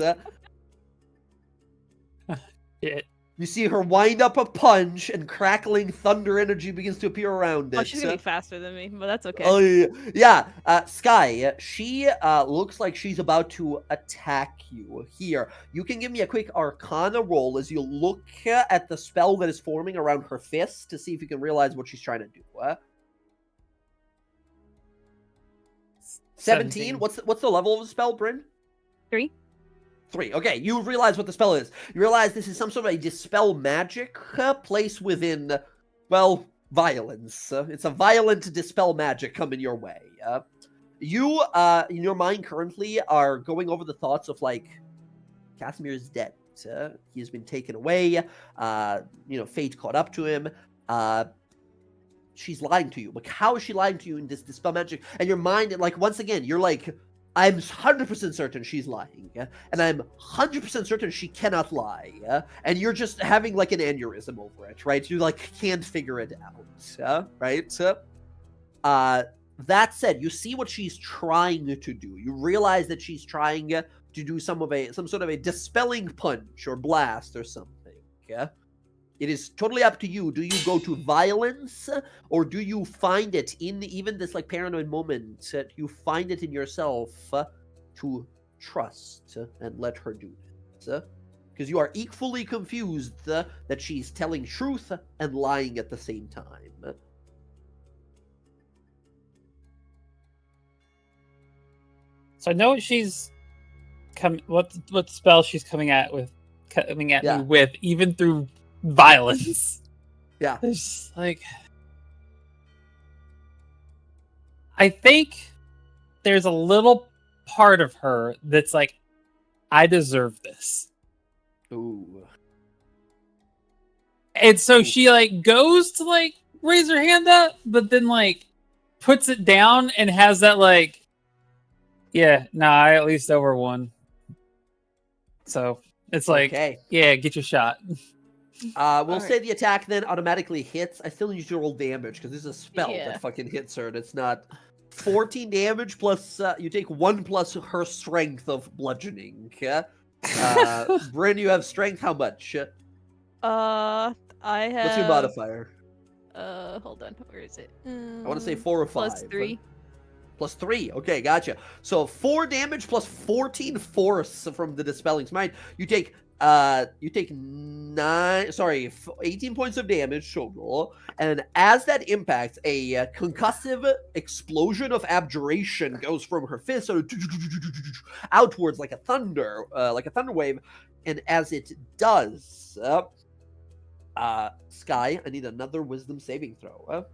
Shit. You see her wind up a punch, and crackling thunder energy begins to appear around it. Oh, she's gonna be faster than me, but that's okay. Oh, yeah. Sky, she looks like she's about to attack you here. You can give me a quick Arcana roll as you look at the spell that is forming around her fist to see if you can realize what she's trying to do. 17? What's the level of the spell, Bryn? 3. 3. Okay, you realize what the spell is. You realize this is some sort of a dispel magic placed within, well, violence. It's a violent dispel magic coming your way. You, in your mind currently, are going over the thoughts of, like, Casimir is dead. He has been taken away. Fate caught up to him. She's lying to you. Like, how is she lying to you in this dispel magic? And your mind, like, once again, you're like, I'm 100% certain she's lying, and I'm 100% certain she cannot lie, and you're just having, like, an aneurysm over it, right? You, like, can't figure it out, right? That said, you see what she's trying to do. You realize that she's trying to do some sort of a dispelling punch or blast or something, It is totally up to you. Do you go to violence, or do you find it in even this, like, paranoid moment, you find it in yourself to trust and let her do it? Because you are equally confused that she's telling truth and lying at the same time. So I know what she's what spell she's coming at me with, even through violence. Yeah. It's like, I think there's a little part of her that's like, I deserve this. Ooh. And so Ooh. she like goes to like raise her hand up, but then like puts it down and has that like, yeah, nah, I at least over one. So it's like, Okay. yeah, get your shot. We'll say the attack then automatically hits. I still need you to roll damage because this is a spell Yeah. that fucking hits her, and it's not 14 damage plus you take 1 plus her strength of bludgeoning. Bryn, you have strength. How much? I have. What's your modifier? Hold on. Where is it? I want to say 4 or 5. Plus 3. Plus 3. Okay, gotcha. So 4 damage plus 14 force from the Dispelling Smite. You take 18 points of damage total, and as that impacts, a concussive explosion of abjuration goes from her fist outwards like a thunder wave, and as it does, Sky, I need another Wisdom saving throw.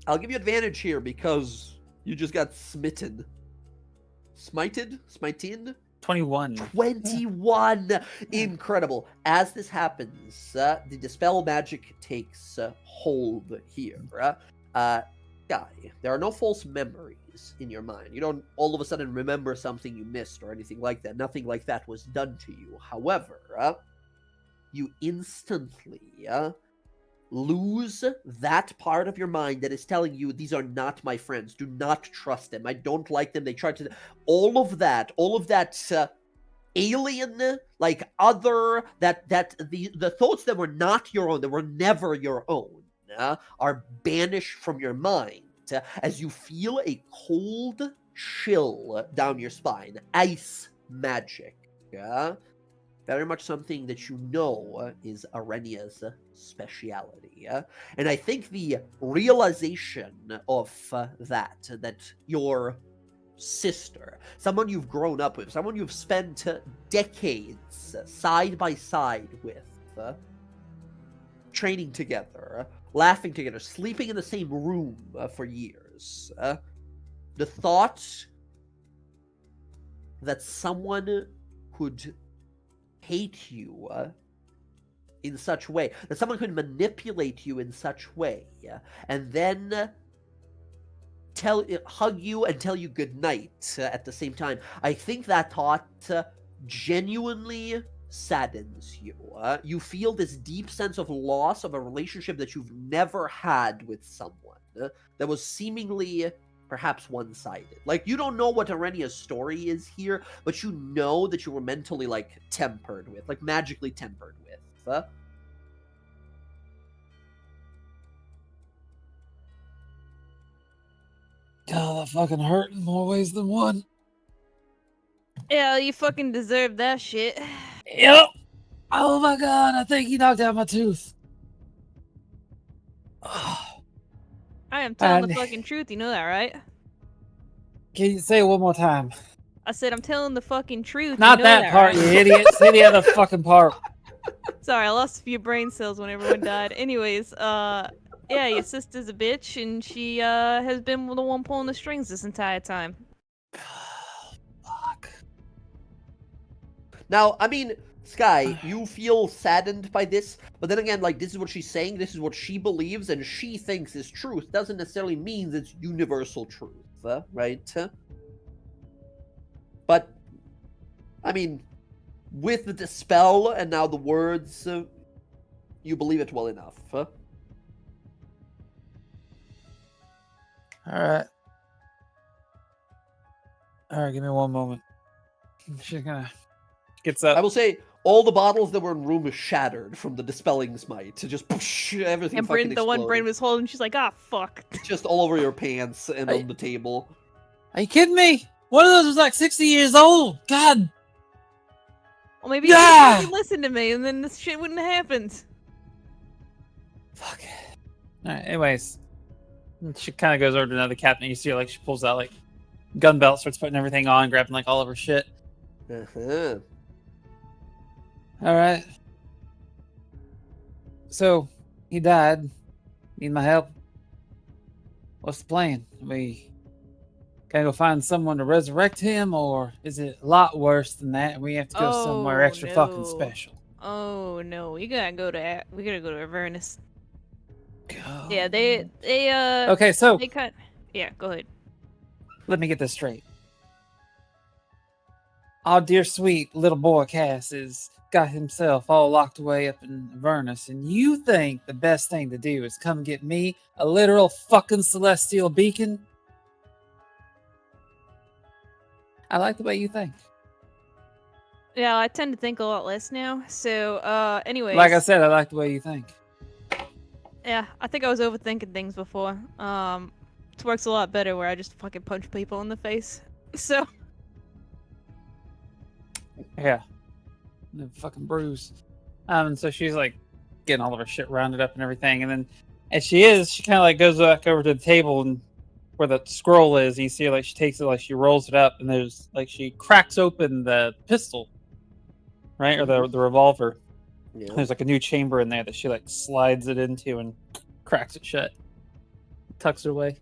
I'll give you advantage here because you just got smitten. Smited? 21. 21! Incredible. As this happens, the Dispel magic takes hold here. Guy, there are no false memories in your mind. You don't all of a sudden remember something you missed or anything like that. Nothing like that was done to you. However, you instantly lose that part of your mind that is telling you these are not my friends. Do not trust them. I don't like them. They tried to... All of that alien, like other, the thoughts that were not your own, that were never your own, are banished from your mind as you feel a cold chill down your spine. Ice magic. Very much something that you know is Arenia's speciality. And I think the realization of that your sister, someone you've grown up with, someone you've spent decades side by side with, training together, laughing together, sleeping in the same room for years. The thought that someone could hate you in such way, that someone could manipulate you in such way, and then hug you and tell you goodnight at the same time. I think that thought genuinely saddens you. You feel this deep sense of loss of a relationship that you've never had with someone that was seemingly perhaps one-sided. Like, you don't know what Arenia's story is here, but you know that you were mentally, like, tempered with, like, magically tempered with. God, that fucking hurt in more ways than one. Yeah, you fucking deserve that shit. Yep. Oh my god, I think he knocked out my tooth. I am telling the And- fucking truth, you know that, right? Can you say it one more time? I said I'm telling the fucking truth. Not you know that part, right? you idiot. Say the other fucking part. Sorry, I lost a few brain cells when everyone died. Anyways, yeah, your sister's a bitch, and she has been the one pulling the strings this entire time. Fuck. Now, I mean, Sky, you feel saddened by this, but then again, like, this is what she's saying, this is what she believes, and she thinks is truth. Doesn't necessarily mean it's universal truth, right? But, I mean, with the dispel and now the words, you believe it well enough. Alright. Alright, give me one moment. She's gonna... Gets up. I will say, all the bottles that were in the room shattered from the dispelling smite. To just everything And fucking the one exploded. Bryn was holding, she's like, ah, fuck. Just all over your pants and on the table. Are you kidding me? One of those was like 60 years old. God. Well, maybe Yeah! you fucking listened to me, and then this shit wouldn't have happened. Fuck. Alright, anyways. She kind of goes over to another captain. You see her, like, she pulls out, like, gun belt, starts putting everything on, grabbing, like, all of her shit. Uh-huh. Alright. So, he died. Need my help? What's the plan? Can I go find someone to resurrect him, or is it a lot worse than that and we have to go somewhere Oh, extra fucking no. special? Oh no, we gotta go to Avernus. Go. Yeah, they Okay, so they cut. Yeah, go ahead. let me get this straight. Our dear sweet little boy Cass has got himself all locked away up in Avernus, and you think the best thing to do is come get me, a literal fucking celestial beacon? I like the way you think. Yeah, I tend to think a lot less now. So, anyways. Like I said, I like the way you think. Yeah, I think I was overthinking things before. It works a lot better where I just fucking punch people in the face. So. Yeah. The fucking bruise. And so she's like getting all of her shit rounded up and everything. And then as she kind of like goes back over to the table and where the scroll is, you see like she takes it, like she rolls it up, and there's like she cracks open the pistol, right? Or the revolver. Yeah. There's like a new chamber in there that she like slides it into and cracks it shut. Tucks it away.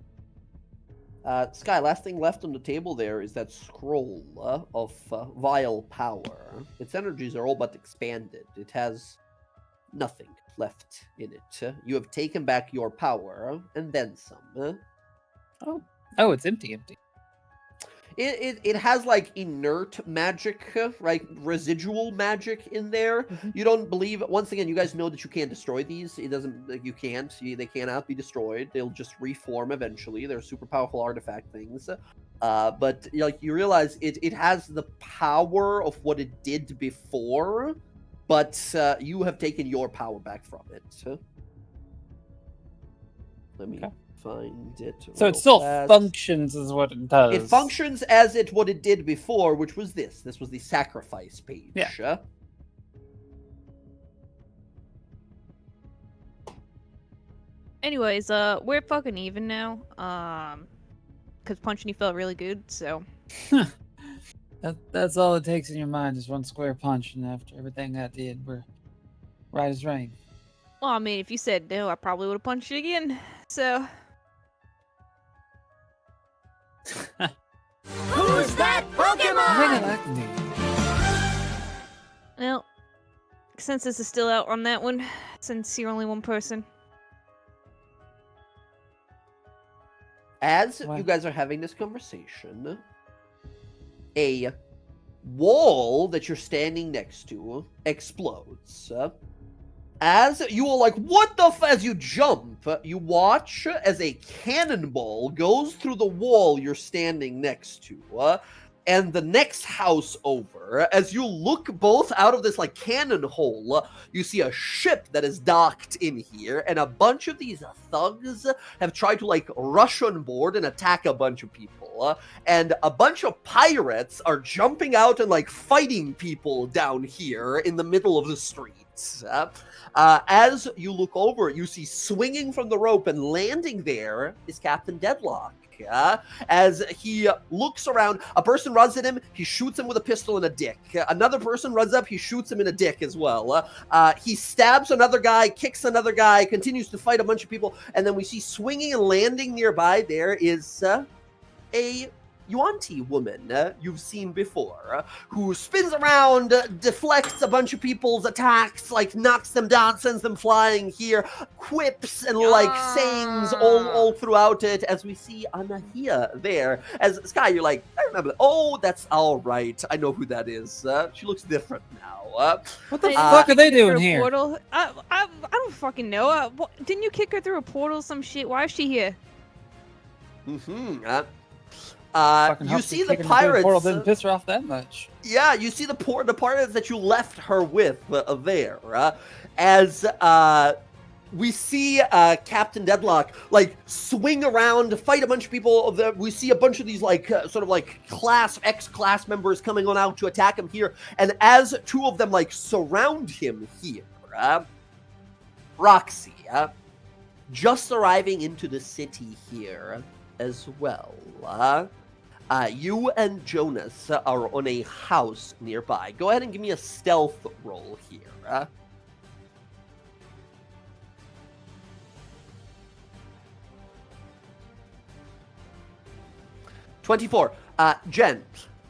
Sky, last thing left on the table there is that scroll of vile power. Its energies are all but expanded. It has nothing left in it. You have taken back your power, and then some. Oh, it's empty. It has like inert magic, right? Residual magic in there. Mhm. You don't believe. Once again, you guys know that you can't destroy these. It doesn't. You can't. They cannot be destroyed. They'll just reform eventually. They're super powerful artifact things. But like you realize, it has the power of what it did before, but you have taken your power back from it. Let me. Okay. Find it. So it still functions as what it does. It functions as what it did before, which was this. This was the sacrifice page. Yeah. Anyways, we're fucking even now. Cause punching you felt really good, so. That's all it takes in your mind is one square punch, and after everything that did, we're right as rain. Well, I mean, if you said no, I probably would have punched you again. So. Who's that I think I Pokemon? like me. Well, consensus is still out on that one, since you're only one person. As What? you guys are having this conversation, a wall that you're standing next to explodes. As you are like, what the as you jump, you watch as a cannonball goes through the wall you're standing next to, and the next house over. As you look both out of this like cannon hole, you see a ship that is docked in here, and a bunch of these thugs have tried to like rush on board and attack a bunch of people. And a bunch of pirates are jumping out and like fighting people down here in the middle of the streets. As you look over, you see swinging from the rope and landing there is Captain Deadlock. As he looks around, a person runs at him, he shoots him with a pistol in a dick. Another person runs up, he shoots him in a dick as well. He stabs another guy, kicks another guy, continues to fight a bunch of people, and then we see swinging and landing nearby there is a Yuan-Ti woman you've seen before, who spins around, deflects a bunch of people's attacks, like knocks them down, sends them flying here, quips and like sayings all throughout it, as we see Anahia there. As Sky, you're like, I remember that. Oh, that's all right. I know who that is. She looks different now. What the fuck are they Kick her doing through a here? Portal? I don't fucking know. Didn't you kick her through a portal? Some shit. Why is she here? Fucking You hope see the the kicking through pirates. portal didn't piss her off that much. Yeah, you see the pirates that you left her with there. As we see Captain Deadlock like swing around, fight a bunch of people. We see a bunch of these like sort of like ex-class members coming on out to attack him here. And as two of them like surround him here, Roxy, just arriving into the city here as well. You and Jonas are on a house nearby. Go ahead and give me a stealth roll here. 24. Jen,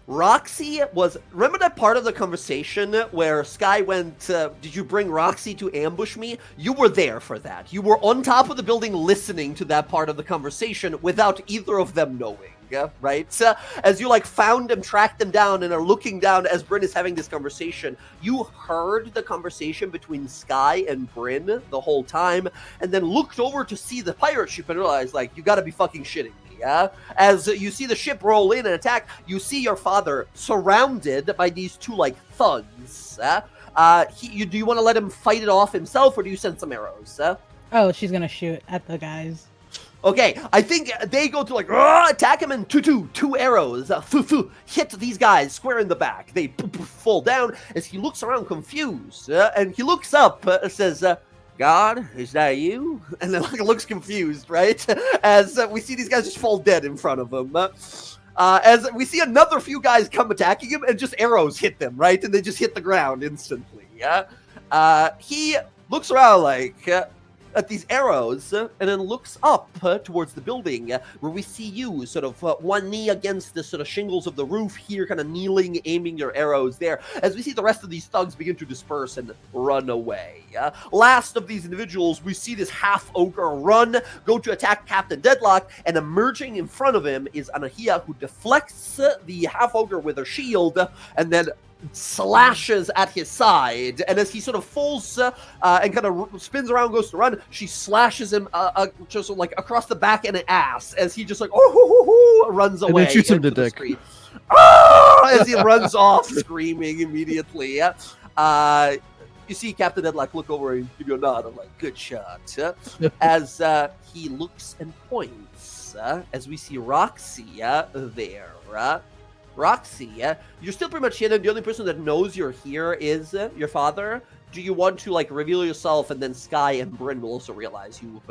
Roxy was... Remember that part of the conversation where Sky went, did you bring Roxy to ambush me? You were there for that. You were on top of the building listening to that part of the conversation without either of them knowing, right? As you, like, found them, tracked them down, and are looking down as Bryn is having this conversation, you heard the conversation between Sky and Bryn the whole time, and then looked over to see the pirate ship and realized, like, you gotta be fucking shitting me. Yeah, as you see the ship roll in and attack, you see your father surrounded by these two like thugs. Do you want to let him fight it off himself, or do you send some arrows? Oh, she's gonna shoot at the guys. Okay, I think they go to like attack him, and two arrows hit these guys square in the back. They fall down as he looks around confused, and he looks up, says. God, is that you? And then like looks confused, right? As we see these guys just fall dead in front of him. As we see another few guys come attacking him, and just arrows hit them, right? And they just hit the ground instantly. He looks around like at these arrows, and then looks up towards the building, where we see you sort of one knee against the sort of shingles of the roof here, kind of kneeling, aiming your arrows there, as we see the rest of these thugs begin to disperse and run away. Last of these individuals, we see this half-ogre run, go to attack Captain Deadlock, and emerging in front of him is Anahia, who deflects the half-ogre with her shield, and then slashes at his side, and as he sort of falls and kind of spins around, goes to run, she slashes him just like across the back and the ass as he just like runs away. And then shoots him to dick. As he runs off screaming immediately. You see Captain Deadlock look over and give you a nod. I'm like, good shot. As he looks and points, as we see Roxy there. Roxy, you're still pretty much hidden. The only person that knows you're here is your father. Do you want to like reveal yourself, and then Sky and Bryn will also realize you've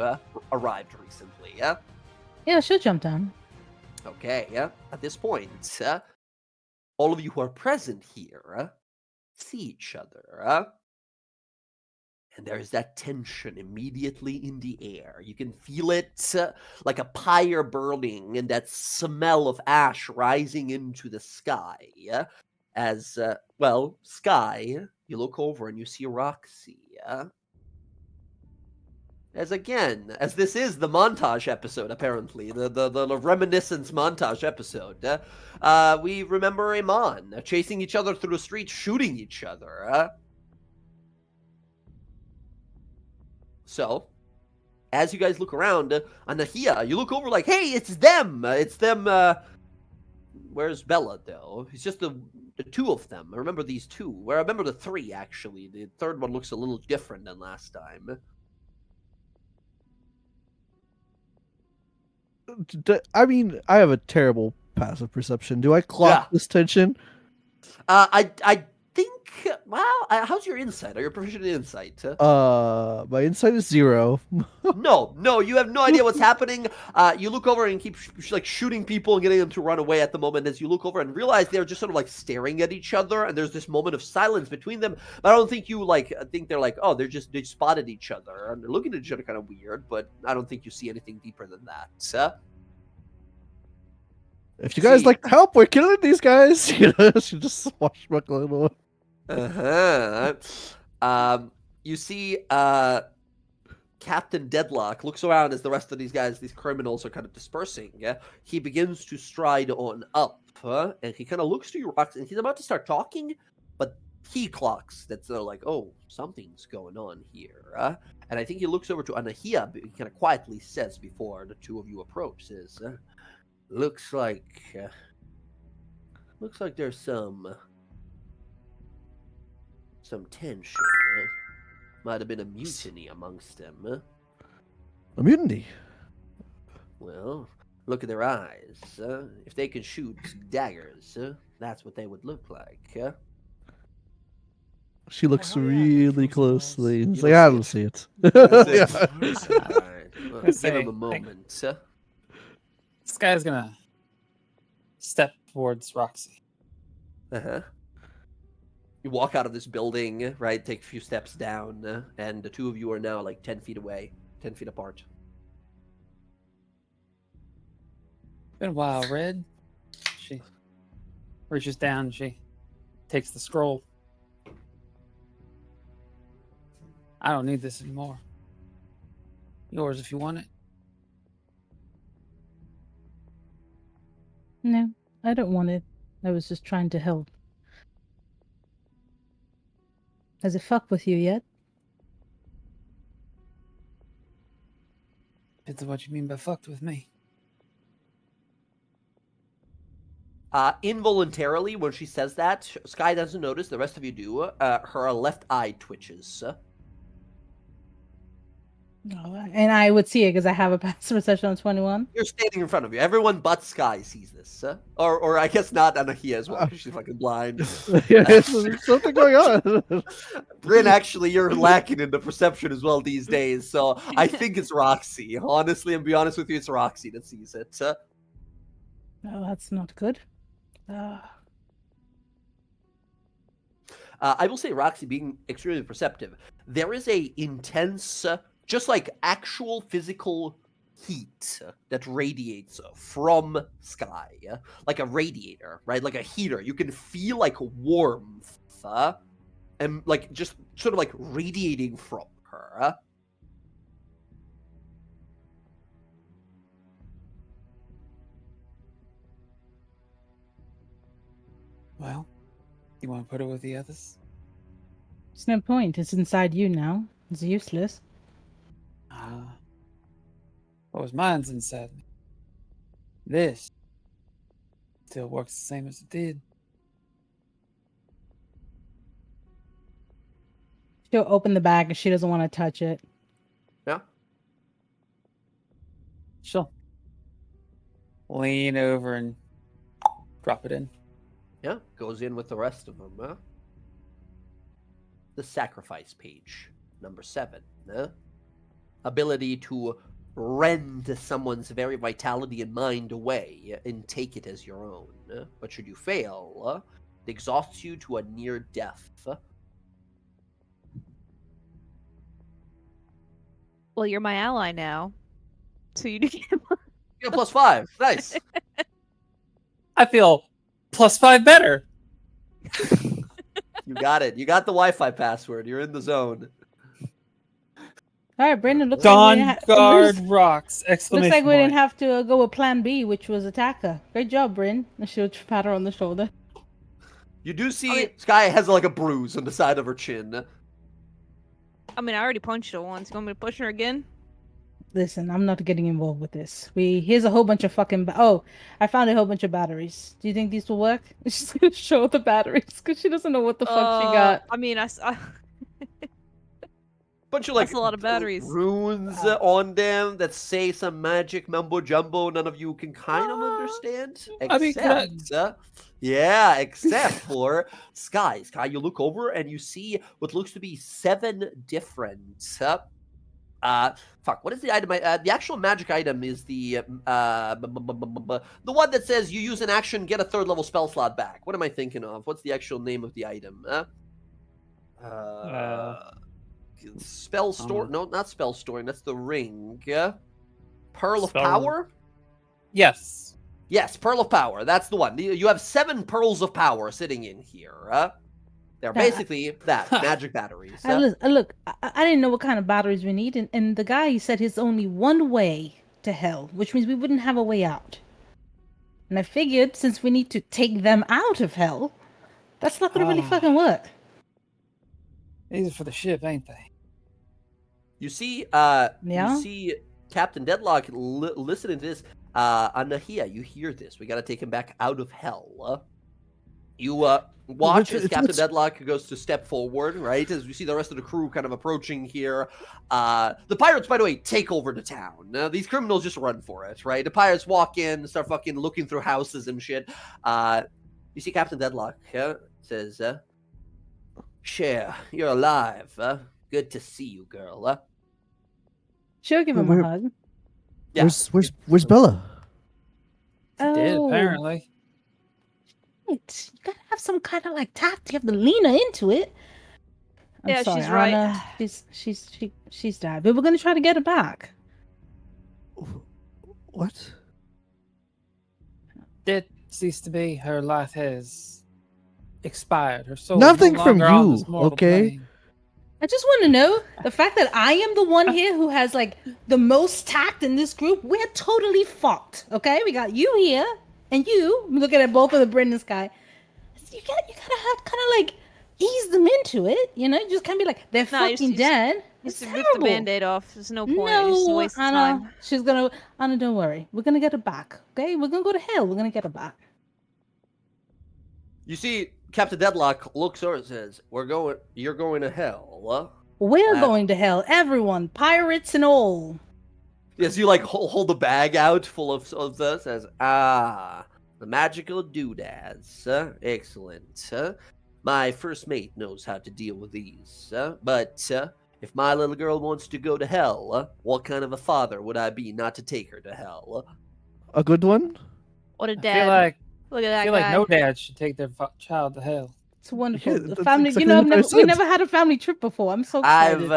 arrived recently? Yeah, she'll jump down. Okay. At this point, all of you who are present here see each other. And there is that tension immediately in the air. You can feel it like a pyre burning, and that smell of ash rising into the sky. As, Sky, you look over and you see Roxy. As this is the montage episode, apparently, the reminiscence montage episode, we remember Iman chasing each other through the street, shooting each other. So, as you guys look around, Anahia, you look over like, hey, it's them! Where's Bella, though? It's just the two of them. I remember these two. Well, I remember the three, actually. The third one looks a little different than last time. I mean, I have a terrible passive perception. Do I clock this tension? I think... Well, how's your insight? Are you proficient in insight? My insight is 0. No, you have no idea what's happening. You look over and keep like shooting people and getting them to run away at the moment as you look over and realize they're just sort of like staring at each other, and there's this moment of silence between them. But I don't think you think they're like, oh, they spotted each other and they're looking at each other kind of weird, but I don't think you see anything deeper than that. If you guys like to help, we're killing these guys. You know, she just swashbuckle a little. You see Captain Deadlock looks around as the rest of these criminals are kind of dispersing. He begins to stride on up, and he kind of looks to you, Rox, and he's about to start talking, but he clocks that they're like, oh, something's going on here. And I think he looks over to Anahia, but he kind of quietly says before the two of you approach, says, looks like there's some tension. Might have been a mutiny amongst them. A mutiny? Well, look at their eyes. If they can shoot daggers, that's what they would look like. She looks really closely. It's You like, don't I see don't see it. All right. Well, give him a moment. This guy's gonna step towards Roxy. Uh-huh. You walk out of this building, right? Take a few steps down, and the two of you are now like 10 feet away, 10 feet apart. Been a while, Red. She reaches down. She takes the scroll. I don't need this anymore. Yours if you want it. No, I don't want it. I was just trying to help. Has it fucked with you yet? Depends on what you mean by fucked with me. Involuntarily, when she says that, Sky doesn't notice. The rest of you do. Her left eye twitches. Oh, and I would see it because I have a passive perception on 21. You're standing in front of you. Everyone but Sky sees this. Or I guess not Anahia as well, because she's fucking blind. There's something going on. Bryn, actually, you're lacking in the perception as well these days, so I think it's Roxy. Honestly, and be honest with you, it's Roxy that sees it. Oh, that's not good. I will say, Roxy, being extremely perceptive, there is a intense, just like actual physical heat that radiates from Sky, like a radiator, right? Like a heater. You can feel like warmth, and like just sort of like radiating from her. Well, you want to put it with the others? It's no point. It's inside you now. It's useless. What was mine's inside me? This still works the same as it did. She'll open the bag and she doesn't want to touch it. Yeah. She'll lean over and drop it in. Yeah, goes in with the rest of them. The sacrifice page, number 7. Ability to rend someone's very vitality and mind away and take it as your own. But should you fail, it exhausts you to a near death. Well, you're my ally now. So you do get Yeah, +5. Nice. I feel +5 better. You got it. You got the Wi-Fi password. You're in the zone. All right, Brendan. Looks like DawnGuard rocks! Exclamation looks like we didn't mark. have to go with Plan B, which was attack her. Great job, Bryn. And she'll pat her on the shoulder. You do see Sky has like a bruise on the side of her chin. I mean, I already punched her once. You want me to push her again? Listen, I'm not getting involved with this. Here's a whole bunch of fucking. Oh, I found a whole bunch of batteries. Do you think these will work? She's gonna show the batteries because she doesn't know what the fuck she got. I mean, I Bunch of like That's a lot of batteries. runes on them that say some magic mumbo jumbo none of you can kind of understand. I mean, Except, yeah, except for Sky. Sky, you look over and you see what looks to be 7 different. Fuck. What is the item? The actual magic item is the one that says you use an action, get a 3rd level spell slot back. What am I thinking of? What's the actual name of the item? Spell store? No, not spell storing. That's the ring. Pearl of Power? Yes. Yes, Pearl of Power. That's the one. You have 7 pearls of power sitting in here. They're basically that magic batteries. Look, I didn't know what kind of batteries we need, and the guy said it's only one way to hell, which means we wouldn't have a way out. And I figured since we need to take them out of hell, that's not gonna really fucking work. These are for the ship, ain't they? You see, Yeah? you see Captain Deadlock listening to this. Anahia, you hear this. We gotta take him back out of hell. You watch as Captain Deadlock goes to step forward, right? As we see the rest of the crew kind of approaching here. The pirates, by the way, take over the town. These criminals just run for it, right? The pirates walk in, start fucking looking through houses and shit. You see Captain Deadlock says, Cher, you're alive. Good to see you, girl. She'll give him a hug. Yeah. Where's Bella? She did, apparently. Right. You gotta have some kind of like tact. You have to lean her into it. I'm Yeah, sorry, she's right. Anna. She's died, but we're gonna try to get her back. What? Did ceased to be. Her life has expired. Her soul is Nothing no from longer on you, this mortal okay? plane. I just want to know the fact that I am the one here who has like the most tact in this group. We're totally fucked. Okay, we got you here and you. I'm looking at both of the Brendan's guy. You gotta have kind of like ease them into it. You know, you just can't be like they're No, fucking dead. It's Just rip the terrible. band-aid off. There's no point. It's just a No, waste of Anna. time. She's gonna. Anna, don't worry. We're gonna get her back. Okay, we're gonna go to hell. We're gonna get her back. You see, Captain Deadlock looks over and says, you're going to hell. We're That- going to hell. Everyone, pirates and all. Yes, you like hold the bag out full of this, says, the magical doodads. Excellent. My first mate knows how to deal with these. But if my little girl wants to go to hell, what kind of a father would I be not to take her to hell? A good one? What a I feel dad. like Look at that I feel guy. like no dad should take their child to hell. It's wonderful. Yeah, the that's family, exactly you know, what I we said. never had a family trip before. I'm so excited.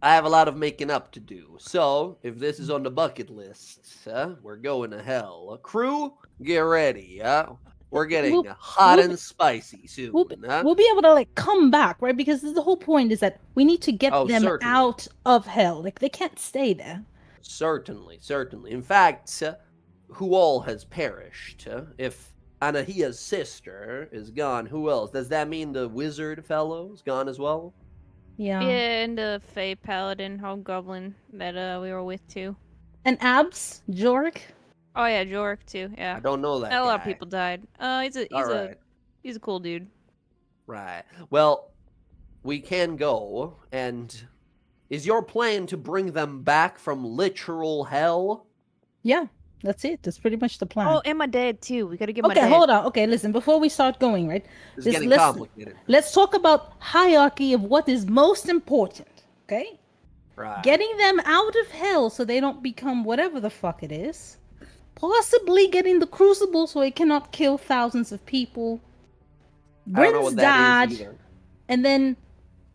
I have a lot of making up to do. So, if this is on the bucket list, we're going to hell. Crew, get ready. We're getting We'll- hot we'll- and spicy soon. We'll be able to like come back, right? Because the whole point is that we need to get Oh, them certainly. out of hell. Like they can't stay there. Certainly. In fact, who all has perished? If Anahia's sister is gone, who else? Does that mean the wizard fellow is gone as well? Yeah. Yeah, and the Fey Paladin Hobgoblin that we were with too. And Abs, Jork. Oh yeah, Jork too. I Yeah, don't know that a lot of guy. people died. He's a cool dude. Right. Well, we can go, and is your plan to bring them back from literal hell? Yeah, that's it. That's pretty much the plan. Oh, and my dad too. We gotta get my okay, dad. hold on. Okay, listen. Before we start going, right? It's This- getting let's- complicated. Let's talk about hierarchy of what is most important. Okay. Right. Getting them out of hell so they don't become whatever the fuck it is. Possibly getting the crucible so it cannot kill thousands of people. I don't know Bryn's what that is dad, either. and then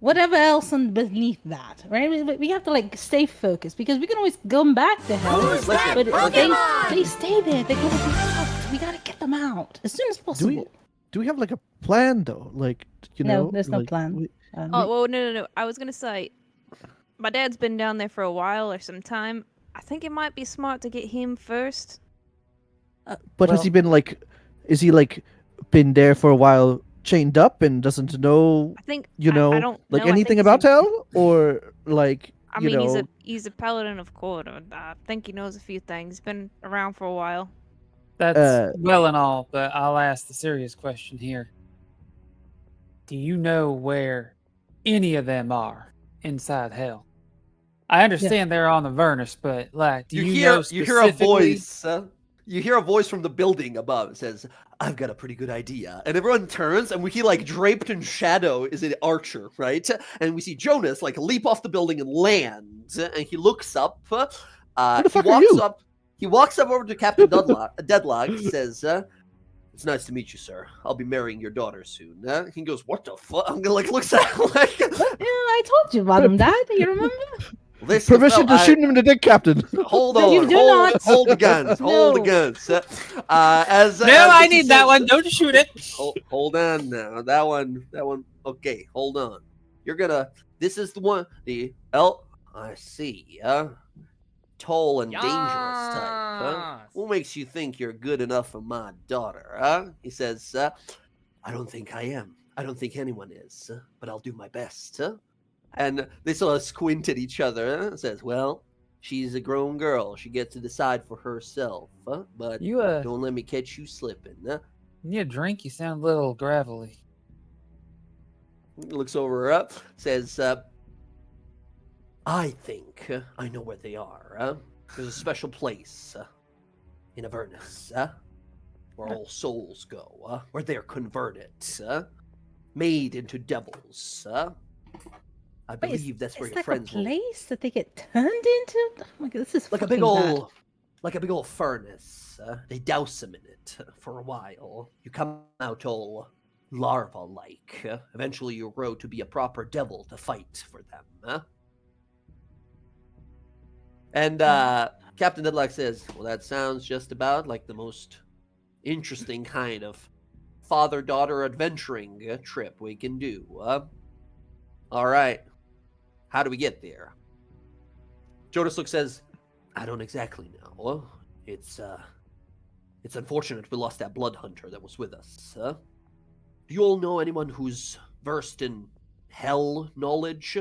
whatever else beneath that, right? We have to like stay focused because we can always come back to hell, Listen, but if Pokemon? they stay there, they're gonna be fucked. We gotta get them out as soon as possible. Do we have like a plan though? Like you No, know, there's no like, plan. Um, Oh well, no. I was gonna say, my dad's been down there for a while or some time. I think it might be smart to get him first. But has Well- he been like? Is he like been there for a while, chained up, and doesn't know? I think You know, I don't like know. I anything think about he's a- hell, or like I you mean, know, he's a paladin of Corda. I think he knows a few things. He's been around for a while. That's well and all, but I'll ask the serious question here. Do you know where any of them are inside hell? I understand they're on the Vernus, but like, do you know You hear a specifically- voice. You hear a voice from the building above. It says, "I've got a pretty good idea." And everyone turns, and we see like draped in shadow is an archer, right? And we see Jonas like leap off the building and land. And he looks up. the He fuck are walks you? up. He walks up over to Captain Deadlock. Says, "It's nice to meet you, sir. I'll be marrying your daughter soon." He goes, "What the fuck?" I'm gonna like looks at him like, yeah, I told you about him, Dad. You remember? "This permission to shoot him in the dick, Captain. Hold No, on, you do hold, not. hold the guns, hold the No. guns." No, As I he need that says- one. Don't shoot it. Hold on now. That one. Okay, hold on. You're gonna. This is the one. I see. Tall and dangerous type. Huh? What makes you think you're good enough for my daughter? Huh? He says, "I don't think I am. I don't think anyone is. But I'll do my best." And they sort of squint at each other. And says, "Well, she's a grown girl. She gets to decide for herself. But You don't let me catch you slipping." need a drink? You sound a little gravelly. Looks over up, says, "I think I know where they are. There's a special place in Avernus where all souls go, where they're converted, made into devils. I Wait, believe that's where it's your like friends a will place that they get turned into. Oh my god, this is like a big fucking bad. old furnace. They douse them in it for a while. You come out all larva-like. Eventually, you grow to be a proper devil to fight for them. And Captain Deadlock says, "Well, that sounds just about like the most interesting kind of father-daughter adventuring trip we can do. All right. How do we get there? Jonas looks says, I don't exactly know. It's unfortunate we lost that blood hunter that was with us. Do you all know anyone who's versed in hell knowledge?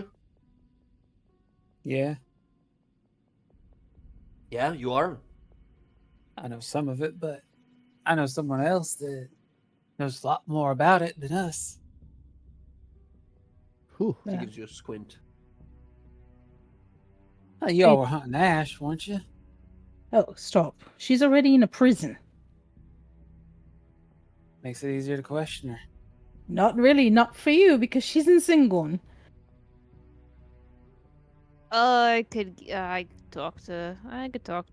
Yeah, Yeah, you are? I know some of it, but I know someone else that knows a lot more about it than us. Whew. He Yeah. gives you a squint. Oh, y'all were hunting Ash, weren't you? Oh, stop. She's already in a prison. Makes it easier to question her. Not really, not for you, because she's in Singon. I could talk to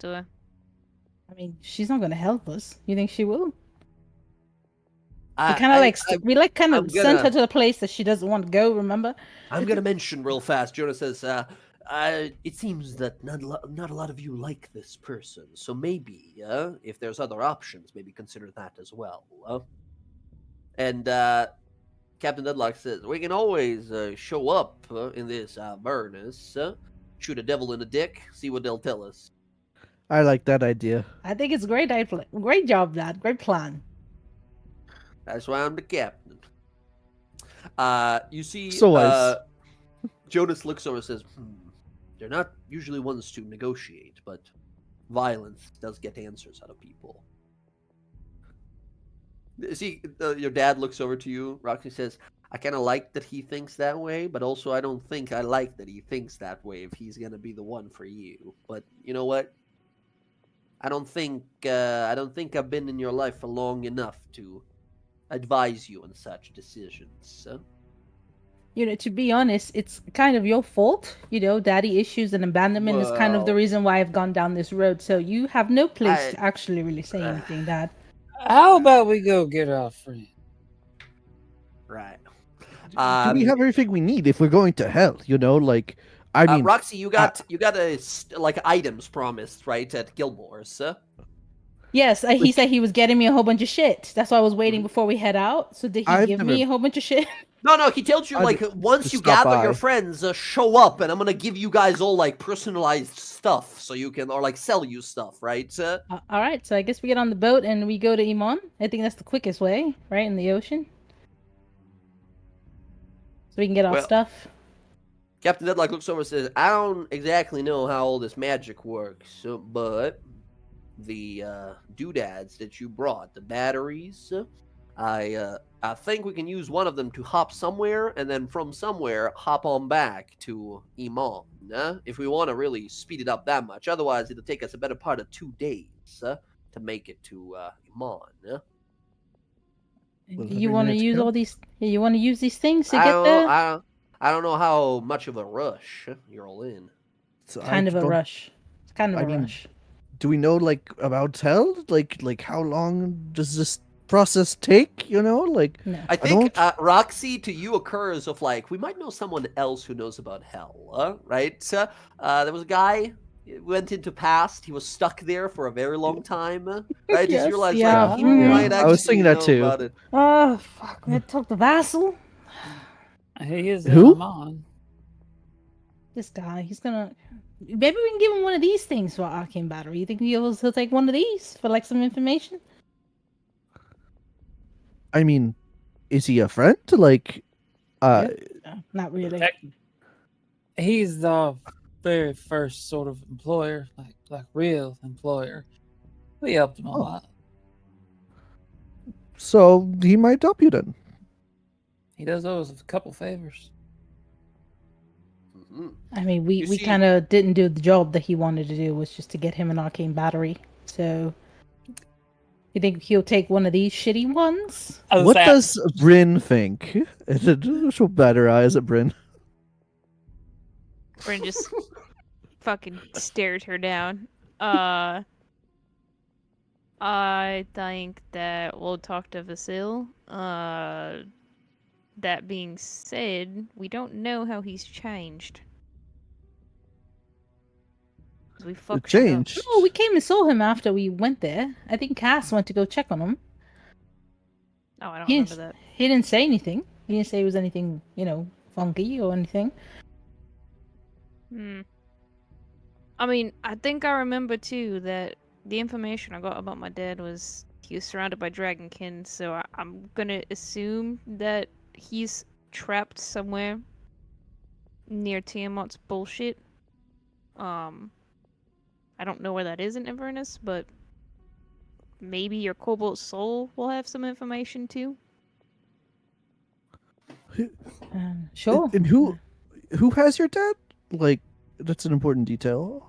her. I mean, she's not gonna help us. You think she will? We I, kind of I- like we like kind I'm of sent her gonna- to the place that she doesn't want to go. Remember? I'm gonna mention real fast. Jonas says, it seems that not a lot of you like this person, so maybe, if there's other options, maybe consider that as well. And Captain Deadlock says, we can always show up in this Avernus, shoot a devil in the dick, see what they'll tell us. I like that idea. I think it's great. Great job, lad. Great plan. That's why I'm the captain. You see, So wise. Jonas looks over and says, they're not usually ones to negotiate, but violence does get answers out of people. See, your dad looks over to you. Roxy says, I kind of like that he thinks that way, but also I don't think I like that he thinks that way if he's going to be the one for you. But you know what? I don't think I've been in your life for long enough to advise you on such decisions. You know, to be honest, it's kind of your fault. You know, daddy issues and abandonment is kind of the Well, reason why I've gone down this road. So you have no place I- to actually really say anything, Dad. How about we go get our friend? Right. Do we have everything we need if we're going to hell? You know, like I mean, Roxy, you got like items promised, right, at Gilmore's. Yes, he said he was getting me a whole bunch of shit. That's why I was waiting Mhm. before we head out. So did he I've give me never- a whole bunch of shit? No, he tells you I'd like once just you stop gather your by. friends, show up, and I'm gonna give you guys all like personalized stuff, so you can or like sell you stuff, right? All right, so I guess we get on the boat and we go to Iman. I think that's the quickest way, right, in the ocean. So we can get our Well- stuff. Captain Deadlock looks over and says, I don't exactly know how all this magic works, but the doodads that you brought, the batteries, I think we can use one of them to hop somewhere, and then from somewhere hop on back to Iman. If we want to really speed it up that much, otherwise it'll take us a better part of 2 days to make it to Iman. Will You every want to minute use count? all these? You want to use these things to I get don't, there? I don't know how much of a rush you're all in. So Kind of a don't- rush. It's kind of I a mean, rush. Do we know like about hell? Like how long does this process take? You know, like No. I think don't- Roxy to you occurs of like we might know someone else who knows about hell, right? There was a guy went into past. He was stuck there for a very long time, right? Just Yes, realized yeah. like he Mhm. might I was actually thinking that know too. about it. Oh fuck! We had to talk to Vassal. He is Who? on. This guy, he's gonna. Maybe we can give him one of these things for our arcane battery. You think he'll take one of these for like some information? I mean, is he a friend? Like, No, not really. He's the very first sort of employer, like real employer. We helped him a Oh. lot. so he might help you then. He does owe us a couple favors. Mhm. I mean, we You see- kind of didn't do the job that he wanted to do, was just to get him an arcane battery. So, you think he'll take one of these shitty ones? I was What saying- does Bryn think? Is it so better eyes at Bryn? Bryn just fucking stares her down. I think that we'll talk to Vasil. That being said, we don't know how he's changed. 'Cause we It fucked shit up. changed. Oh, we came and saw him after we went there. I think Cass went to go check on him. Oh, I don't He remember didn't, that. he didn't say anything. He didn't say it was anything, funky or anything. Hmm. I mean, I think I remember too that the information I got about my dad was he was surrounded by dragonkin, so I'm gonna assume that he's trapped somewhere near Tiamat's bullshit. I don't know where that is in Inverness, but maybe your Cobalt Soul will have some information too. Sure. And who has your dad? Like, that's an important detail.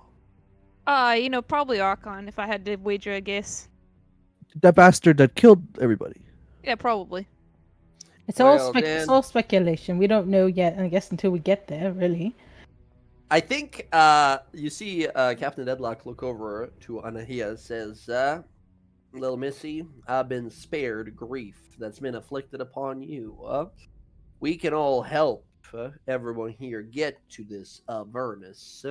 Probably Archon, if I had to wager a guess. That bastard that killed everybody. Yeah, probably. It's Well, it's Dan- all speculation. We don't know yet, I guess, until we get there, really. I think you see Captain Deadlock look over to Anahia, says, "Little Missy, I've been spared grief that's been afflicted upon you. We can all help everyone here get to this Avernus,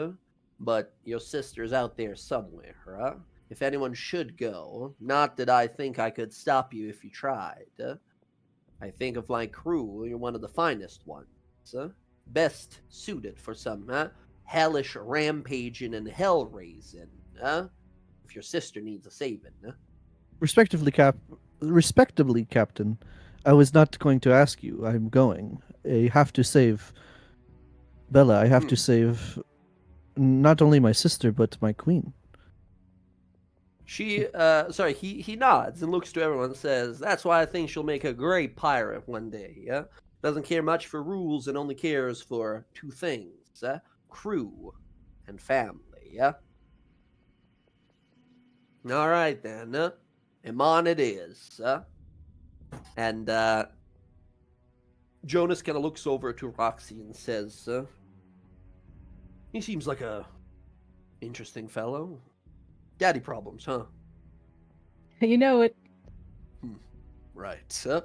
but your sister's out there somewhere. If anyone should go, not that I think I could stop you if you tried. I think of my crew, you're one of the finest ones. Best suited for some hellish rampaging and hell raising. If your sister needs a saving. Respectively, Captain. I was not going to ask you. I'm going. I have to save Bella. I have to save not only my sister but my queen. He nods and looks to everyone and says, "That's why I think she'll make a great pirate one day, yeah? Doesn't care much for rules and only cares for two things, crew and family, yeah? All right, then, Iman it is, And, Jonas kind of looks over to Roxy and says, he seems like a interesting fellow. Daddy problems, huh? You know it. Right. You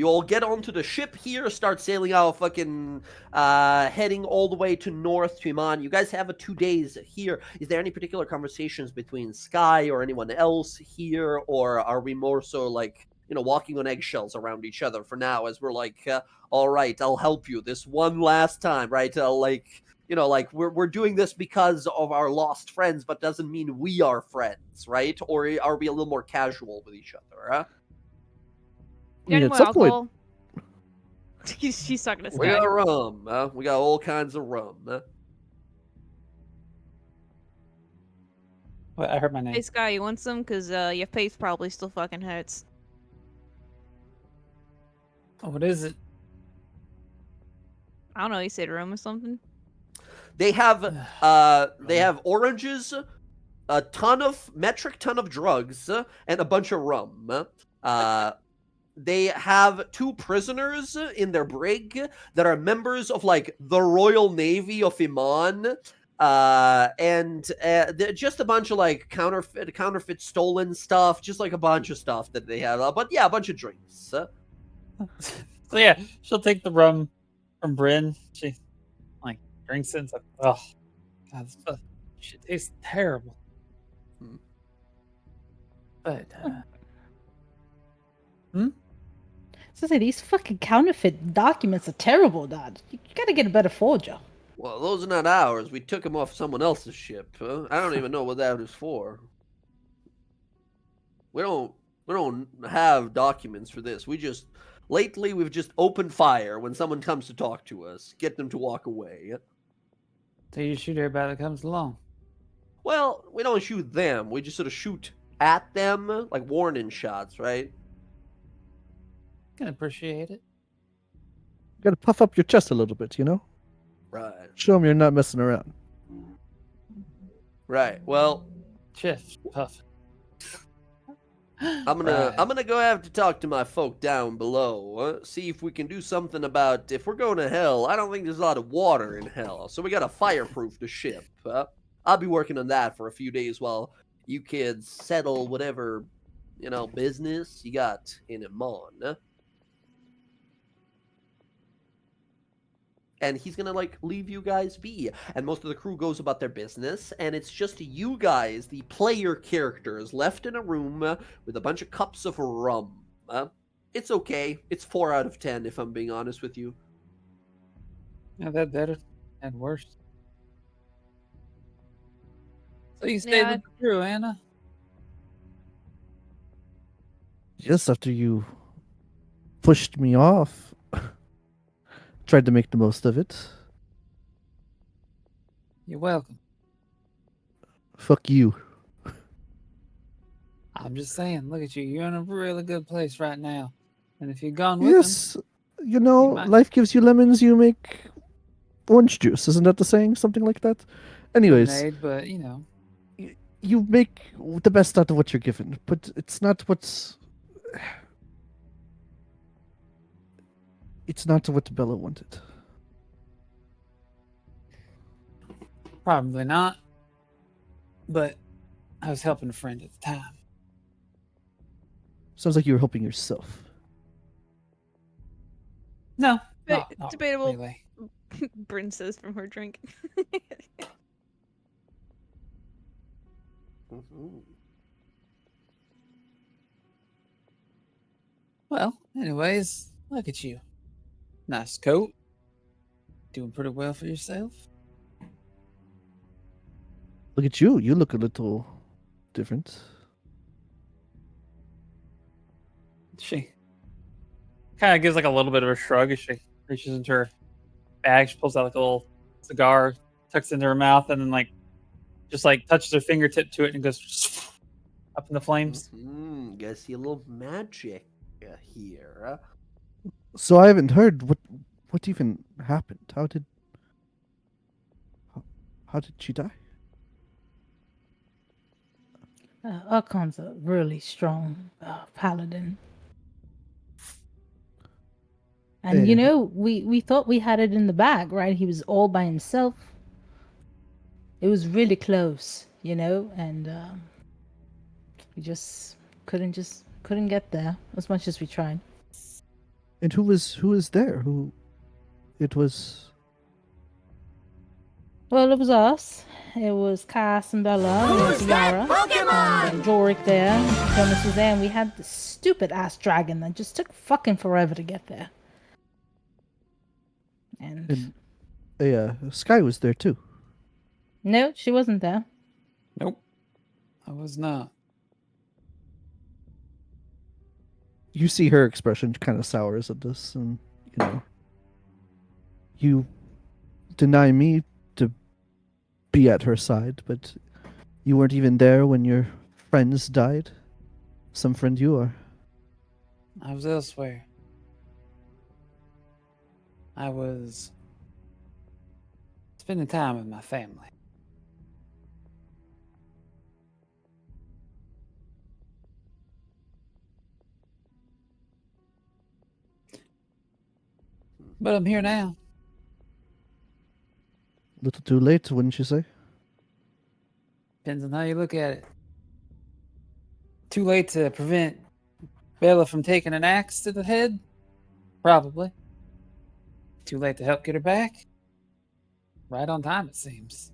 all get onto the ship here, start sailing out, fucking heading all the way to north to Iman. You guys have 2 days here. Is there any particular conversations between Sky or anyone else here, or are we more so like, walking on eggshells around each other for now as we're like, all right, I'll help you this one last time, right? We're doing this because of our lost friends, but doesn't mean we are friends, right? Or are we a little more casual with each other, huh? I mean, Any at more some point, alcohol? She's talking to We Sky. got rum, we got all kinds of rum, Wait, I heard my Hey name. Sky, you want some? Cause your face probably still fucking hurts. Oh, what is it? I don't know. You said rum or something. They have oranges, a metric ton of drugs, and a bunch of rum. They have 2 prisoners in their brig that are members of like the Royal Navy of Iman. And they're just a bunch of like counterfeit stolen stuff, just like a bunch of stuff that they have. But yeah, a bunch of drinks. So yeah, she'll take the rum from Bryn. She like drinks it. And it's like, oh, God, this shit tastes terrible. But So say these fucking counterfeit documents are terrible, Dad. You gotta get a better forger. Well, those are not ours. We took them off someone else's ship. I don't even know what that is for. We don't have documents for this. Lately we've just opened fire when someone comes to talk to us, get them to walk away. so you shoot everybody that comes along. Well, we don't shoot them. We just sort of shoot at them, like warning shots, right? Can appreciate it. you gotta puff up your chest a little bit, Right. Show them you're not messing around. Right. Well, Shift, puff. I'm gonna go have to talk to my folk down below. See if we can do something about if we're going to hell. I don't think there's a lot of water in hell, so we gotta fireproof the ship. I'll be working on that for a few days while you kids settle whatever business you got in Amon. and he's gonna like leave you guys be, and most of the crew goes about their business, and it's just you guys, the player characters, left in a room with a bunch of cups of rum. It's okay. It's 4 out of 10 if I'm being honest with you. Yeah, that better and worse. So you stayed Yeah, with the crew, Anna? Yes, after you pushed me off, tried to make the most of it. You're welcome. Fuck you. I'm just saying, look at you. You're in a really good place right now. And if you'd gone with Yes, you know, might- life gives you lemons, you make orange juice. Isn't that the saying? Something like that? him, Anyways, lemonade, but you know, you make the best out of what you're given, but it's not what's. It's not what Bella wanted. probably not. But I was helping a friend at the time. Sounds like you were helping yourself. No, But not debatable. really. Bryn says from her drink. Mhm. Well, anyways, look at you. Nice coat. Doing pretty well for yourself. Look at you. You look a little different. She kind of gives like a little bit of a shrug as she reaches into her bag. She pulls out like a little cigar, tucks it into her mouth, and then like just like touches her fingertip to it and goes up in the flames. Gotta see a little magic here. So I haven't heard what even happened. How did she die? Archon's a really strong paladin. And you Yeah. know, we thought we had it in the bag, right? He was all by himself. It was really close, you know, and we just couldn't get there as much as we tried. And who was there? Who? It was. Well, it was us. It was Cass and Bella and Yara and Jorik there. Jonas was there, and we had this stupid ass dragon that just took fucking forever to get there. And Sky was there too. no, she wasn't there. Nope, I was not. You see her expression kind of sours at this, and you deny me to be at her side, but you weren't even there when your friends died. Some friend you are. I was elsewhere. I was spending time with my family. But I'm here now. A little too late, wouldn't you say? Depends on how you look at it. Too late to prevent Bella from taking an axe to the head? Probably. Too late to help get her back? Right on time, it seems.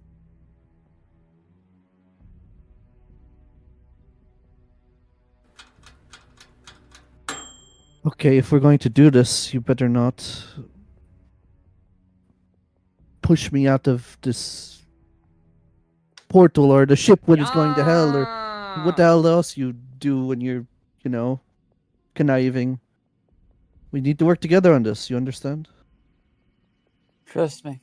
Okay, if we're going to do this, you better not push me out of this portal or the ship when it's going to hell or what the hell else you do when you're, conniving. We need to work together on this, you understand? Trust me.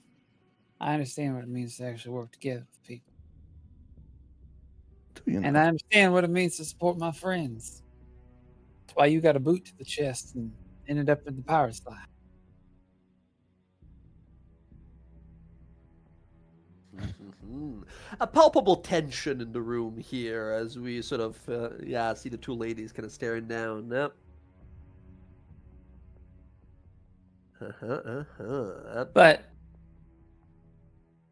I understand what it means to actually work together with people. Do you know? And I understand what it means to support my friends. That's why you got a boot to the chest and ended up in the power slide. A palpable tension in the room here as we sort of, see the two ladies kind of staring down. Yep. But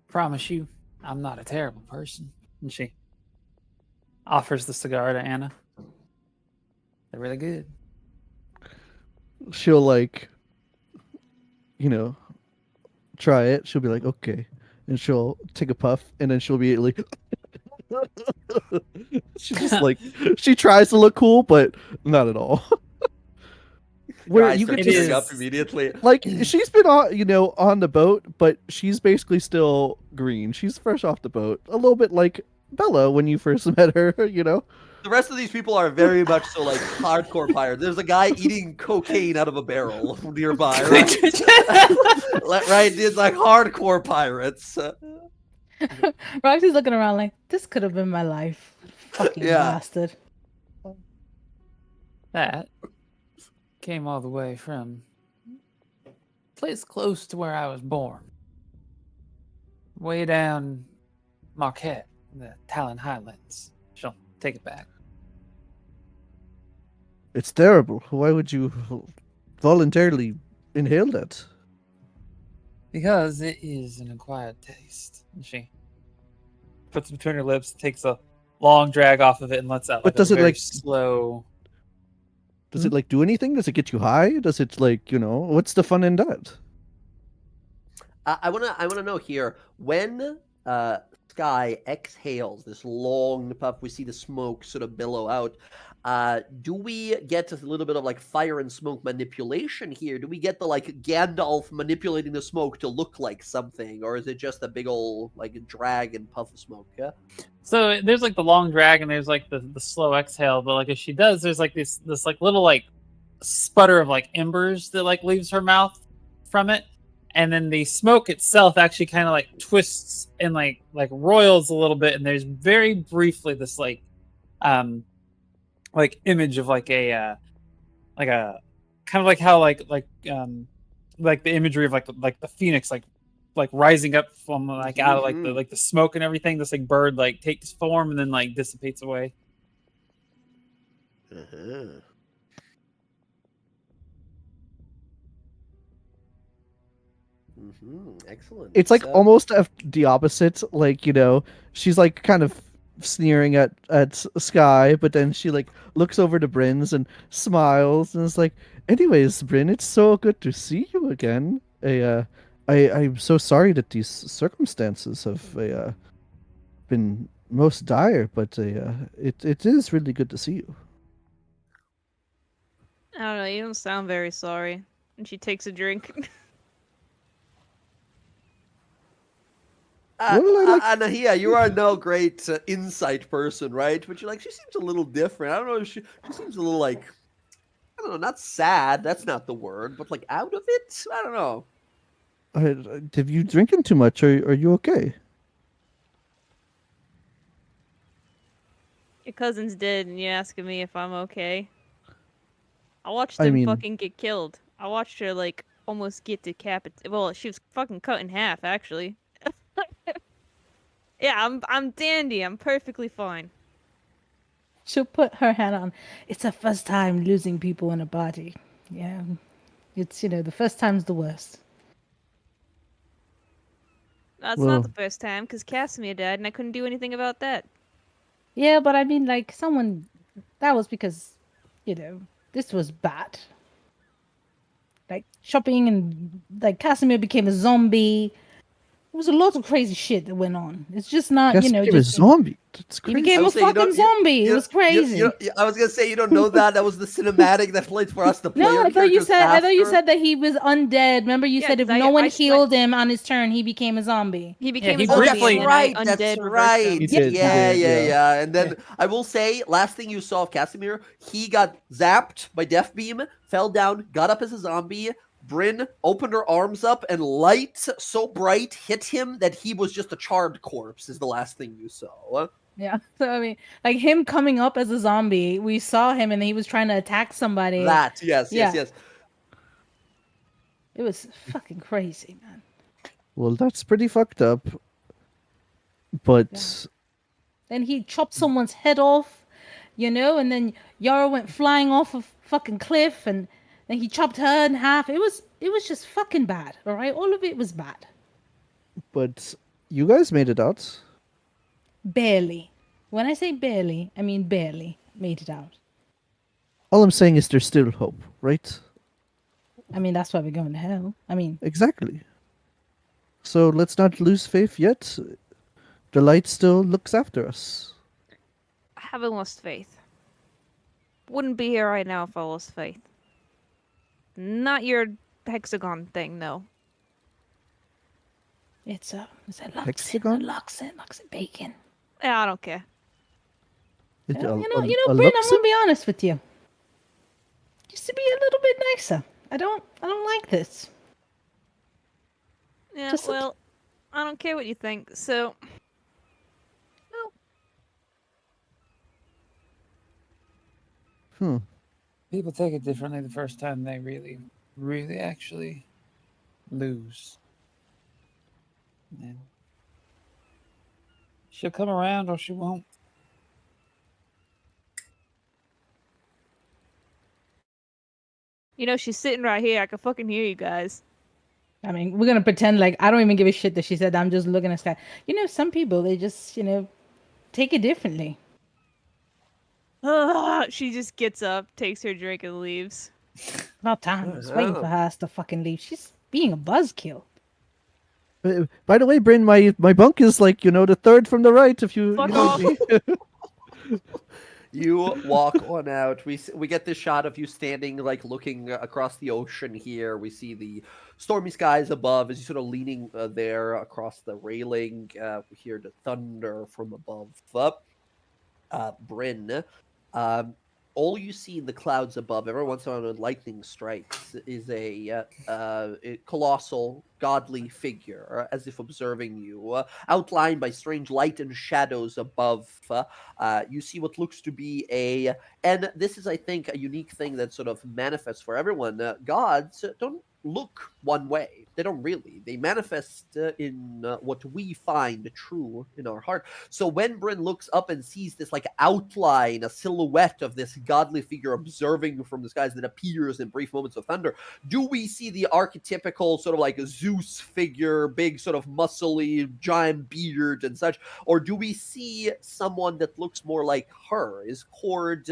promise you, I'm not a terrible person. And she offers the cigar to Anna. They're really good. She'll try it, she'll be like, okay, and she'll take a puff, and then she'll be like, she just like she tries to look cool, but not at all. Your Where eyes you start could It just tearing up is. immediately. like she's been on on the boat, but she's basically still green. She's fresh off the boat, a little bit like Bella when you first met her. The rest of these people are very much so like hardcore pirates. There's a guy eating cocaine out of a barrel nearby, right? Right? It's like hardcore pirates. Roxy's looking around like, this could have been my life. Fucking Yeah. bastard. That came all the way from a place close to where I was born. Way down Marquette, in the Talon Highlands. She'll take it back. It's terrible. Why would you voluntarily inhale that? Because it is an acquired taste. And she puts it between her lips, takes a long drag off of it, and lets out But like does a it, very like- slow. Does it like do anything? Does it get you high? Does it like what's the fun in that? I wanna know here when Sky exhales this long puff. We see the smoke sort of billow out. Do we get a little bit of like fire and smoke manipulation here? Do we get the like Gandalf manipulating the smoke to look like something, or is it just a big old like drag and puff of smoke? Yeah. So there's like the long drag and there's like the slow exhale, but like as she does, there's like this like little like sputter of like embers that like leaves her mouth from it. And then the smoke itself actually kind of like twists and like roils a little bit, and there's very briefly this like image of like a kind of like how like the imagery of like the phoenix like rising up from like out of like the smoke and everything. This like bird like takes form and then like dissipates away. Uh-huh. Excellent. It's like So- almost the opposite. Like she's like kind of sneering at Sky, but then she like looks over to Bryn's and smiles and is like, "Anyways, Bryn, it's so good to see you again. I'm so sorry that these circumstances have been most dire, but it is really good to see you." I don't know. You don't sound very sorry. And she takes a drink. Well, I like- Anahia, you are no great insight person, right? But you're like, she seems a little different. I don't know if she seems a little like, I don't know, not sad. That's not the word, but like out of it. I don't know. Have you drinking too much? Are you okay? Your cousin's dead, and you're asking me if I'm okay. I watched I him mean- fucking get killed. I watched her like almost get decapitated. Well, she was fucking cut in half, actually. Yeah, I'm dandy. I'm perfectly fine. She'll put her hand on. It's the first time losing people in a party. Yeah. It's, the first time's the worst. That's Well- not the first time, because Casimir died, and I couldn't do anything about that. Yeah, but I mean, like, that was because, this was bad. Like, shopping and, like, Casimir became a zombie. There was a lot of crazy shit that went on. It's just not, Guess he was a just... zombie. That's He crazy. became I a would say you fucking don't- zombie. It was crazy. I was gonna say you don't know that. That was the cinematic that played for us. The player No, I thought you characters said after. that he was undead. Remember you Yeah, said if 'cause no one I healed him on his turn, he became a zombie. He became he a zombie, briefly- and then right. I That's undead reversed right. him. He did, Yeah. And then I will say, last thing you saw of Casimir, he got zapped by Death Beam, fell down, got up as a zombie. Bryn opened her arms up, and light so bright hit him that he was just a charred corpse. Is the last thing you saw. Yeah. So I mean, like him coming up as a zombie, we saw him and he was trying to attack somebody. That yes. It was fucking crazy, man. Well, that's pretty fucked up. But Then he chopped someone's head off, and then Yara went flying off a fucking cliff, and then he chopped her in half. It was just fucking bad. All right, all of it was bad. you guys made it out. Barely. When I say barely, I mean barely made it out. All I'm saying is there's still hope, right? I mean that's why we're going to hell. I mean, Exactly. So let's not lose faith yet. The light still looks after us. I haven't lost faith. Wouldn't be here right now if I lost faith. Not your hexagon thing, though. It's a Hexagon? Luxin bacon. Yeah, I don't care. It, You know, a Bryn, I'm Luxon? gonna be honest with you. Just to be a little bit nicer. I don't like this. Yeah, Just well, I don't care what you think, so... Well, Hmm. People take it differently the first time they really, really actually lose. And she'll come around or she won't. you know, she's sitting right here. I can fucking hear you guys. I mean, we're gonna pretend like I don't even give a shit that she said that. I'm just looking at sky. You know, some people they just take it differently. She just gets up, takes her drink, and leaves. About time. I was waiting for her to fucking leave. She's being a buzzkill. By the way, Bryn, my bunk is like the third from the right. If you Fuck know off. me. You walk on out. We get this shot of you standing, like looking across the ocean. Here, we see the stormy skies above as you sort of leaning there across the railing. We hear the thunder from above. Bryn, um, all you see in the clouds above, every once in a while when lightning strikes, is a colossal, godly figure, as if observing you, outlined by strange light and shadows above. You see what looks to be and this is, I think, a unique thing that sort of manifests for everyone. Gods don't look one way. They don't really. They manifest in what we find true in our heart. So when Bryn looks up and sees this like outline, a silhouette of this godly figure observing from the skies that appears in brief moments of thunder, do we see the archetypical sort of like Zeus figure, big sort of muscly, giant beard and such? Or do we see someone that looks more like her? Is Cord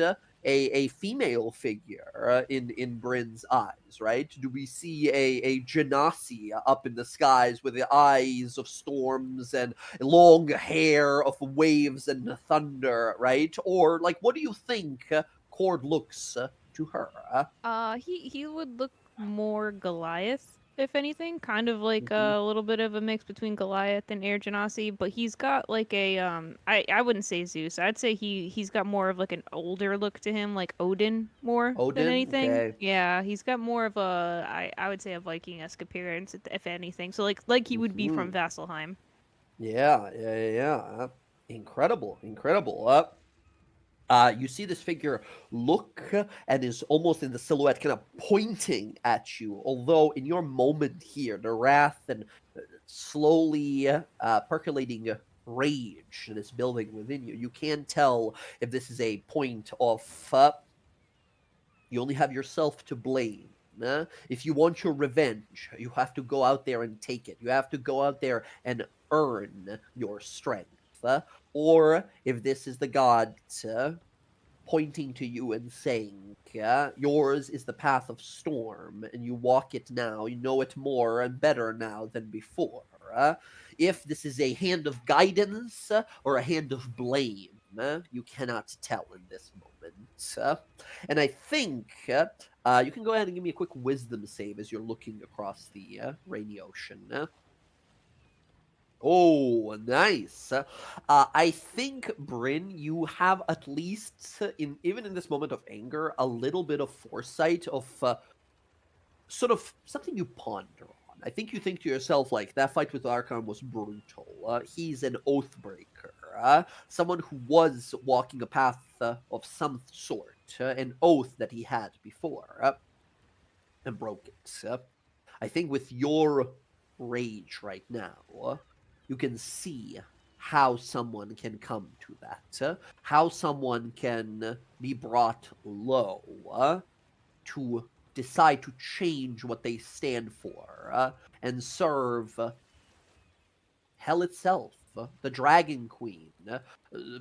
a female figure in Bryn's eyes, right? Do we see a genasi up in the skies with the eyes of storms and long hair of waves and thunder, right? Or like, what do you think Cord looks to her? He would look more Goliath, if anything, kind of like Mhm. a little bit of a mix between Goliath and Air Genasi, but he's got like a I wouldn't say Zeus. I'd say he's got more of like an older look to him, like Odin more than Odin? anything. Okay. Yeah, he's got more of a I would say a Viking-esque appearance, if anything. So like he would be from Mhm. Vasselheim. Yeah. Incredible, incredible. You see this figure look and is almost in the silhouette, kind of pointing at you. Although in your moment here, the wrath and slowly percolating rage that is building within you, you can tell if this is a point of you only have yourself to blame. If you want your revenge, you have to go out there and take it. You have to go out there and earn your strength. Or if this is the god pointing to you and saying, yours is the path of storm, and you walk it now. You know it more and better now than before. If this is a hand of guidance or a hand of blame, you cannot tell in this moment. And I think you can go ahead and give me a quick wisdom save as you're looking across the rainy ocean. Oh, nice. I think, Bryn, you have at least, even in this moment of anger, a little bit of foresight of sort of something you ponder on. I think you think to yourself, like, that fight with Archon was brutal. He's an oath breaker. Someone who was walking a path of some sort, an oath that he had before, and broke it. I think with your rage right now, you can see how someone can come to that, how someone can be brought low to decide to change what they stand for and serve hell itself, the Dragon Queen,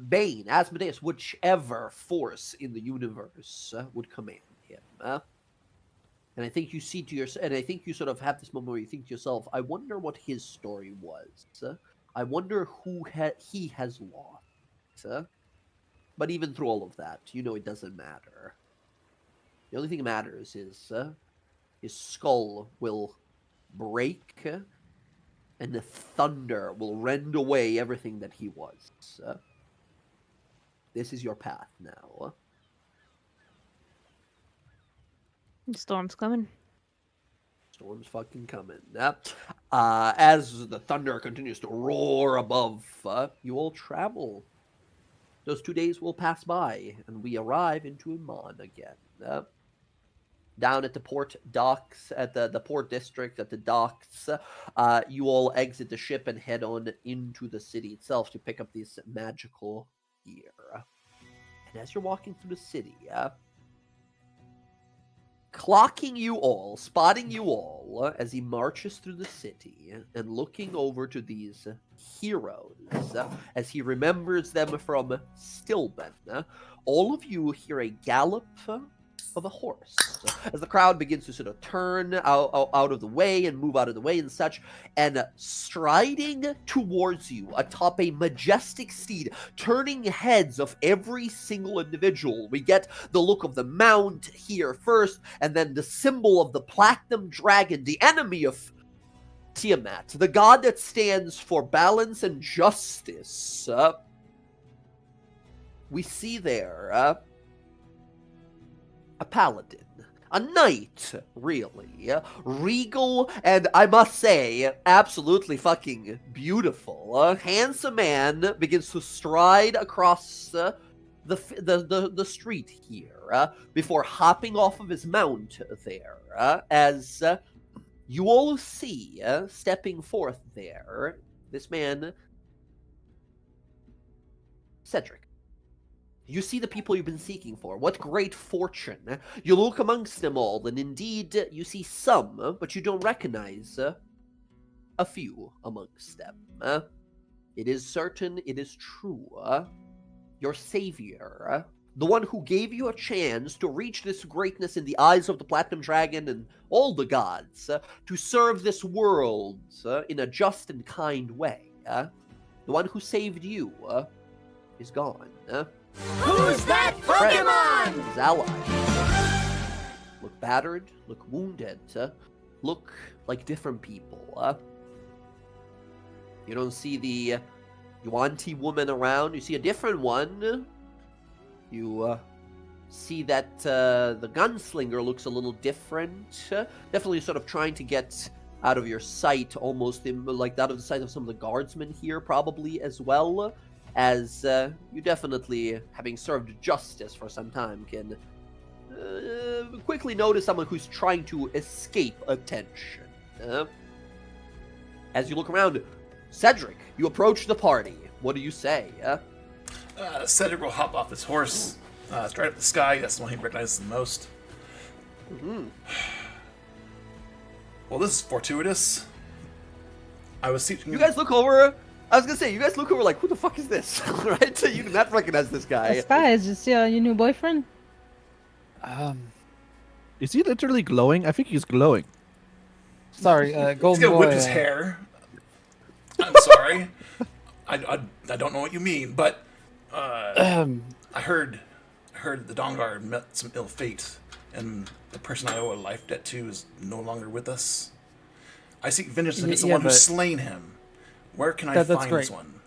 Bane, Asmodeus, whichever force in the universe would command him. And I think you see to yourself, and I think you sort of have this moment where you think to yourself, I wonder what his story was. I wonder who he has lost. But even through all of that, you know it doesn't matter. The only thing that matters is his skull will break, and the thunder will rend away everything that he was. This is your path now. The storm's coming. Storm's fucking coming. As the thunder continues to roar above, you all travel. Those 2 days will pass by, and we arrive into Iman again. Down at the port docks, at the port district, at the docks, you all exit the ship and head on into the city itself to pick up this magical gear. And as you're walking through the city, clocking you all, spotting you all as he marches through the city and looking over to these heroes as he remembers them from Stillben, all of you hear a gallop of a horse as the crowd begins to sort of turn out of the way and move out of the way and such, and striding towards you atop a majestic steed, turning heads of every single individual. We get the look of the mount here first, and then the symbol of the platinum dragon, the enemy of Tiamat, the god that stands for balance and justice. We see there a paladin, a knight, really, regal, and I must say, absolutely fucking beautiful. A handsome man begins to stride across the street here before hopping off of his mount there, as you all see stepping forth there, this man, Cedric. You see the people you've been seeking for. What great fortune. You look amongst them all, and indeed you see some, but you don't recognize a few amongst them. It is certain, it is true. Your savior, the one who gave you a chance to reach this greatness in the eyes of the Platinum Dragon and all the gods, to serve this world in a just and kind way. The one who saved you is gone. Who's that Pokemon? His allies look battered, look wounded, look like different people. You don't see the Yuan-Ti woman around. You see a different one. You see that the gunslinger looks a little different. Definitely sort of trying to get out of your sight, almost like out of the sight of some of the guardsmen here, probably as well. As you definitely, having served justice for some time, can quickly notice someone who's trying to escape attention. As you look around, Cedric, you approach the party. What do you say? Cedric will hop off his horse, straight up the sky. That's the one he recognizes the most. Mm-hmm. Well, this is fortuitous. I was seeking... You guys look over... I was gonna say, you guys look over like, who the fuck is this? Right? So you do not recognize this guy. This guy is just your new boyfriend? Is he literally glowing? I think he's glowing. Sorry, He's Golden gonna Boy. whip his hair. I'm sorry. I don't know what you mean, but I heard the DawnGuard met some ill fate, and the person I owe a life debt to is no longer with us. I seek vengeance against the one who's slain him. Where can I find this one?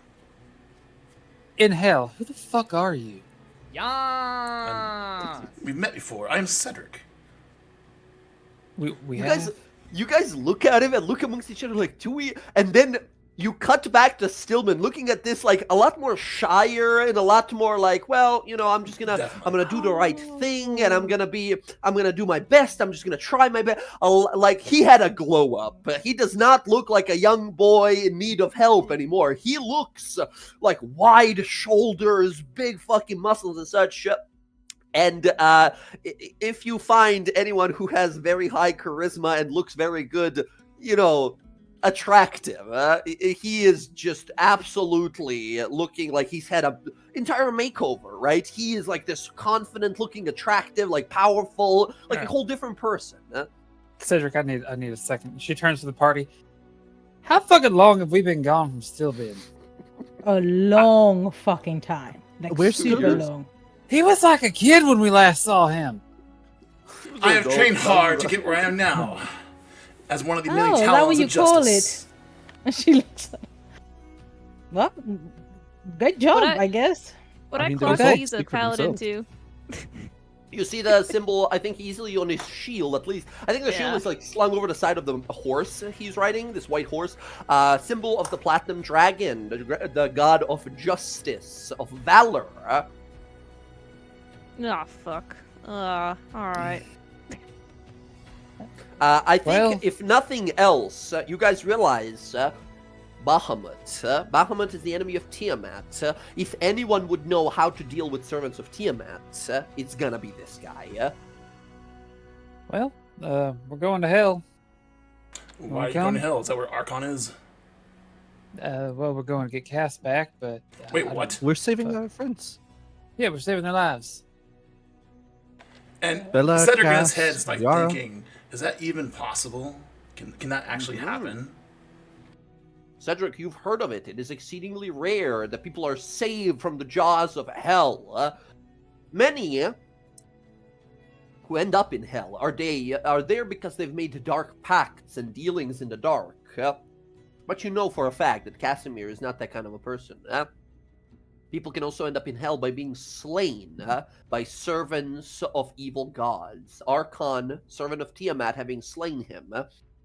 In hell. Who the fuck are you? Yeah. We've met before. I am Cedric. We You have? guys look at him and look amongst each other like, do we? And then you cut back to Stillman looking at this like a lot more shyer and a lot more like, well, you know, I'm gonna do the right thing, and I'm gonna do my best. I'm just gonna try my best. Like, he had a glow up. He does not look like a young boy in need of help anymore. He looks like wide shoulders, big fucking muscles and such. And if you find anyone who has very high charisma and looks very good, you know, attractive, he is just absolutely looking like he's had a entire makeover, right? He is like this confident looking, attractive, like powerful, like a whole different person. Cedric, I need a second. She turns to the party. How fucking long have we been gone from Stillbin? A long fucking time. Like Where's super Stillbin? long. He was like a kid when we last saw him. I have trained hard to get where I am now, as one of the many Oh, is that talons what you of call justice. it? And she looks like, well, good job, But I guess. But I I mean, the clocked results he's a speak for paladin themselves. too. You see the symbol, I think, easily on his shield, at least. I think the shield Yeah. is, like, slung over the side of the horse he's riding, this white horse. Symbol of the Platinum Dragon, the god of justice, of valor. Oh, fuck. Alright. I think, Well- if nothing else, you guys realize Bahamut. Bahamut is the enemy of Tiamat. If anyone would know how to deal with servants of Tiamat, it's gonna be this guy. Well, we're going to hell. Why are you Come. going to hell? Is that where Archon is? Well, we're going to get cast back, but Wait, I don't- what? We're saving our friends. Yeah, we're saving their lives. And Bella, Cedric in his Cass, head is like Yara. thinking, is that even possible? Can that actually happen? Cedric, you've heard of it. It is exceedingly rare that people are saved from the jaws of hell. Many who end up in hell are there because they've made dark pacts and dealings in the dark. But you know for a fact that Casimir is not that kind of a person. People can also end up in hell by being slain by servants of evil gods. Archon, servant of Tiamat, having slain him,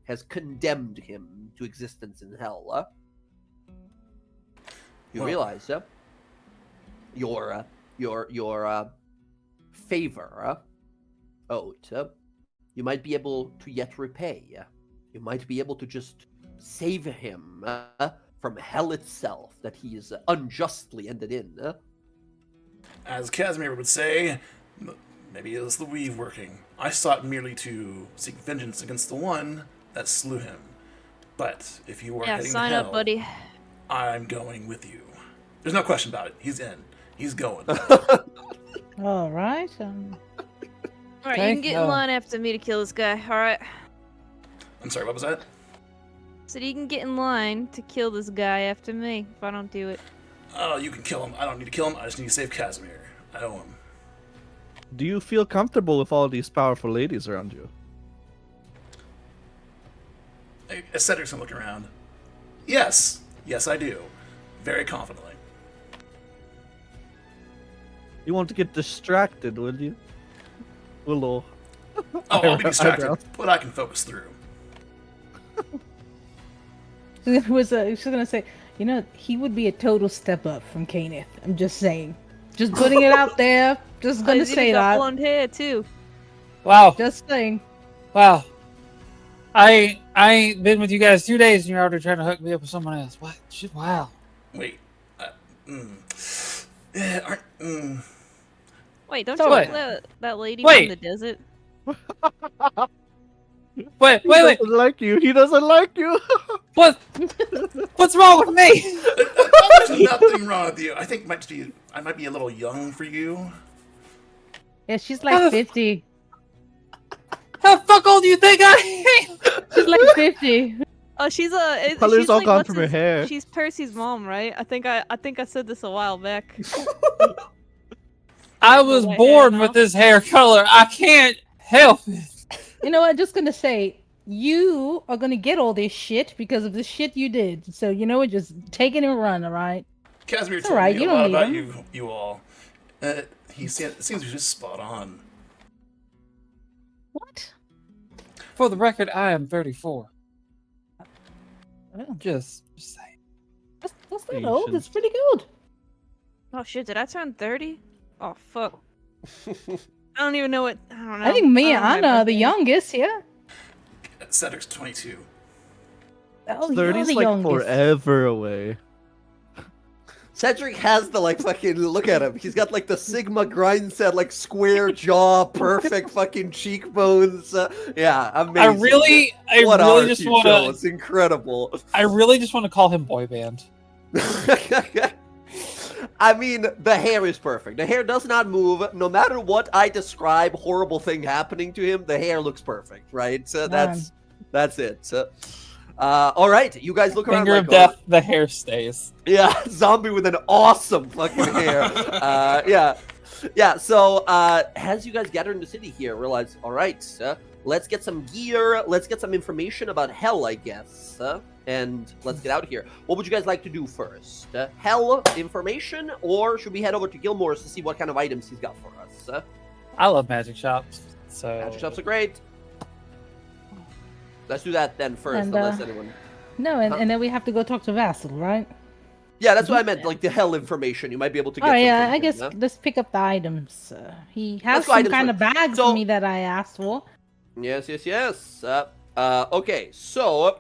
has condemned him to existence in hell. You Well- realize your favor owed, you might be able to yet repay. You might be able to just save him from hell itself that he is unjustly ended in. As Casimir would say, maybe it was the weave working. I sought merely to seek vengeance against the one that slew him. But if you are Yeah, heading sign to hell, up, buddy. I'm going with you. There's no question about it. He's in. He's going. All right. Alright, Okay, you can get in line after me to kill this guy, alright? I'm sorry, what was that? So you can get in line to kill this guy after me if I don't do it. Oh, you can kill him. I don't need to kill him. I just need to save Casimir. I owe him. Do you feel comfortable with all these powerful ladies around you? Cedric's gonna look around. Yes. Yes, I do. Very confidently. You won't get distracted, will you? Willow. Oh, I'll be distracted, Eyebrows. but I can focus through. She's gonna say, you know, he would be a total step up from Kenneth. I'm just saying. Just putting it out there. Just gonna He's even say got that. blonde hair too. Wow, Just saying. wow. I ain't been with you guys 2 days and you're already trying to hook me up with someone else. What? Shit, wow. Wait. Aren't. Wait, don't So you what? like that lady Wait. from the desert? Wait. He doesn't like you. He doesn't like you. What? What's wrong with me? There's nothing wrong with you. I think I might be a little young for you. Yeah, she's How like the 50. How the fuck old do you think I am? She's like 50. Oh, she's Color's she's all like, gone what's from her his- hair. She's Percy's mom, right? I think I said this a while back. I was White born hair with now. this hair color. I can't help it. You know what? Just gonna say, you are gonna get all this shit because of the shit you did. So you know what? Just take it and run, all right? Casimir It's told alright, me you a don't lot need about him. you all. It seems to be just spot on. What? For the record, I am 34. Oh, Just saying. that's not old. Ancient. That's pretty good. Oh shit, did I turn 30? Oh fuck. I don't even know what. I don't know. I think me don't and know my Anna are the birthday. youngest, yeah. Cedric's 22. Oh, you're 30's the like youngest. forever away. Cedric has the, like, fucking, look at him. He's got, like, the Sigma grind set, like, square jaw, perfect fucking cheekbones. Yeah, amazing. I really What really art just you want show. to. It's incredible. I really just want to call him boy band. I mean, the hair is perfect. The hair does not move. No matter what I describe horrible thing happening to him, the hair looks perfect, right? That's it. All right, you guys look around Finger like, of death, the hair stays. yeah, zombie with an awesome fucking hair. Yeah. So, as you guys gather in the city here, realize, all right, let's get some gear. Let's get some information about Hell, I guess. And let's get out of here. What would you guys like to do first? Hell information, or should we head over to Gilmore's to see what kind of items he's got for us? I love magic shops. So Magic shops are great. Let's do that then first, And, unless anyone. No, and then we have to go talk to Vassal, right? Yeah, that's what I meant. Like the Hell information, you might be able to get. Oh yeah, something I guess from, let's pick up the items. He has Let's go some items kind first. of bag So- for me that I asked for. Yes. Okay, so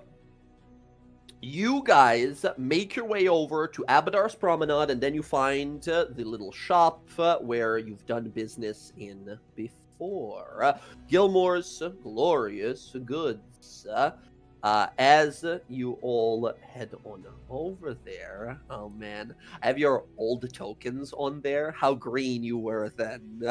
you guys make your way over to Abadar's Promenade, and then you find the little shop where you've done business in before. Gilmore's Glorious Goods. As you all head on over there, oh man, I have your old tokens on there. How green you were then.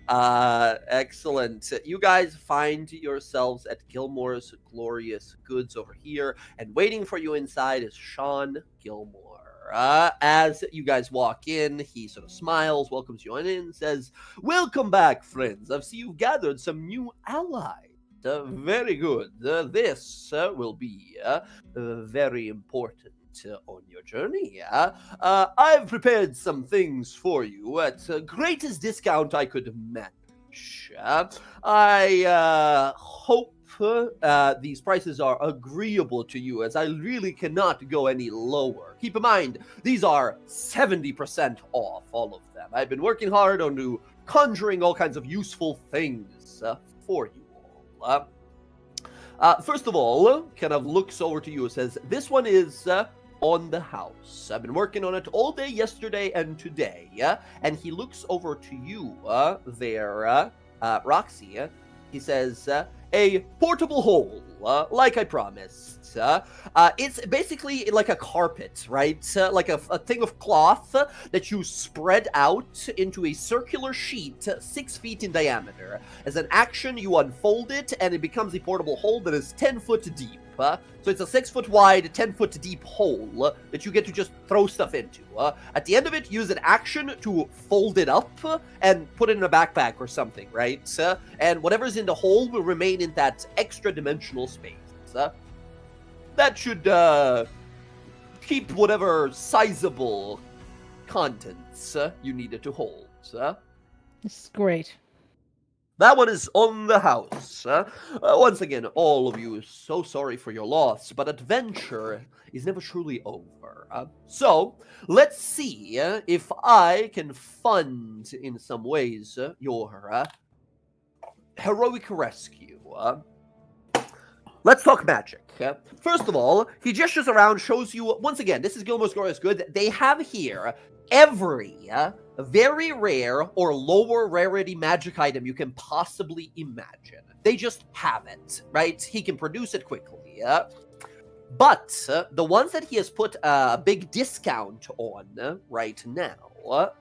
Excellent. You guys find yourselves at Gilmore's Glorious Goods over here, and waiting for you inside is Sean Gilmore. As you guys walk in, he sort of smiles, welcomes you in, and says, "Welcome back, friends. I see you've gathered some new allies. Very good. This will be very important on your journey. I've prepared some things for you at the greatest discount I could manage. I hope these prices are agreeable to you, as I really cannot go any lower. Keep in mind, these are 70% off, all of them. I've been working hard on conjuring all kinds of useful things for you. First of all, kind of looks over to you and says, this one is on the house. I've been working on it all day yesterday and today. And he looks over to you there, Roxy. He says, a portable hole, like I promised. It's basically like a carpet, right? Like a thing of cloth that you spread out into a circular sheet 6 feet in diameter. As an action, you unfold it, and it becomes a portable hole that is 10 foot deep. So it's a 6 foot wide, 10 foot deep hole that you get to just throw stuff into. At the end of it, use an action to fold it up and put it in a backpack or something, right? And whatever's in the hole will remain in that extra dimensional space. That should keep whatever sizable contents you need it to hold. This is great. That one is on the house. Once again, all of you, so sorry for your loss, but adventure is never truly over. So, let's see if I can fund, in some ways, your heroic rescue. Let's talk magic. First of all, he gestures around, shows you, once again, this is Gilmore's Glorious Good. They have here every very rare or lower rarity magic item you can possibly imagine. They just have it, right? He can produce it quickly. But the ones that he has put a big discount on right now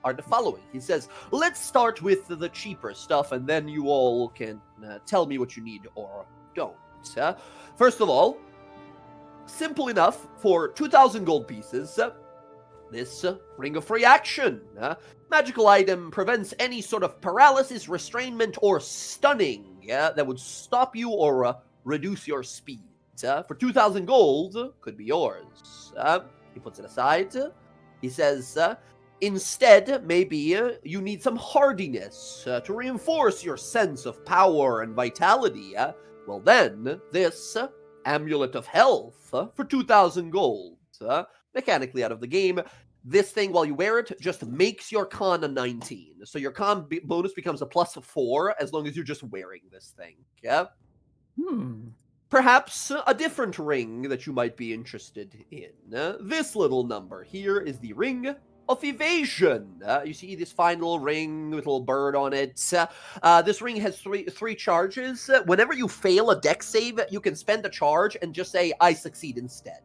are the following. He says, let's start with the cheaper stuff, and then you all can tell me what you need or don't. First of all, simple enough, for 2,000 gold pieces, this Ring of Free Action. Magical item prevents any sort of paralysis, restrainment, or stunning that would stop you or reduce your speed. For 2,000 gold, could be yours. He puts it aside. He says, instead, maybe you need some hardiness to reinforce your sense of power and vitality. Well then, this Amulet of Health for 2,000 gold. Mechanically out of the game. This thing, while you wear it, just makes your con a 19. So your con bonus becomes a +4 as long as you're just wearing this thing. Yeah? Perhaps a different ring that you might be interested in. This little number here is the Ring of Evasion. You see this fine little ring with a little bird on it. This ring has three charges. Whenever you fail a dex save, you can spend a charge and just say, I succeed instead.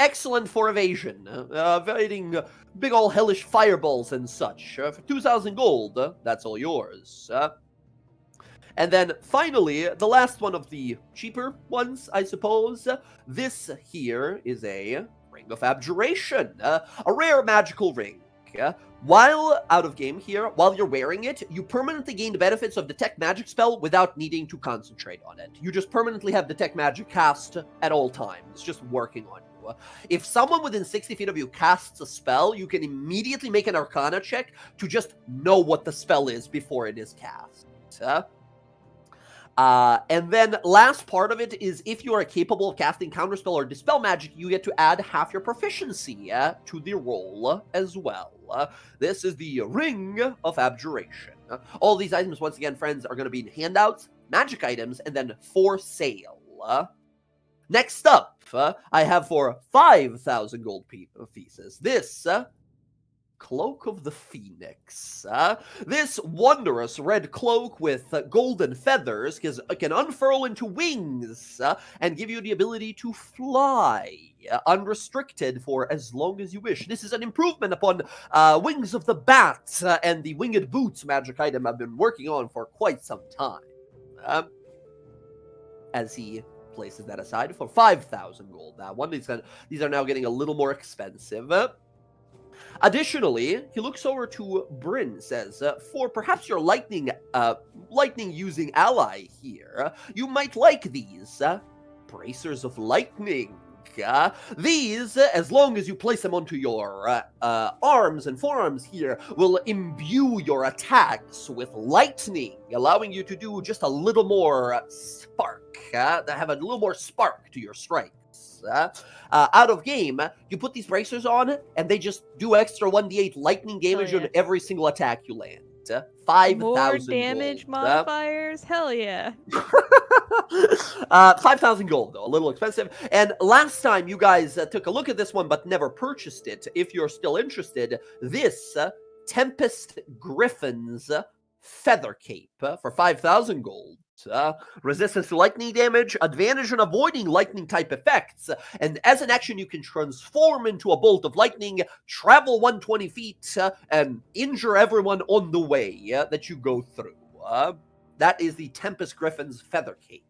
excellent for evasion, evading big ol' hellish fireballs and such. For 2,000 gold, that's all yours. And then finally, the last one of the cheaper ones, I suppose. This here is a Ring of Abjuration, a rare magical ring. While out of game here, while you're wearing it, you permanently gain the benefits of Detect Magic spell without needing to concentrate on it. You just permanently have Detect Magic cast at all times, just working on you. If someone within 60 feet of you casts a spell, you can immediately make an Arcana check to just know what the spell is before it is cast. And then last part of it is if you are capable of casting Counterspell or Dispel Magic, you get to add half your proficiency to the roll as well. This is the Ring of Abjuration. All these items, once again, friends, are going to be in handouts, magic items, and then for sale. Next up, I have for 5,000 gold pieces this Cloak of the Phoenix. This wondrous red cloak with golden feathers can unfurl into wings and give you the ability to fly unrestricted for as long as you wish. This is an improvement upon Wings of the Bat and the Winged Boots magic item I've been working on for quite some time. As he places that aside for 5,000 gold. That one, these are now getting a little more expensive. Additionally, he looks over to Bryn, says, for perhaps your lightning using ally here, you might like these bracers of lightning. These, as long as you place them onto your arms and forearms here, will imbue your attacks with lightning, allowing you to do just a little more spark, have a little more spark to your strikes. Out of game, you put these bracers on, and they just do extra 1d8 lightning damage on every single attack you land. 5,000 more damage modifiers? Hell yeah. 5,000 gold, though. A little expensive. And last time you guys took a look at this one but never purchased it. If you're still interested, this Tempest Griffin's Feather Cape for 5,000 gold. Resistance to lightning damage, advantage on avoiding lightning type effects, and as an action you can transform into a bolt of lightning, travel 120 feet, and injure everyone on the way that you go through. That is the Tempest Griffin's Feather Cape.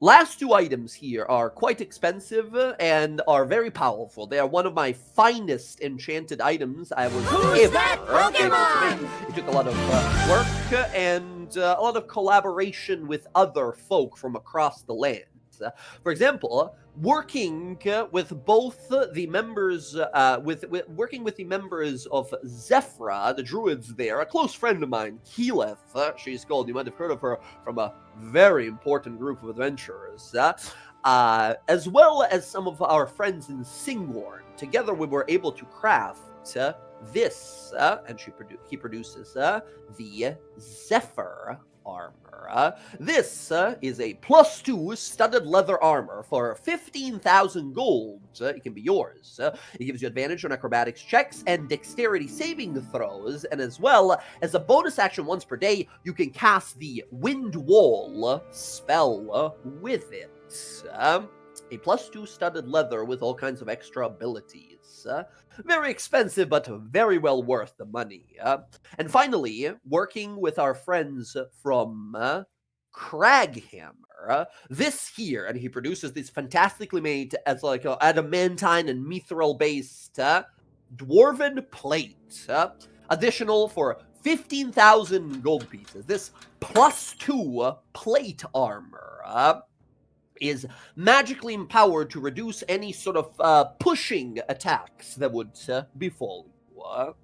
Last two items here are quite expensive and are very powerful. They are one of my finest enchanted items I was ever able to make. It took a lot of work and a lot of collaboration with other folk from across the land. For example, working with both the members, working with the members of Zephra, the druids there, a close friend of mine, Keyleth, she's called, you might have heard of her from a very important group of adventurers, as well as some of our friends in Singorn. Together we were able to craft this, and he produces the Zephyr armor. This is a +2 studded leather armor for 15,000 gold. It can be yours. It gives you advantage on acrobatics checks and dexterity saving throws, and as well as a bonus action once per day, you can cast the Wind Wall spell with it. A +2 studded leather with all kinds of extra abilities. Very expensive, but very well worth the money. And finally, working with our friends from Craghammer, this here, and he produces this fantastically made as like a adamantine and mithril-based dwarven plate. Additional for 15,000 gold pieces. This +2 plate armor is magically empowered to reduce any sort of pushing attacks that would befall you.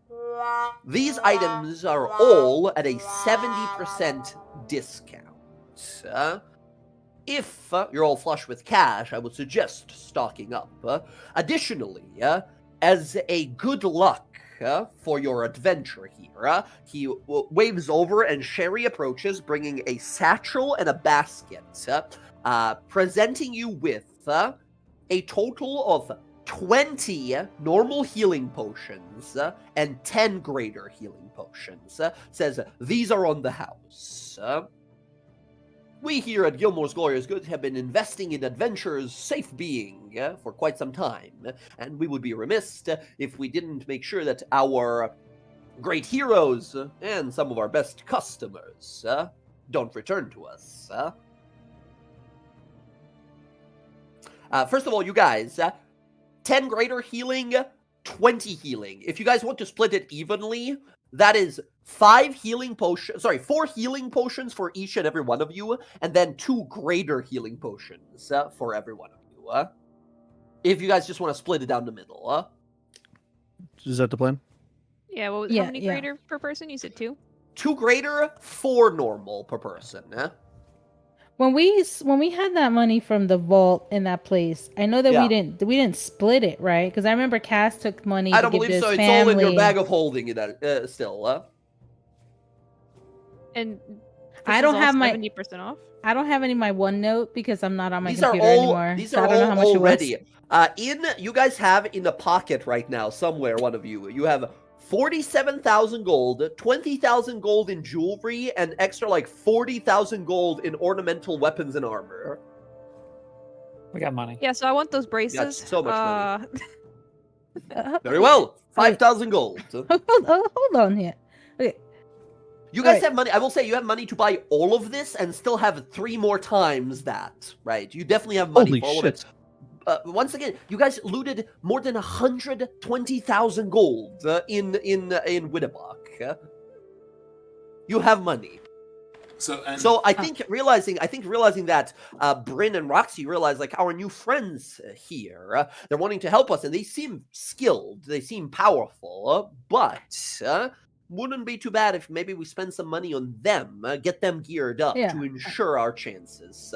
These items are all at a 70% discount. If you're all flush with cash, I would suggest stocking up. Additionally, as a good luck for your adventure here, he waves over and Sherry approaches, bringing a satchel and a basket, presenting you with a total of 20 normal healing potions and 10 greater healing potions. Says, these are on the house. We here at Gilmore's Glorious Goods have been investing in Adventure's safe being for quite some time, and we would be remiss if we didn't make sure that our great heroes and some of our best customers don't return to us. First of all, you guys, 10 greater healing, 20 healing. If you guys want to split it evenly, that is 4 healing potions for each and every one of you, and then 2 greater healing potions for every one of you. If you guys just want to split it down the middle. Is that the plan? Yeah, how Yeah, many yeah. greater per person? You said 2? 2 greater, 4 normal per person. When we had that money from the vault in that place, I know that Yeah. we didn't split it, right? Because I remember Cass took money I to don't give believe to his so. It's family. all in your bag of holding still. And I don't have my 70% off. I don't have any of my OneNote because I'm not on my These are computer all anymore. these so are I don't know all how much already. it was. You guys have in the pocket right now somewhere, one of you. You have 47,000 gold, 20,000 gold in jewelry, and extra like 40,000 gold in ornamental weapons and armor. We got money. Yeah, so I want those braces. so much money. Uh, Very well. Wait. 5,000 gold. hold on here. Okay. You guys Right. have money. I will say you have money to buy all of this and still have 3 more times that, right? You definitely have money Holy for all of shit. it. Once again, you guys looted more than 120,000 gold in Wittebach. You have money. So I think realizing that Bryn and Roxy realize like our new friends here, they're wanting to help us, and they seem skilled, they seem powerful, but wouldn't be too bad if maybe we spend some money on them, get them geared up Yeah. to ensure our chances.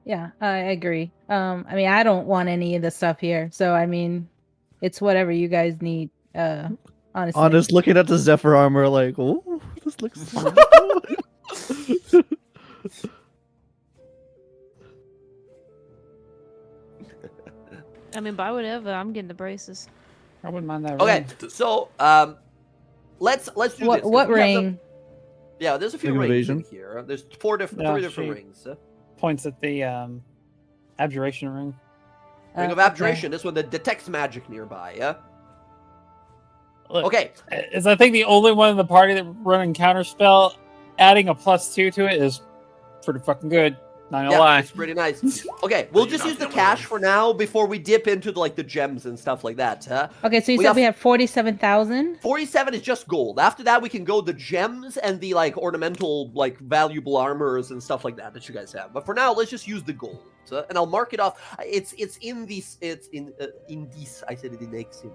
Yeah, I agree. I mean, I don't want any of the stuff here, so I mean, it's whatever you guys need. Honestly. Honest, looking at the Zephyr armor, like, oh, this looks. I mean, buy whatever. I'm getting the braces. I wouldn't mind that. Okay, ring. so let's do this. 'cause What we have ring? Yeah, there's a few Ring of rings in Evasion? here. There's 3 different she- rings. Points at the abjuration ring. Ring of Okay. Abjuration. This one that detects magic nearby. Yeah. Look, Okay. is I think the only one in the party that running counterspell. Adding a +2 to it is pretty fucking good. Not gonna Yeah, lie. it's pretty nice. Okay, we'll You're just not use the gonna cash move. for now before we dip into the gems and stuff like that. Okay, so you We said have- we have 47,000. 47 is just gold. After that, we can go the gems and the ornamental valuable armors and stuff like that you guys have. But for now, let's just use the gold. And I'll mark it off. It's in this. It's in this. I said it in Exim.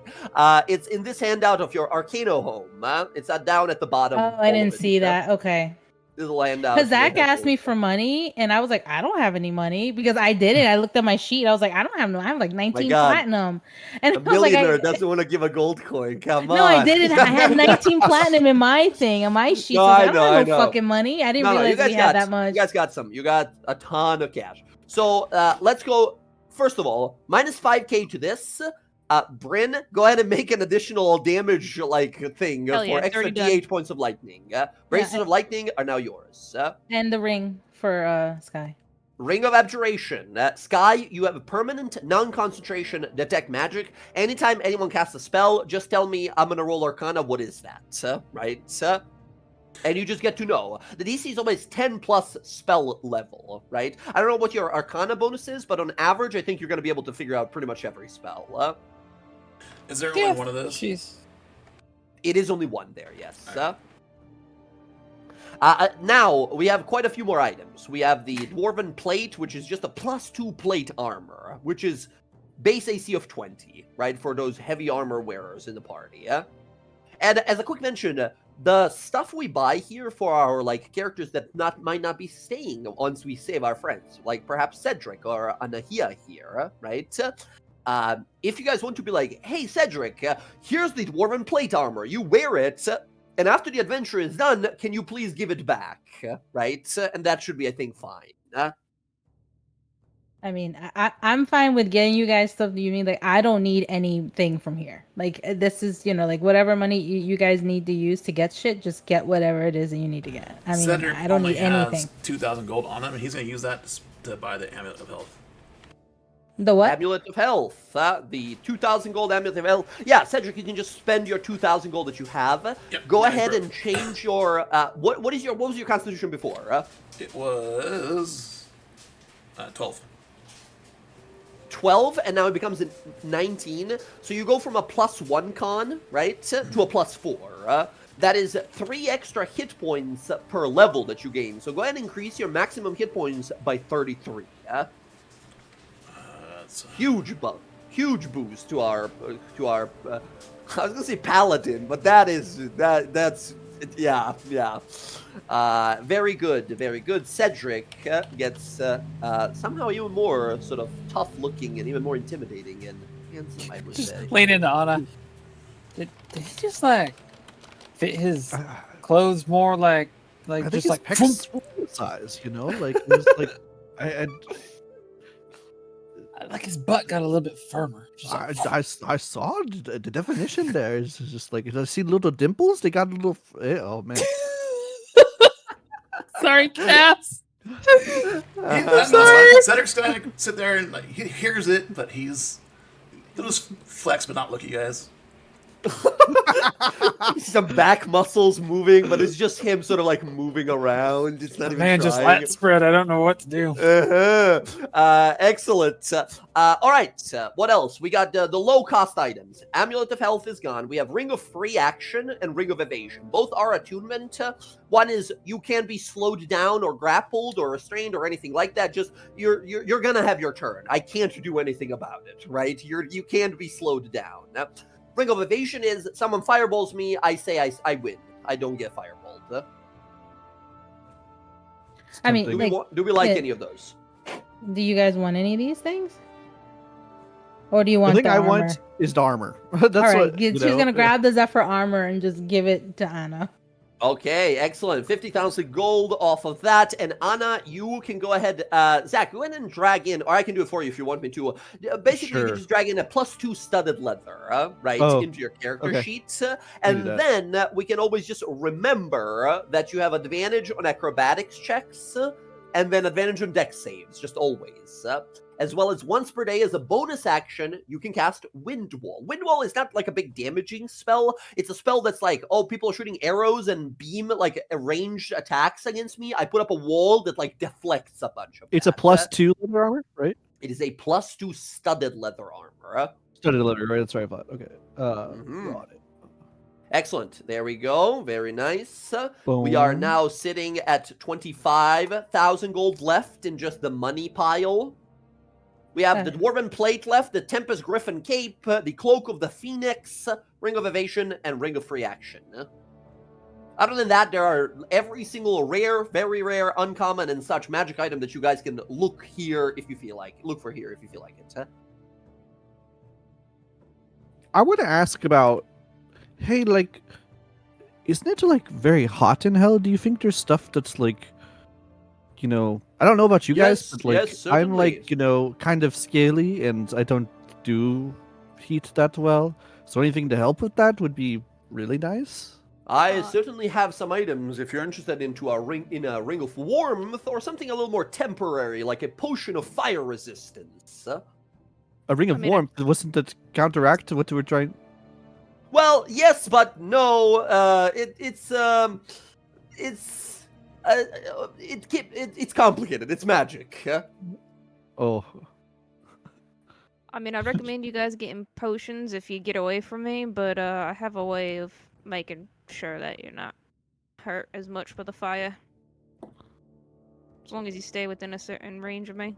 It's in this handout of your Arcano home. It's down at the bottom. Oh, I all didn't of it, see that. Okay. This will hand out. Because Zach asked me for money, and I was like, I don't have any money because I didn't. I looked at my sheet. I was like, I don't have no. I have like 19 God. platinum, and A I was like, millionaire doesn't want to give a gold coin. Come on. no, I didn't. I had 19 platinum in my thing, on my sheet. No, So I I don't know, have I no know. fucking money. I didn't No, you realize guys we got had that much. You guys got some. You got a ton of cash. So let's go. First of all, minus 5k to this. Bryn, go ahead and make an additional damage thing Hell for yeah, it's extra already done. d8 points of lightning. Braces of lightning are now yours. And the ring for Sky. Ring of Abjuration. Sky, you have a permanent non-concentration detect magic. Anytime anyone casts a spell, just tell me I'm going to roll Arcana. What is that? Right? And you just get to know. The DC is always 10 plus spell level, right? I don't know what your Arcana bonus is, but on average, I think you're going to be able to figure out pretty much every spell. Is there only one of those? Jeez. It is only one there, yes. Now, we have quite a few more items. We have the Dwarven Plate, which is just a +2 plate armor, which is base AC of 20, right? For those heavy armor wearers in the party, And as a quick mention, the stuff we buy here for our characters that might not be staying once we save our friends, like perhaps Cedric or Anahia here, right? If you guys want to be like, hey Cedric, here's the Dwarven Plate armor, you wear it, and after the adventure is done, can you please give it back, right? And that should be, I think, fine. I I mean, I'm fine with getting you guys stuff that you need. Like, I don't need anything from here. Like, this is, like, whatever money you guys need to use to get shit, just get whatever it is that you need to get. I mean, Cedric I don't only need anything. has 2,000 gold on him, and he's going to use that to buy the Amulet of Health. The what? Amulet of Health. The 2,000 gold Amulet of Health. Yeah, Cedric, you can just spend your 2,000 gold that you have. Yep, Go yeah, ahead bro. and change your. What was your constitution before? It was 12. 12, and now it becomes a 19. So you go from a +1 con, right, to a +4. That is 3 extra hit points per level that you gain. So go ahead and increase your maximum hit points by 33. Huge boost to our. I was gonna say paladin, but that's yeah. Very good. Cedric gets somehow even more sort of tough looking and even more intimidating and handsome, I would say. Lean into Anna. Did he just like fit his clothes more like I think just his like pecs were size, like it was like like his butt got a little bit firmer. Just like, I saw the definition there. It's just like I see little dimples. They got a little. Oh man. sorry, Cass. Sorry. Cedric's going to sit there and he hears it, but he'll just flex but not look at you guys. Some back muscles moving, but it's just him sort of like moving around. It's not even Man, just trying. lat spread. I don't know what to do. Excellent. All right. What else? We got the low-cost items. Amulet of Health is gone. We have Ring of Free Action and Ring of Evasion. Both are attunement. One is you can be slowed down or grappled or restrained or anything like that. Just you're gonna have your turn. I can't do anything about it. Right? You can't be slowed down. Ring of Evasion is someone fireballs me. I say I win. I don't get fireballed. I mean, Do we like any of those? do you guys want any of these things? Or do you The want thing the I armor? want is the armor. That's All right, what she's gonna grab the Zephyr armor and just give it to Anna. Okay, excellent. 50,000 gold off of that. And Anna, you can go ahead. Zach, go ahead and drag in, or I can do it for you if you want me to. Basically, you Sure. can just drag in a +2 studded leather, right, into your character okay. sheet. And then we can always just remember that you have advantage on acrobatics checks and then advantage on dex saves, just always. As well as once per day as a bonus action, you can cast Wind Wall. Wind Wall is not like a big damaging spell. It's a spell that's like, oh, people are shooting arrows and beam like ranged attacks against me. I put up a wall that like deflects a bunch of It's a that. +2 leather armor, right? It is a +2 studded leather armor. Studded leather, right? That's what I thought. Okay. Got it. Excellent. There we go. Very nice. Boom. We are now sitting at 25,000 gold left in just the money pile. We have the Dwarven Plate left, the Tempest Griffin Cape, the Cloak of the Phoenix, Ring of Evasion, and Ring of Free Action. Other than that, there are every single rare, very rare, uncommon, and such magic item that you guys can look here if you feel like. Look for here if you feel like it. I want to ask about, hey, like, isn't it like very hot in hell? Do you think there's stuff that's like, I don't know about you guys, but like yes, I'm certainly. like, kind of scaly and I don't do heat that well. So anything to help with that would be really nice. I certainly have some items if you're interested in a ring of warmth or something a little more temporary, like a potion of fire resistance. A ring of warmth, wasn't that counteract what we were trying? Well, yes, but no. It's complicated. It's magic. Oh. I mean, I recommend you guys getting potions if you get away from me, but I have a way of making sure that you're not hurt as much by the fire. As long as you stay within a certain range of me.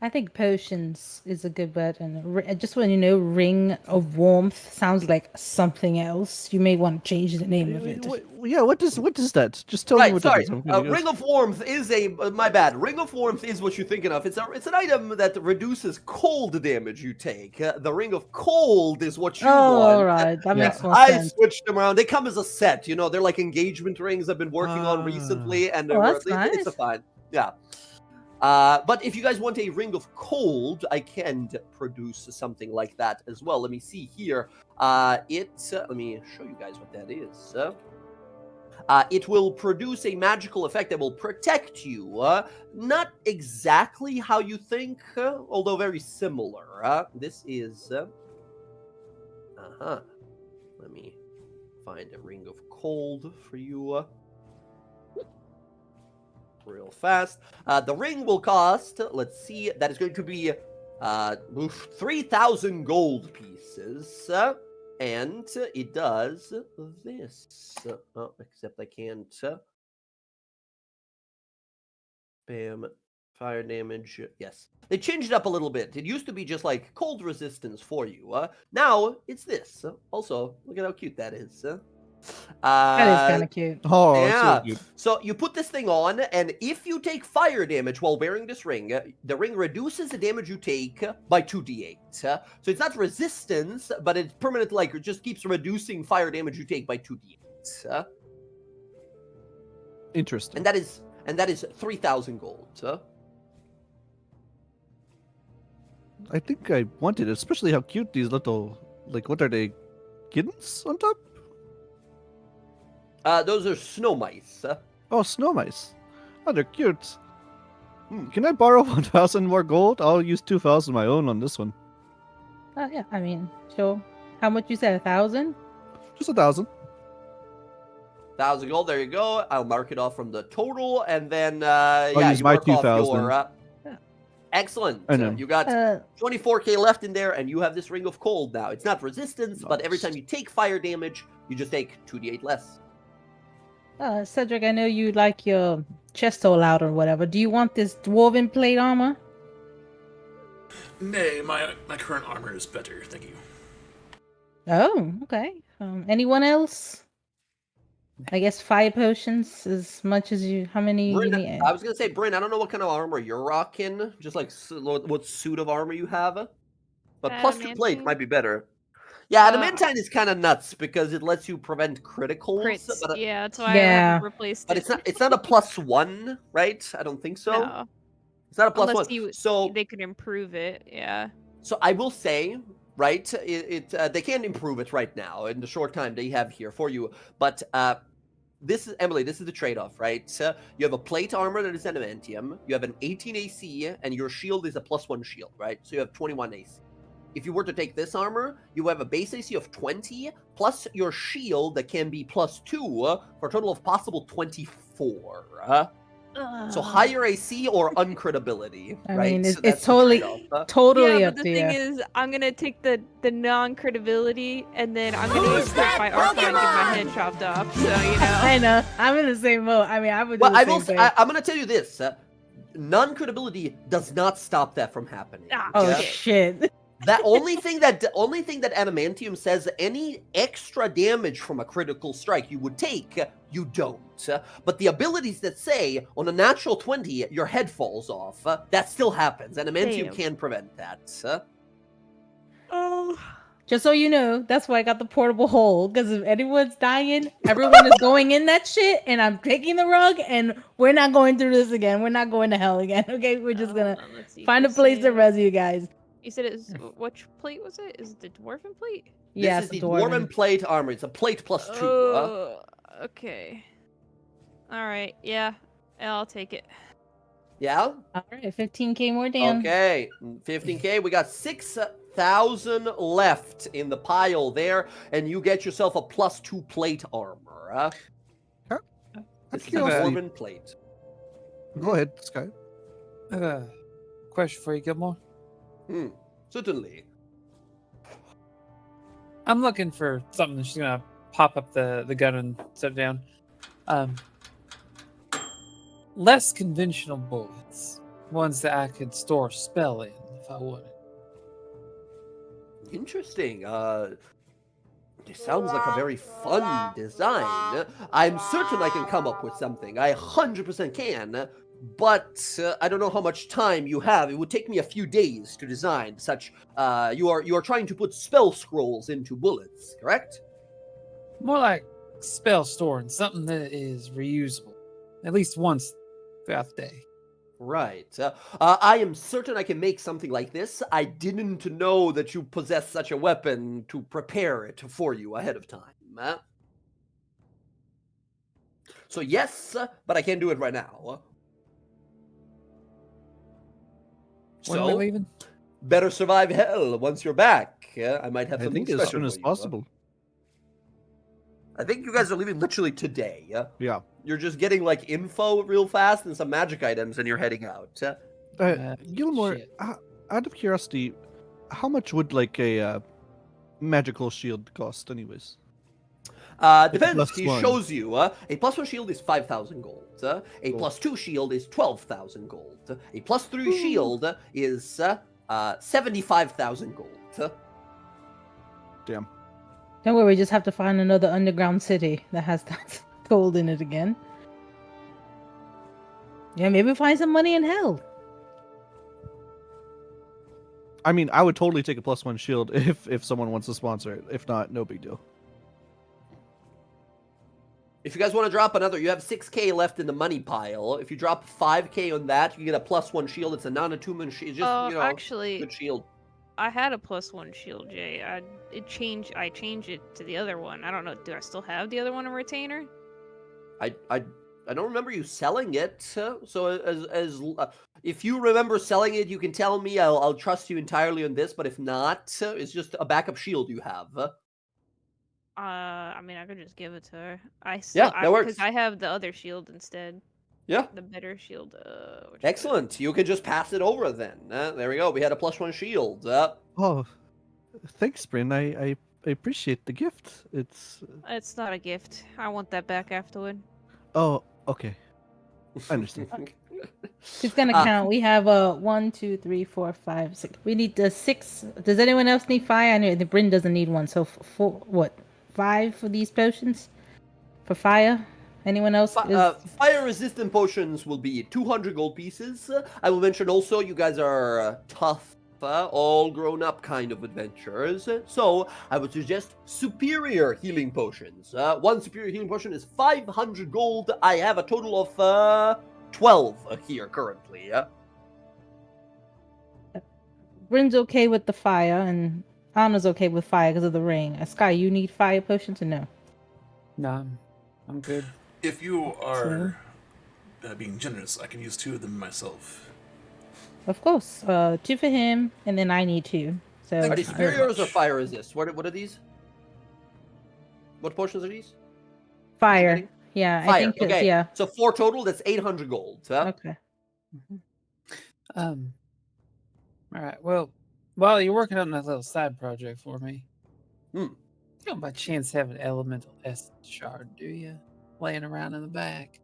I think potions is a good bet, and just when ring of warmth sounds like something else, you may want to change the name of it. What does that? Just tell me what sorry. that is. Ring of Warmth is my bad. Ring of Warmth is what you're thinking of. It's an item that reduces cold damage you take. The Ring of Cold is what you want. All right, that makes more I sense. switched them around. They come as a set. They're like engagement rings I've been working on recently, and that's it's a nice. fine. Yeah. But if you guys want a ring of cold, I can produce something like that as well. Let me see here. Let me show you guys what that is. It will produce a magical effect that will protect you. Not exactly how you think, although very similar. This is... Let me find a ring of cold for you. Real fast. The ring will cost, let's see, that is going to be 3,000 gold pieces. And it does this. Oh, except I can't. Bam. Fire damage. Yes. They changed it up a little bit. It used to be just like cold resistance for you. Now it's this. Also, look at how cute that is. That is kind of cute. Oh, Yeah. so good. So you put this thing on, and if you take fire damage while wearing this ring, the ring reduces the damage you take by 2d8. So it's not resistance, but it's permanent, like it just keeps reducing fire damage you take by 2d8. Interesting. And that is 3,000 gold. I think I wanted it, especially how cute these little, like, what are they, kittens on top? Those are snow mice. Oh, snow mice. Oh, they're cute. Can I borrow 1,000 more gold? I'll use 2,000 my own on this one. Yeah, I mean, sure. How much you said? 1,000? Just 1,000. 1,000 gold. There you go. I'll mark it off from the total, and then I'll use you my mark off 2,000. your. Excellent. I know. You got 24k left in there, and you have this ring of cold now. It's not resistance, but every time you take fire damage, you just take 2d8 less. Cedric, I know you like your chest all out or whatever. Do you want this dwarven plate armor? Nay, my current armor is better, thank you. Oh, okay. Anyone else? I guess 5 potions, as much as you. How many you Bryn, need? I was gonna say, Bryn, I don't know what kind of armor you're rocking, just like what suit of armor you have, but plus 2 plate Adamantine? might be better. Yeah, adamantine is kind of nuts because it lets you prevent criticals. Crits. But, Yeah, that's why I Yeah. haven't replaced but it. it's not a +1, right? I don't think so. No. It's not a +1. Unless So they could improve it, yeah. So I will say, right, they can't improve it right now in the short time they have here for you. But this is Emily. This is the trade-off, right? You have a plate armor that is adamantium. You have an 18 AC, and your shield is a +1 shield, right? So you have 21 AC. If you were to take this armor, you have a base AC of 20 plus your shield that can be +2 for a total of possible 24. So higher AC or uncritability, I right? mean, So it's that's the totally, trade-off. totally Yeah, up but to the thing you. is, I'm gonna take the non-credibility, and then I'm gonna use my armor and get my head chopped off. So I know. I'm in the same boat. I mean, I would do Well, the I same will. thing. I'm going to tell you this: non-credibility does not stop that from happening. Oh yeah? shit! The only thing that adamantium says, any extra damage from a critical strike you would take, you don't. But the abilities that say on a natural 20 your head falls off, that still happens. Adamantium Damn. can prevent that. Oh. Just so you know, that's why I got the portable hole. Because if anyone's dying, everyone is going in that shit, and I'm taking the rug, and we're not going through this again. We're not going to hell again. Okay, we're just gonna find a place to res you guys. You said it's which plate was it? Is it the dwarven plate? Yeah, This is the dwarven plate armor. It's a plate +2. Oh, okay. All right. Yeah, I'll take it. Yeah. All right, 15k more down. Okay, 15k. We got 6,000 left in the pile there, and you get yourself a +2 plate armor. This is a dwarven plate. Go ahead, Sky. I have a question for you, Gilmore. Certainly. I'm looking for something. She's gonna pop up the gun and set it down. Less conventional bullets, ones that I could store a spell in if I wanted. Interesting. This sounds like a very fun design. I'm certain I can come up with something. I 100% can. But I don't know how much time you have. It would take me a few days to design such. You are trying to put spell scrolls into bullets, correct? More like spell storing, something that is reusable, at least once throughout the day. Right. I am certain I can make something like this. I didn't know that you possess such a weapon to prepare it for you ahead of time. So yes, but I can't do it right now. When are we So, leaving? better survive hell once you're back. I might have I something think as special soon for as you. possible. I think you guys are leaving literally today. Yeah. You're just getting like info real fast and some magic items, and you're heading out. Gilmore, Shit. out of curiosity, how much would like a magical shield cost, anyways? Depends. plus He one. shows you a +1 shield is 5,000 gold. A Cool. +2 shield is 12,000 gold. A +3 shield is 75,000 gold. Damn. Don't worry, we just have to find another underground city that has that gold in it again. Yeah, maybe find some money in hell. I mean, I would totally take a +1 shield if someone wants to sponsor it. If not, no big deal. If you guys want to drop another, you have 6k left in the money pile. If you drop 5k on that, you get a +1 shield. It's a non-attunement shield. Just, Actually, good shield. I had a +1 shield, Jay. I changed it to the other one. I don't know. Do I still have the other one in retainer? I don't remember you selling it. So if you remember selling it, you can tell me. I'll trust you entirely on this. But if not, it's just a backup shield you have. I mean, I could just give it to her. That works. Because I have the other shield instead. Yeah. The better shield. Which Excellent. You can just pass it over then. There we go. We had a +1 shield. Oh, thanks, Bryn. I appreciate the gift. It's not a gift. I want that back afterward. oh, okay. I understand. She's gonna count. We have 1, 2, 3, 4, 5, 6. We need 6. Does anyone else need 5? I know the Bryn doesn't need one. So 4, what? 5 for these potions for fire. Anyone else? Fire-resistant potions will be 200 gold pieces. I will mention also, you guys are tough, all grown-up kind of adventurers. So I would suggest superior healing potions. One superior healing potion is 500 gold. I have a total of 12 here currently. Bryn's okay with the fire, and Anna's okay with fire because of the ring. Sky, you need fire potions or no? No, I'm good. If you are being generous, I can use 2 of them myself. Of course. 2 for him, and then I need 2. So Are these Thank you very superiors or much. fire resist? What are these? What potions are these? fire. Getting? Yeah, I Fire. think it's, Okay. yeah. So 4 total. That's 800 gold. Okay. All right. Well, while you're working on that little side project for me, you don't by chance have an elemental essence shard, do you? Laying around in the back.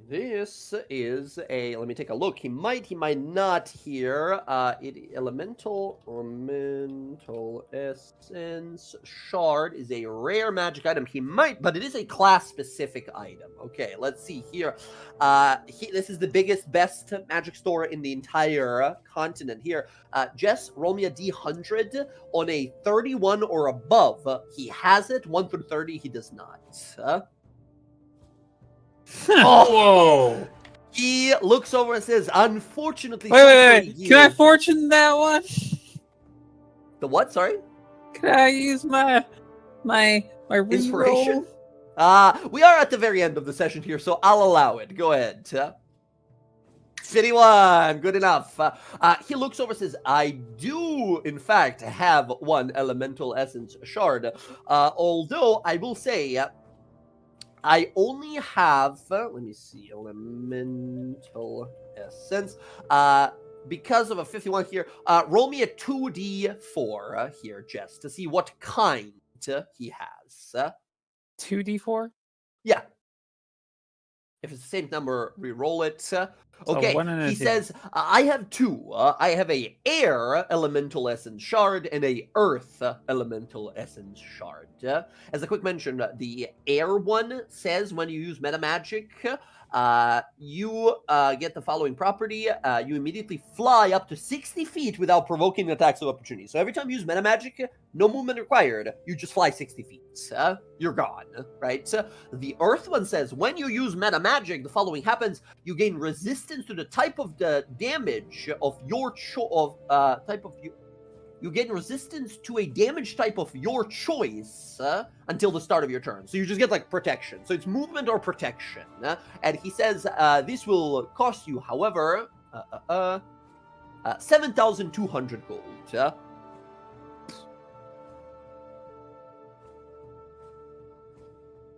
This is a. Let me take a look. He might not here. Elemental essence shard is a rare magic item. He might, but it is a class specific item. Okay, let's see here. This is the biggest, best magic store in the entire continent here. Jess, roll me a D100 on a 31 or above. He has it. 1 through 30, he does not. Whoa! He looks over and says, "Unfortunately, Wait. Can I fortune that one? The what? Sorry, Can I use my inspiration. reroll? We are at the very end of the session here, so I'll allow it. Go ahead. 51, good enough. He looks over and says, "I do, in fact, have 1 elemental essence shard. Although I will say." I only have, let me see, elemental essence. Because of a 51 here, roll me a 2d4 here, Jess, to see what kind he has. 2d4? Yeah. If it's the same number, re-roll it. So Okay, 1 and a he 2. says, I have 2. I have a air elemental essence shard and a earth elemental essence shard. As a quick mention, the air one says when you use meta magic, you get the following property. You immediately fly up to 60 feet without provoking attacks of opportunity. So every time you use meta magic, no movement required. You just fly 60 feet. You're gone, right? The earth one says when you use meta magic, the following happens. You gain resistance resistance to the type of the damage of your type of you gain resistance to a damage type of your choice until the start of your turn. So you just get like protection. So it's movement or protection. And he says this will cost you, however, 7,200 gold.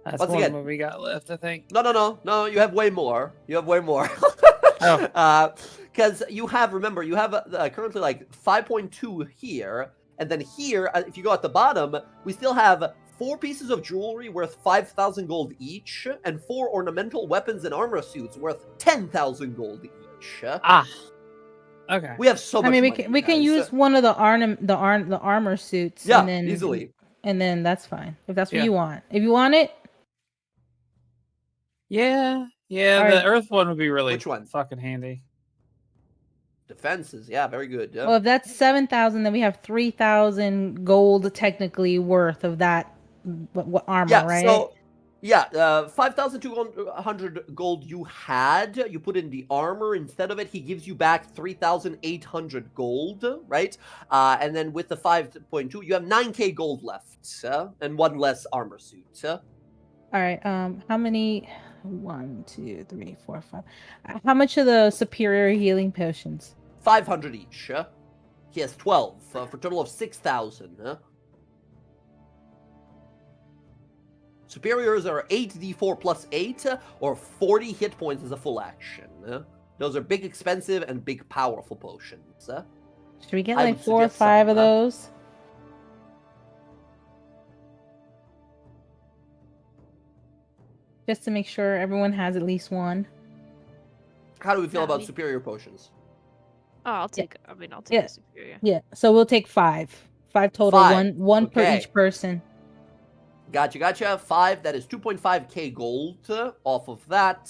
That's Once more again- than what we got left, I think. No, you have way more. You have way more. Oh. Because you have, remember, you have currently like 5.2 here, and then here, if you go at the bottom, we still have 4 pieces of jewelry worth 5,000 gold each, and 4 ornamental weapons and armor suits worth 10,000 gold each. Ah. Okay. We have so much. I mean, money, we can guys. use one of the armor suits. Yeah, and then, easily. And then that's fine if that's what Yeah. you want. If you want it, Yeah. All The right. earth one would be really Which one? fucking handy. Defenses, yeah, very good. well, if that's 7,000, then we have 3,000 gold technically worth of that what armor, Yeah, right? so 5,200 gold you had. You put in the armor instead of it. He gives you back 3,800 gold, right? And then with the 5.2, you have 9k gold left, and 1 less armor suit. All right. How many? 1, 2, 3, 4, 5. How much of the superior healing potions? 500 each. He has 12 for a total of 6,000. Superiors are 8d4 plus 8, or 40 hit points as a full action. Those are big, expensive, and big, powerful potions. Should we get I like would 4 or suggest some, 5 of those? Just to make sure everyone has at least one. How do we feel Yeah, about me- superior potions? Oh, I'll take. I mean, I'll take Yeah. a superior. Yeah. So we'll take 5. 5 total. 5, One per okay. each person. Gotcha. 5, that is 2.5k gold off of that.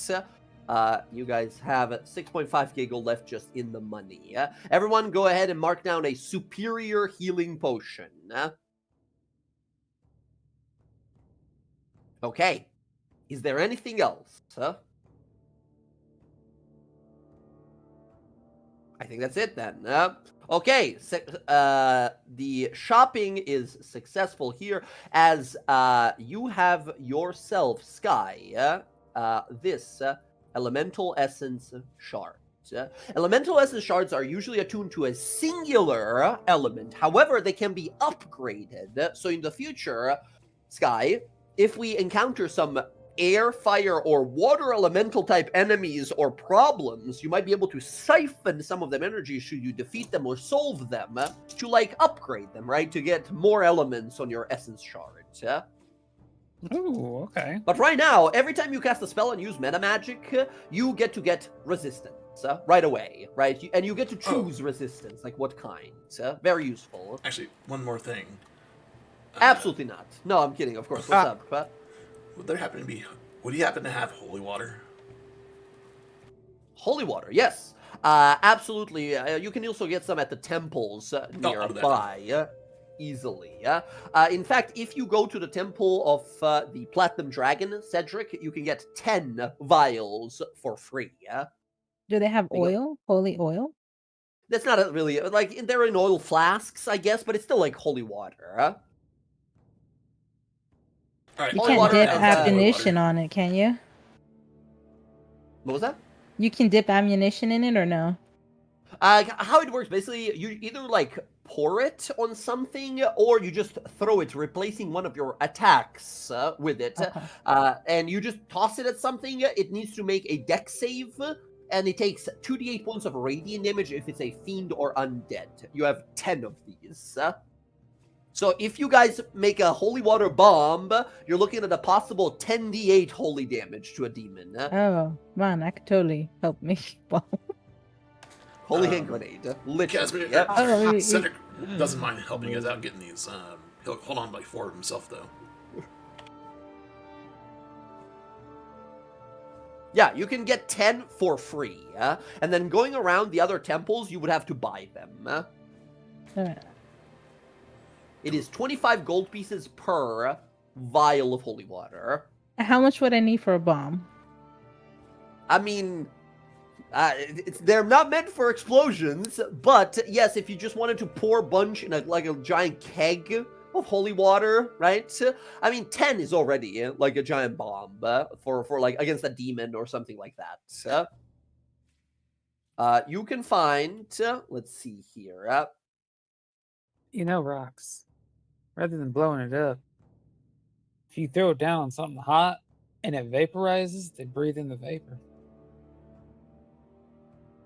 You guys have 6.5k gold left just in the money. Everyone go ahead and mark down a superior healing potion. Okay. Is there anything else? I think that's it then. Okay, the shopping is successful here as you have yourself, Sky, this elemental essence shard. Elemental essence shards are usually attuned to a singular element. However, they can be upgraded. So in the future, Sky, if we encounter some air, fire, or water elemental type enemies or problems, you might be able to siphon some of them energy should you defeat them or solve them to like upgrade them, right? To get more elements on your essence shards. Ooh, okay. But right now, every time you cast a spell and use meta magic, you get resistance right away, right? And you get to choose resistance, like what kind. Very useful. Actually, one more thing. Absolutely not. No, I'm kidding. Of course. What's up? Would you happen to have holy water? Holy water, yes. Absolutely. You can also get some at the temples I'll do that. nearby. Easily. In fact, if you go to the temple of the Platinum Dragon, Cedric, you can get 10 vials for free. Do they have There you oil? Holy oil? That's not really, like, they're in oil flasks, I guess, but it's still like holy water. All right, You Holy can't water dip and, ammunition on it, can you? What was that? You can dip ammunition in it or no? How it works, basically, you either like pour it on something or you just throw it, replacing one of your attacks with it. Okay. And you just toss it at something. It needs to make a dex save, and it takes 2d8 points of radiant damage if it's a fiend or undead. You have 10 of these. So if you guys make a holy water bomb, you're looking at a possible 10d8 holy damage to a demon. Oh, man, that could totally help me. Well, Holy hand grenade. Literally. Casper, Yep. Oh, Cedric doesn't mind helping you guys out getting these. He'll hold on by 4 of himself, though. Yeah, you can get 10 for free. And then going around the other temples, you would have to buy them. alright. It is 25 gold pieces per vial of holy water. How much would I need for a bomb? I mean, They're not meant for explosions, but yes, if you just wanted to pour a bunch in like a giant keg of holy water, right? I mean, 10 is already like a giant bomb for like against a demon or something like that. You can find. Let's see here. Rocks. Rather than blowing it up, if you throw it down on something hot and it vaporizes, they breathe in the vapor.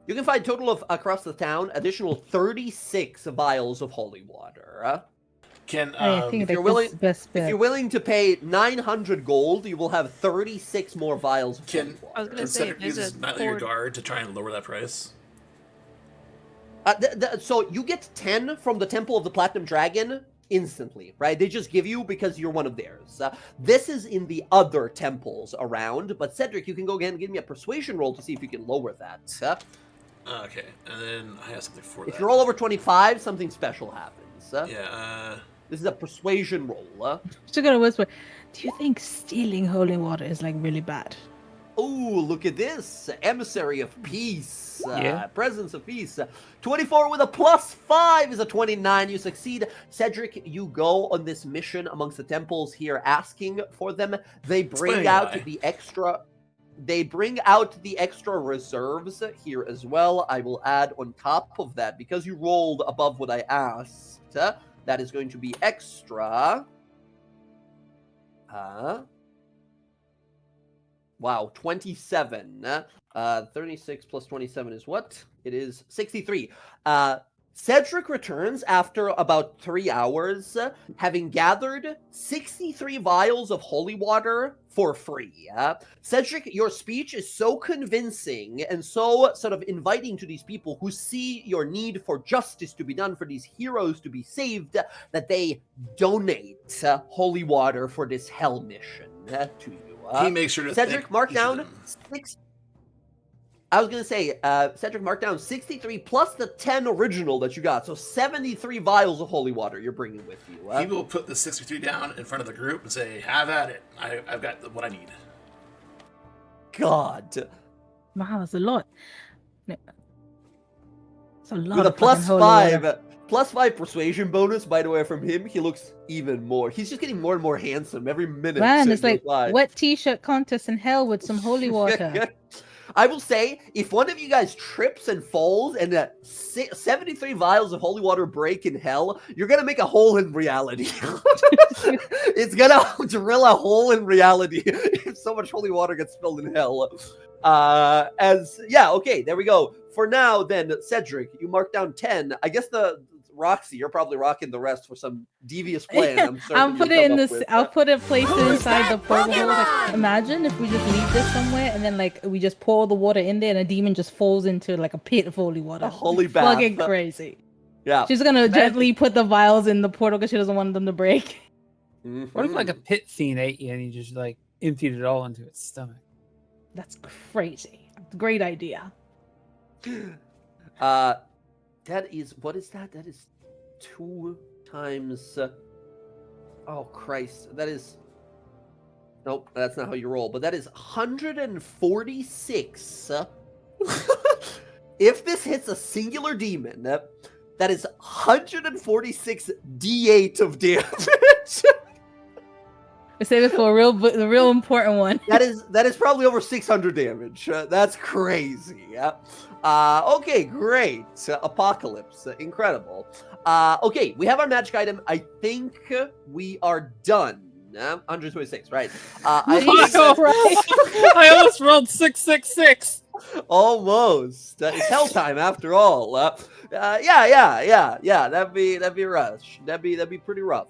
You can find total of across the town additional 36 vials of holy water. Can I think if you're willing to pay 900 gold, you will have 36 more vials of holy water. I was gonna can say, Cedric there's use a Nightly cord. Guard to try and lower that price? So you get 10 from the Temple of the Platinum Dragon instantly, right? They just give you because you're one of theirs. This is in the other temples around, but Cedric, you can go again and give me a persuasion roll to see if you can lower that. Okay, and then I have something for that. If you're all over 25, something special happens. Yeah, This is a persuasion roll. Still gonna whisper. Do you think stealing holy water is like really bad? Oh, look at this. Emissary of Peace. Yeah. Presence of Peace. 24 with a +5 is a 29. You succeed. Cedric, you go on this mission amongst the temples here asking for them. They bring out the extra... They bring out the extra reserves here as well. I will add on top of that, because you rolled above what I asked, that is going to be extra. Wow, 27. 36 plus 27 is what? It is 63. Cedric returns after about 3 hours, having gathered 63 vials of holy water for free. Cedric, your speech is so convincing and so sort of inviting to these people who see your need for justice to be done, for these heroes to be saved, that they donate holy water for this hell mission to you. he makes sure to Cedric, mark each of down them. 6. I was going to say, Cedric, mark down 63 plus the 10 original that you got. So 73 vials of holy water you're bringing with you. He will put the 63 down in front of the group and say, have at it. I've got what I need. God. Wow, that's a lot. It's a lot. With a of fucking holy water. +5 persuasion bonus, by the way, from him, he looks even more. He's just getting more and more handsome every minute. Man, it's goes like by. wet t-shirt contest in hell with some holy water. I will say, if one of you guys trips and falls and 73 vials of holy water break in hell, you're going to make a hole in reality. It's going to drill a hole in reality if so much holy water gets spilled in hell. Okay, there we go. For now, then, Cedric, you mark down 10. I guess Roxy, you're probably rocking the rest for some devious plan. I'll put it place it inside the portal. Like, imagine if we just leave this somewhere and then like we just pour the water in there and a demon just falls into like a pit of holy water. A holy bath. Fucking crazy. Yeah. She's gonna gently put the vials in the portal because she doesn't want them to break. Mm-hmm. What if like a pit fiend ate you and you just like emptied it all into its stomach? That's crazy. Great idea. That is, what is that? That is 2 times. Oh Christ, that is. Nope, that's not how you roll. But that is 146. If this hits a singular demon, that is 146 D8 of damage. We save it for the real important one. That is probably over 600 damage. That's crazy. Okay, great. Apocalypse, incredible. Okay, we have our magic item. I think we are done. 126, right? I almost rolled 666. Almost. It's hell time after all. Yeah. That'd be rush. That'd be pretty rough.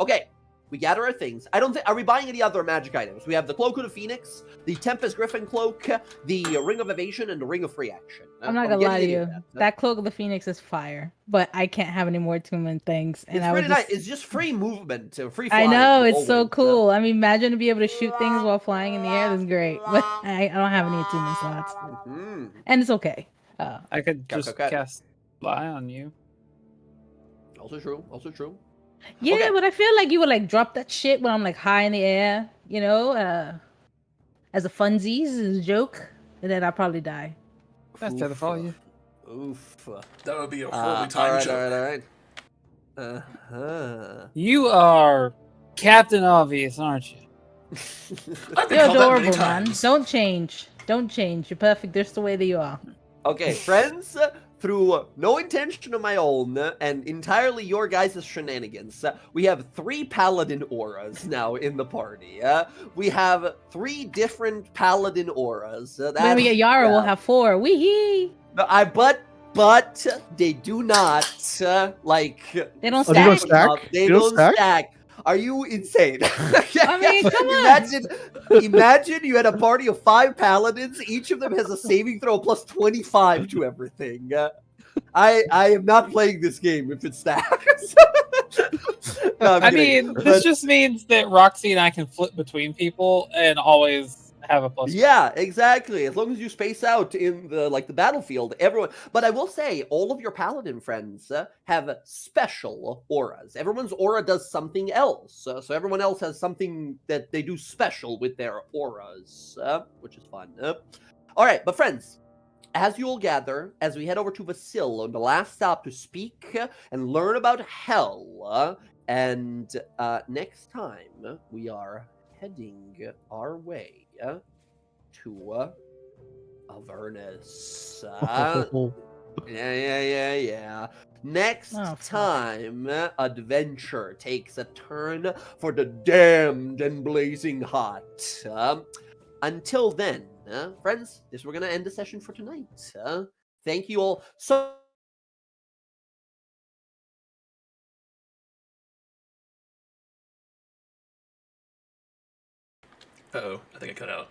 Okay. We gather our things. Are we buying any other magic items? We have the Cloak of the Phoenix, the Tempest Griffin Cloak, the Ring of Evasion, and the Ring of Free Action. I'm not gonna lie to you. That Cloak of the Phoenix is fire, but I can't have any more attunement things. And it's pretty nice. It's just free movement, free flying. I know, it's so cool. I mean, imagine to be able to shoot things while flying in the air. That's great. But I don't have any attunement slots. Mm-hmm. And it's okay. I could just cast Fly on you. Also true. Yeah, Okay. but I feel like you would like drop that shit when I'm like high in the air, as a funsies, as a joke, and then I'll probably die. That's fair to follow you. Oof. That would be a horribly All timed right, joke. all right, all right. Uh-huh. You are Captain Obvious, aren't you? I've been You're called that many adorable, man. times. Don't change. Don't change. You're perfect just the way that you are. Okay, friends, through no intention of my own and entirely your guys' shenanigans, we have 3 paladin auras now in the party. We have 3 different paladin auras. When we get Yara, we'll have 4. Wee. But they do not like. They don't Oh, they don't stack. stack? They They don't don't stack? stack. Are you insane? I mean, come on. Imagine you had a party of 5 paladins. Each of them has a saving throw plus 25 to everything. I am not playing this game if it stacks. No, I'm I kidding. mean, But- this just means that Roxy and I can flip between people and always have a plus. Yeah, exactly. As long as you space out in the battlefield, everyone. But I will say, all of your paladin friends have special auras. Everyone's aura does something else, so everyone else has something that they do special with their auras, which is fun. All right, but friends, as you all gather, as we head over to Vasil on the last stop to speak and learn about hell, and next time we are heading our way to Avernus. Yeah. Next Oh, fuck. time, adventure takes a turn for the damned and blazing hot. Until then, friends, we're going to end the session for tonight. Thank you all so Uh-oh, I think I cut out.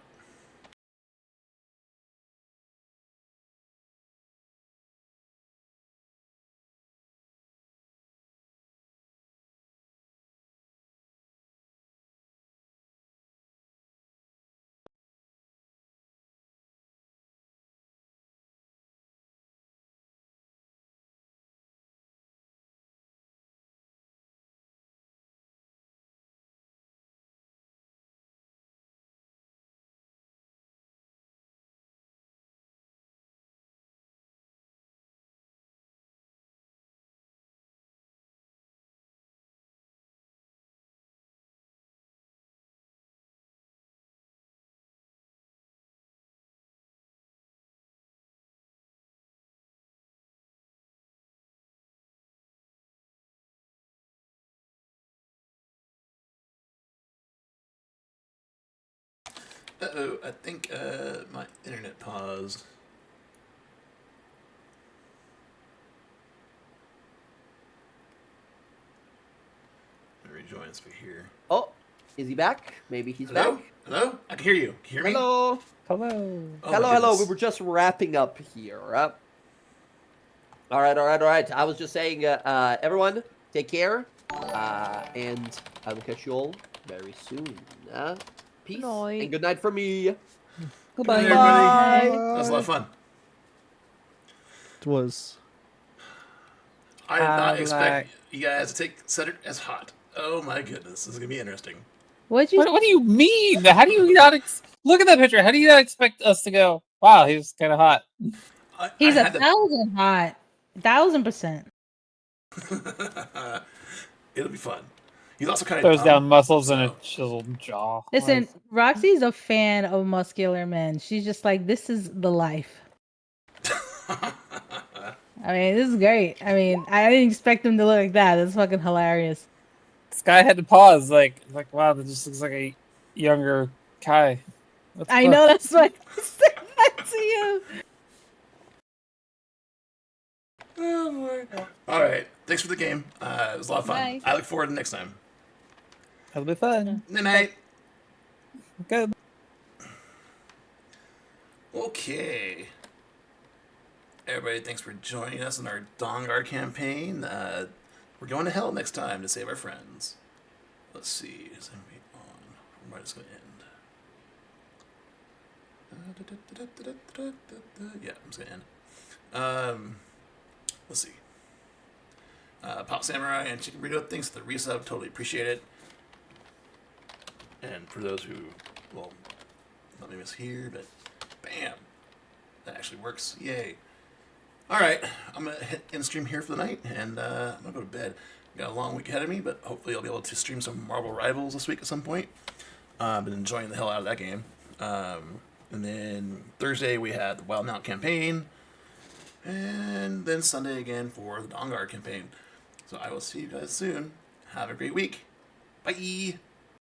Uh-oh, I think my internet paused. Let me rejoin speak here. Oh, is he back? Maybe he's Hello? back. Hello? I can hear you. Can you hear me? Hello. Hello. Oh, my Hello. We goodness. were just wrapping up here. All right. I was just saying, everyone, take care, and I will catch you all very soon. Peace Night. and good night from me. Good Goodbye. night, everybody. Bye. That was a lot of fun. It was. I did not like- expect you guys to take Cedric as hot. Oh my goodness, this is gonna be interesting. What'd you? What do you mean? How do you not look at that picture? How do you not expect us to go? Wow, he's kind of hot. He's I a had to- 1,000 hot. 1,000%. It'll be fun. He's also kind of Throws down muscles and a so- chiseled jaw. Listen, Roxy's a fan of muscular men. She's just like, this is the life. I mean, this is great. I mean, I didn't expect him to look like that. That's fucking hilarious. This guy had to pause. Like, wow, that just looks like a younger Kai. What the I fuck? know, that's why I said that to you. Oh boy. All right. Thanks for the game. It was a lot of fun. Bye. I look forward to next time. That'll be fun. Night night. Good. Okay. Everybody, thanks for joining us in our DawnGuard campaign. We're going to hell next time to save our friends. Let's see. Is anybody on? Or am I just going to end? Yeah, I'm just going to end. Let's see. Pop Samurai and Chicken Burrito, thanks for the resub. Totally appreciate it. And for those who, well, not maybe it's here, but bam. That actually works. Yay. All right, I'm going to hit end stream here for the night, and I'm going to go to bed. Got a long week ahead of me, but hopefully I'll be able to stream some Marvel Rivals this week at some point. I've been enjoying the hell out of that game. And then Thursday we had the Wild Mount campaign. And then Sunday again for the DawnGuard campaign. So I will see you guys soon. Have a great week. Bye!